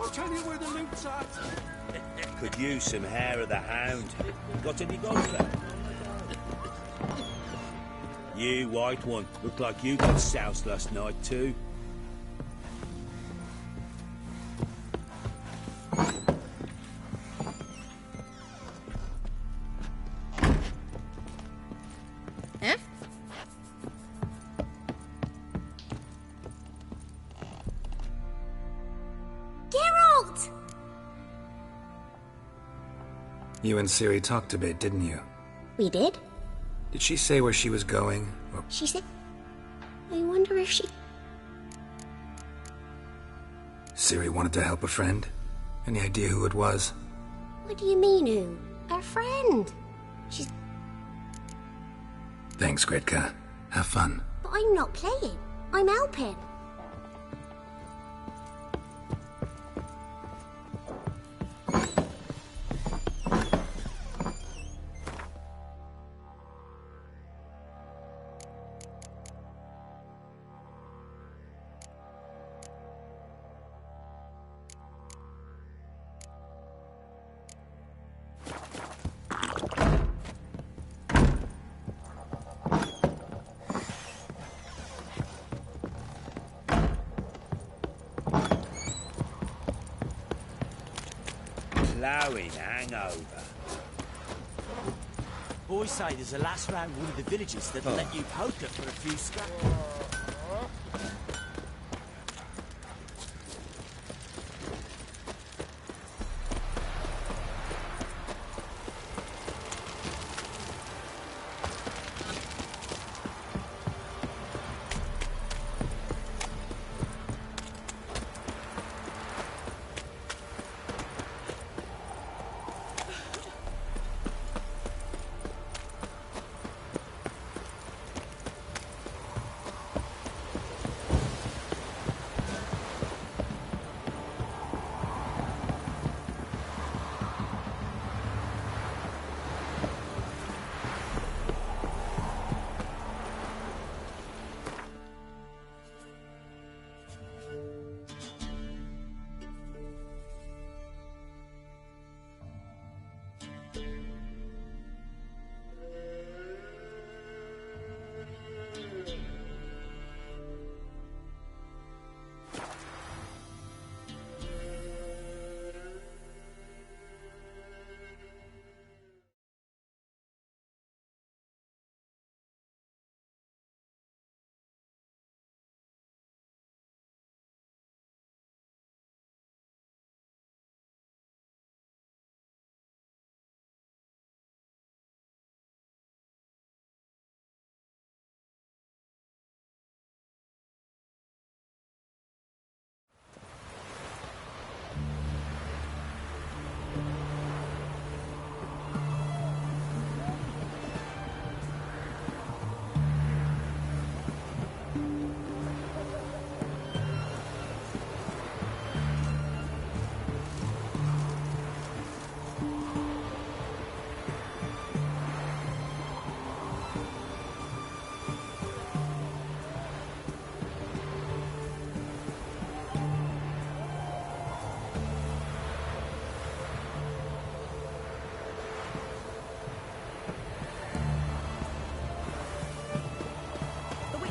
tell you where the loot's at. Could use some hair of the hound. Got any vodka? You, white one, look like you got soused last night too. Eh? Geralt! You and Ciri talked a bit, didn't you? We did? Did she say where she was going? Or... She said... I wonder if she... Ciri wanted to help a friend? Any idea who it was? What do you mean, who? Our friend. She's... Thanks, Gretka. Have fun. But I'm not playing. I'm helping. Ploughing hangover. Boys say there's a lass round one of the villages that'll let you poke her for a few scraps.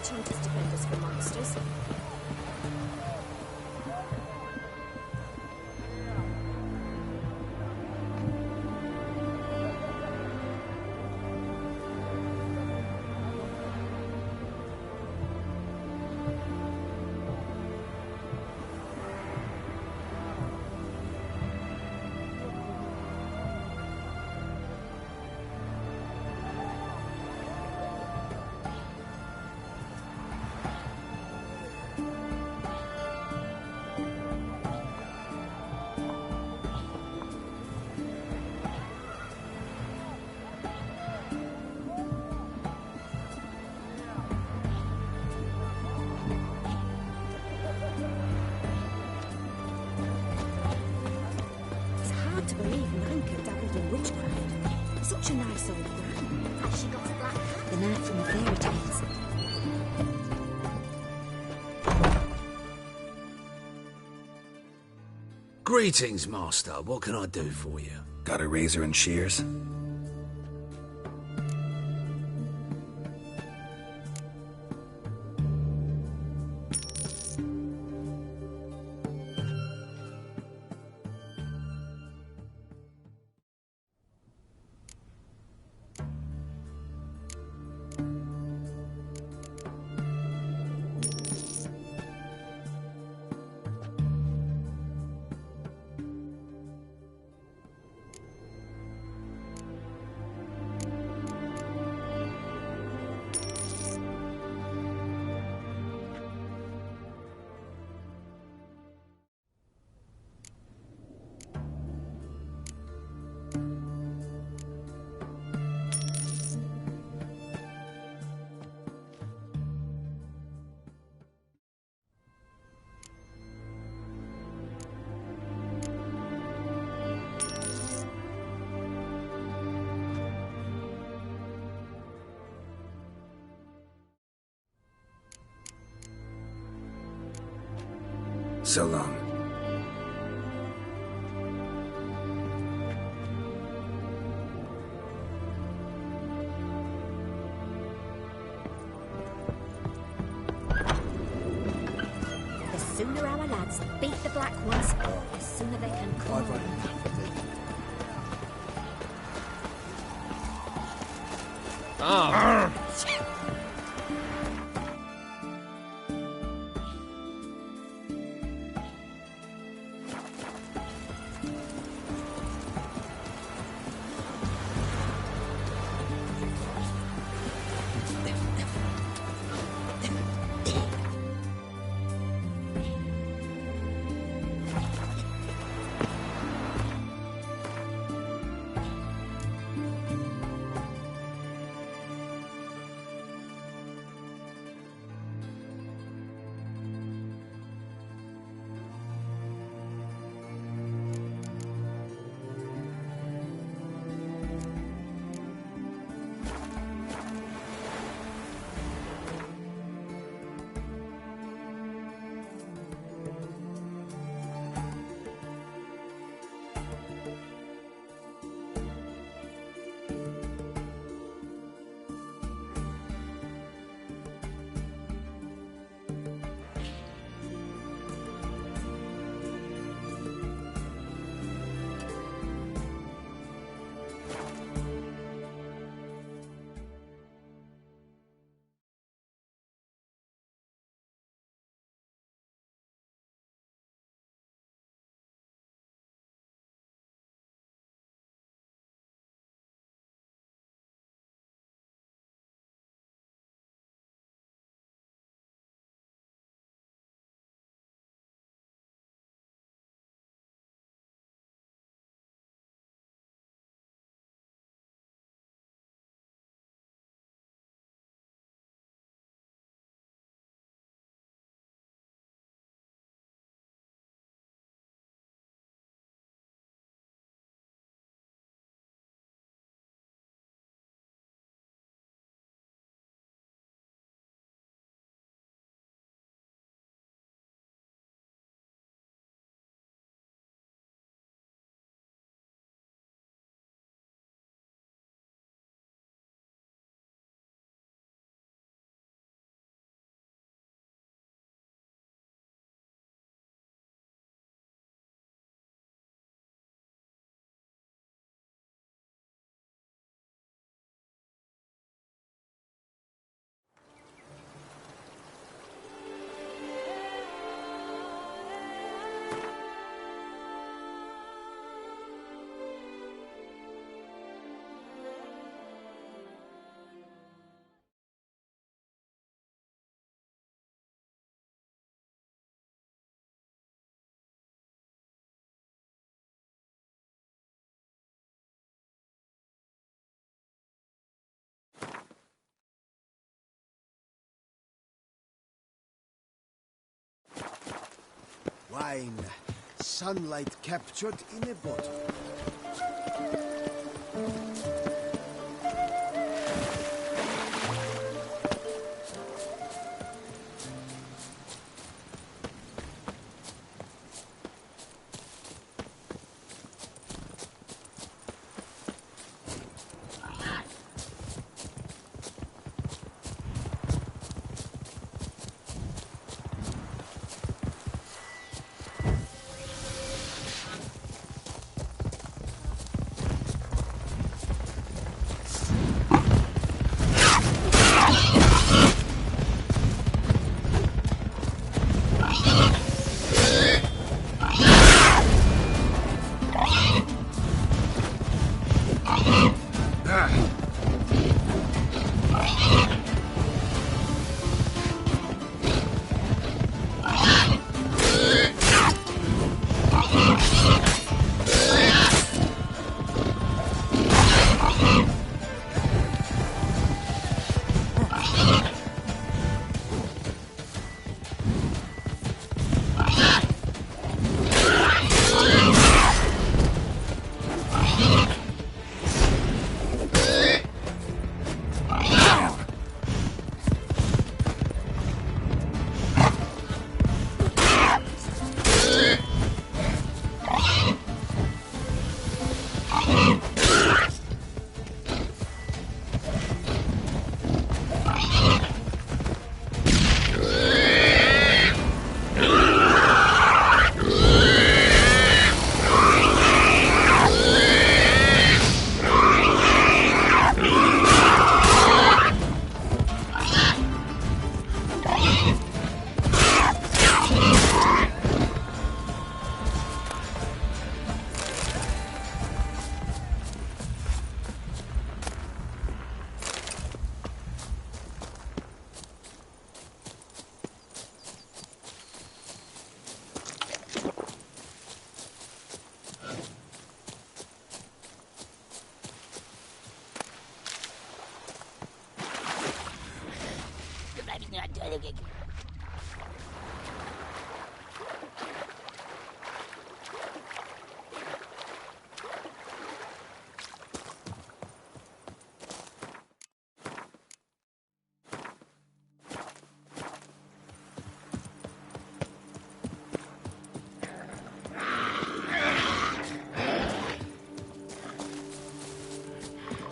Hunters defend us from monsters. the knight from the fairy tales. Greetings, Master. What can I do for you? Got a razor and shears? So long. The sooner our lads beat the black ones, the sooner they can come home. Ah. Wine. Sunlight captured in a bottle.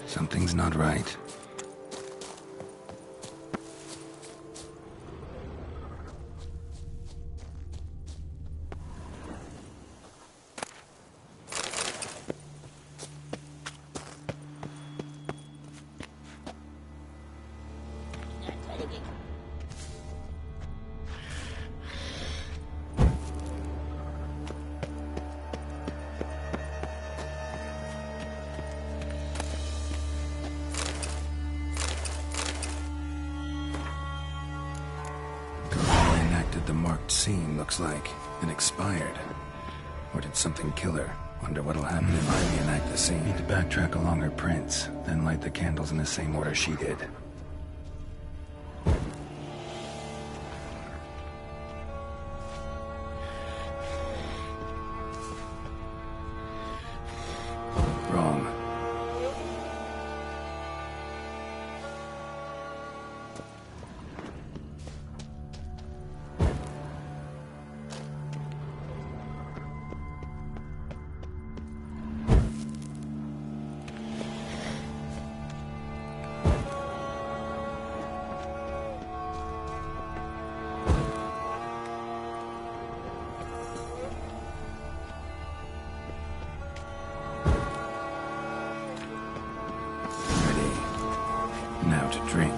Something's not right. The marked scene looks like it expired. Or did something kill her? Wonder what'll happen if I reenact the scene. Need to backtrack along her prints, then light the candles in the same order she did. Wrong. Now to drink.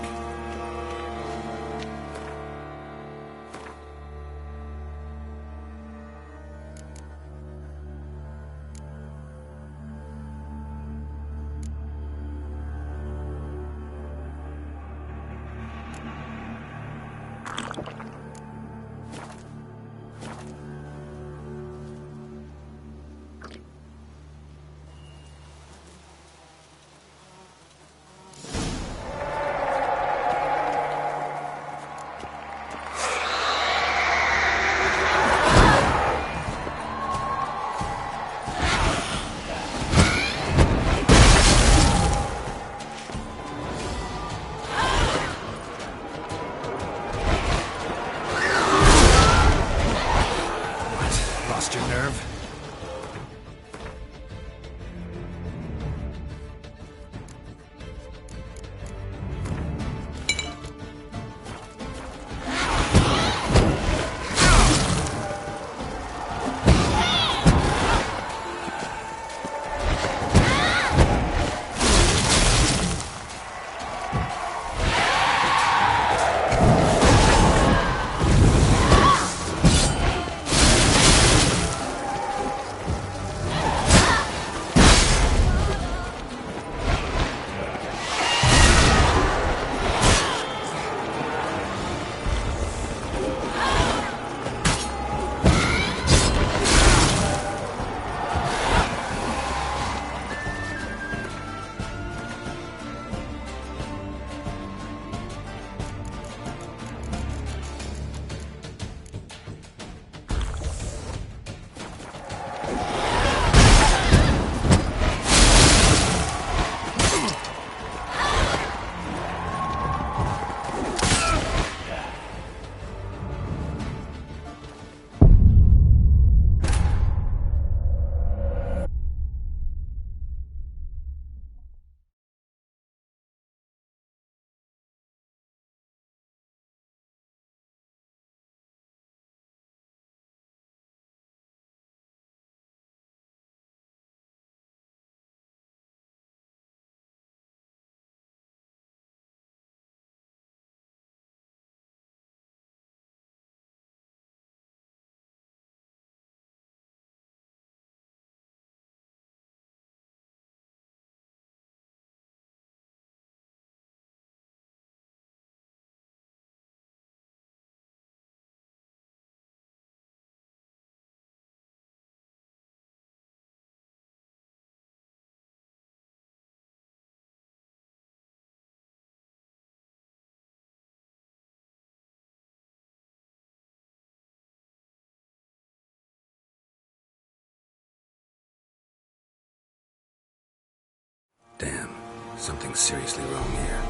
Something's seriously wrong here.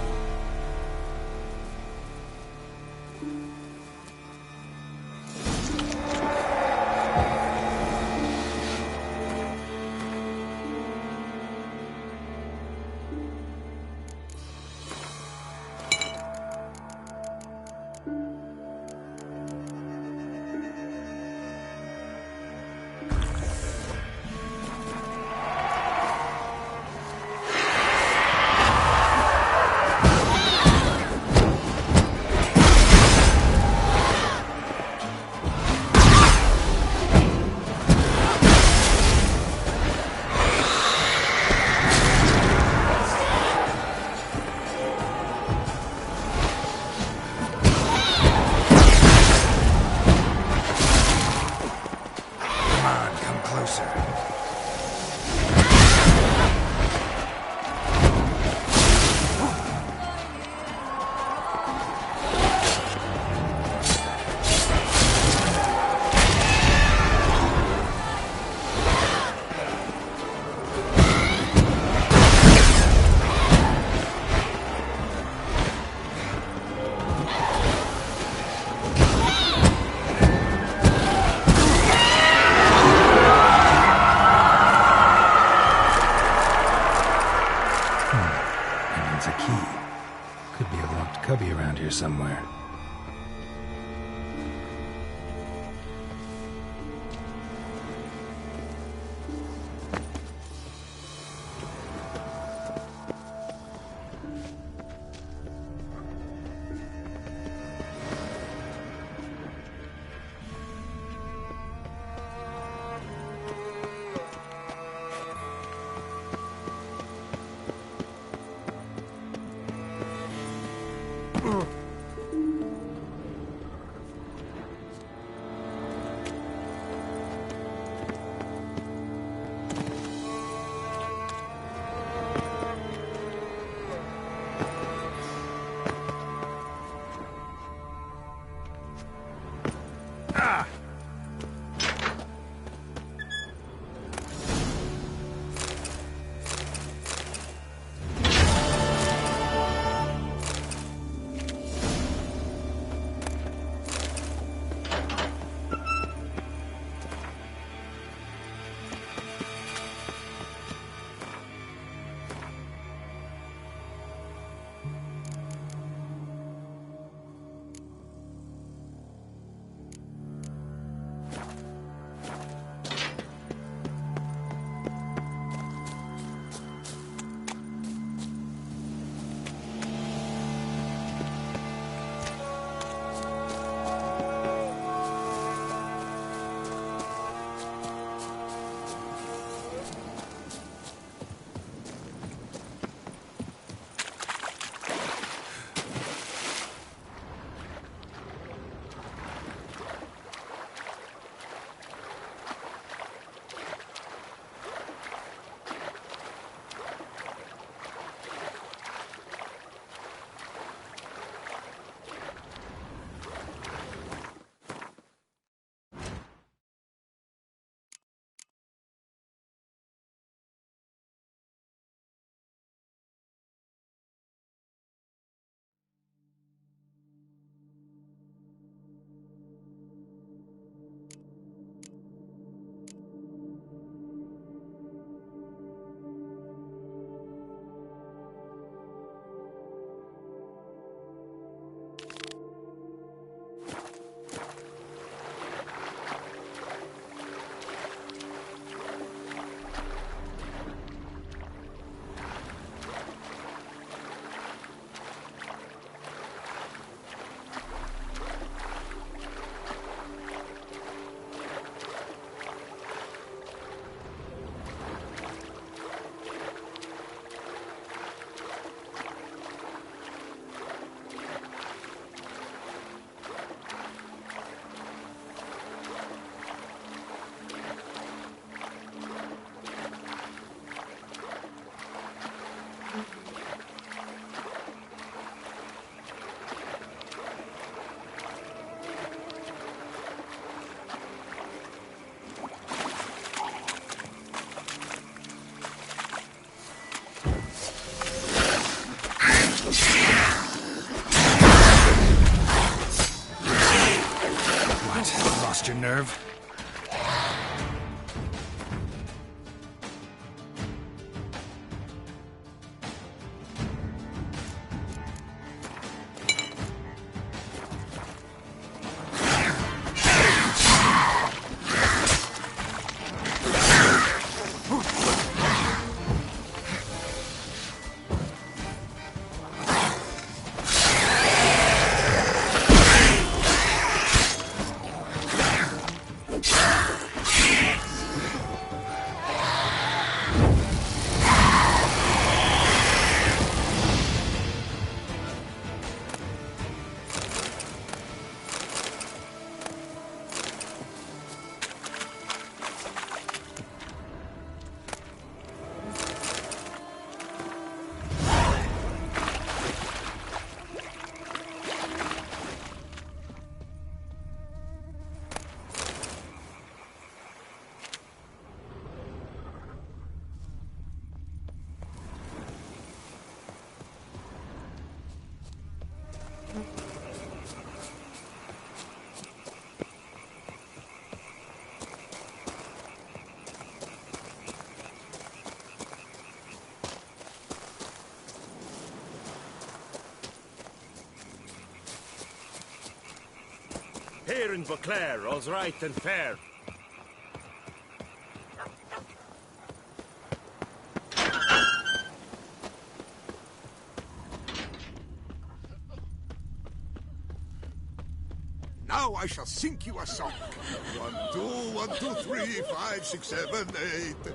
Cubby around here somewhere. lost your nerve? Here in Beauclair, all's right and fair. Now I shall sink you a song. 1, 2, 1, 2, 3, 5, 6, 7, 8.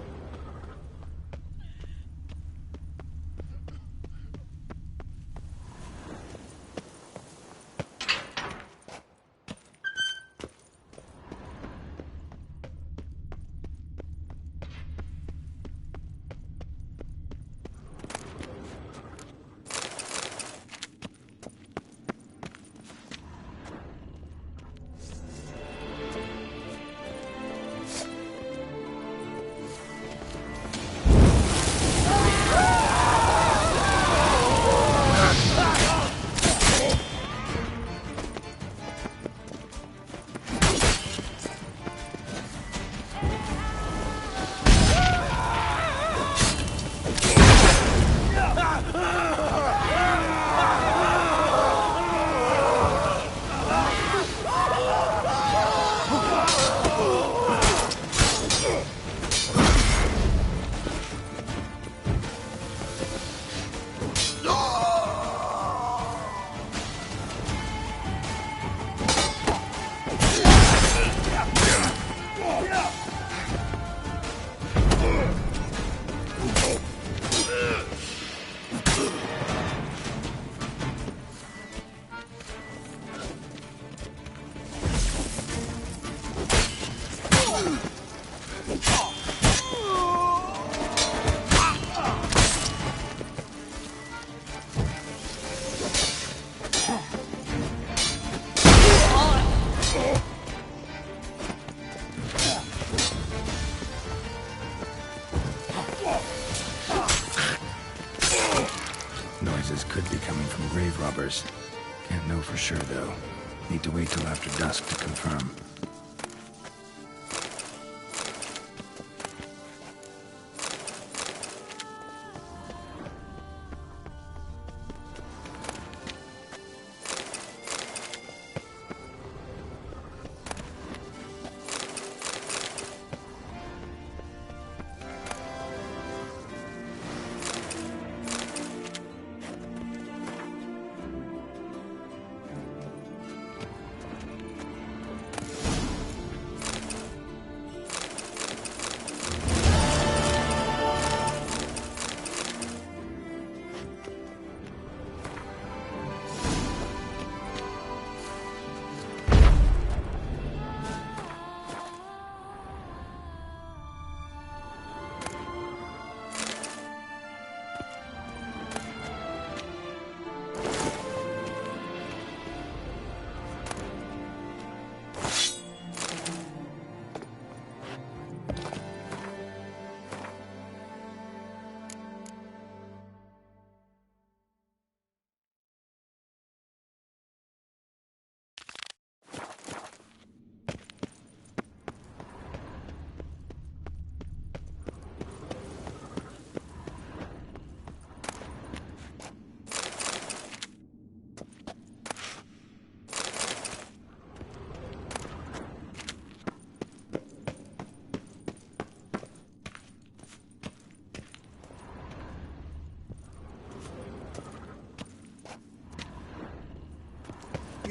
Noises could be coming from grave robbers. Can't know for sure, though. Need to wait till after dusk to confirm.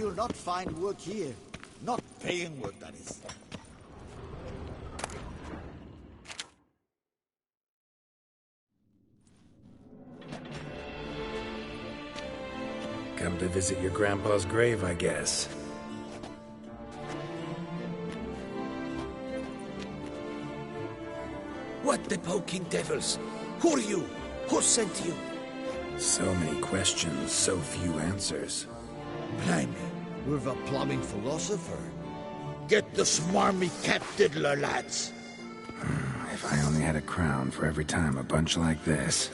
you'll not find work here. Not paying work, that is. Come to visit your grandpa's grave, I guess. What the poking devils? Who are you? Who sent you? So many questions, so few answers. Blimey, we're a plumbing philosopher. Get the smarmy cat diddler, lads. If I only had a crown for every time a bunch like this.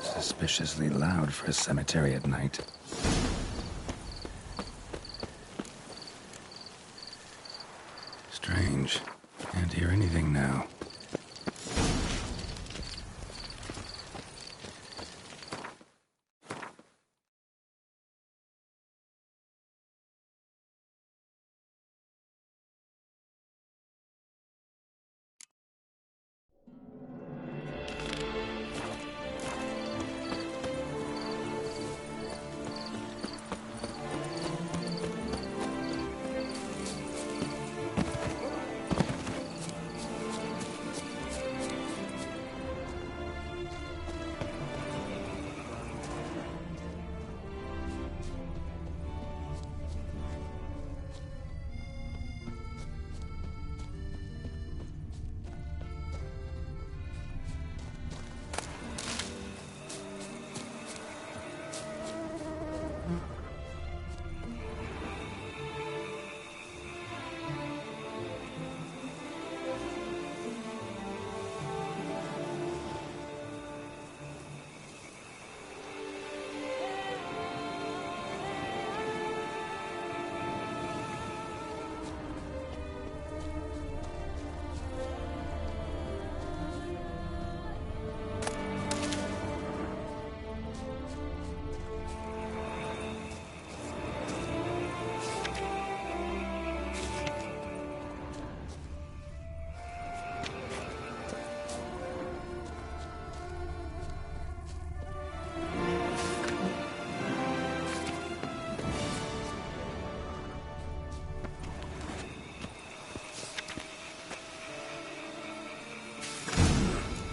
Suspiciously loud for a cemetery at night. Strange. Can't hear anything now.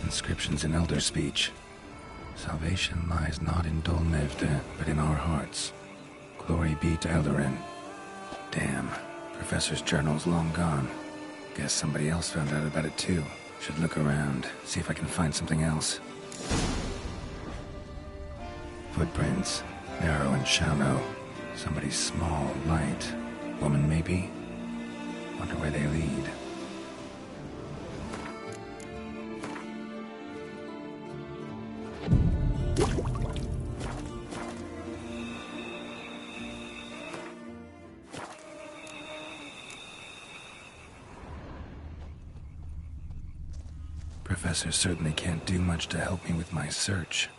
Inscriptions in Elder speech. Salvation lies not in Dolnevde, but in our hearts. Glory be to Eldarin. Damn, Professor's journal's long gone. Guess somebody else found out about it too. Should look around, see if I can find something else. Footprints, narrow and shallow. Somebody small, light. Woman maybe? Wonder where they lead. Professor certainly can't do much to help me with my search.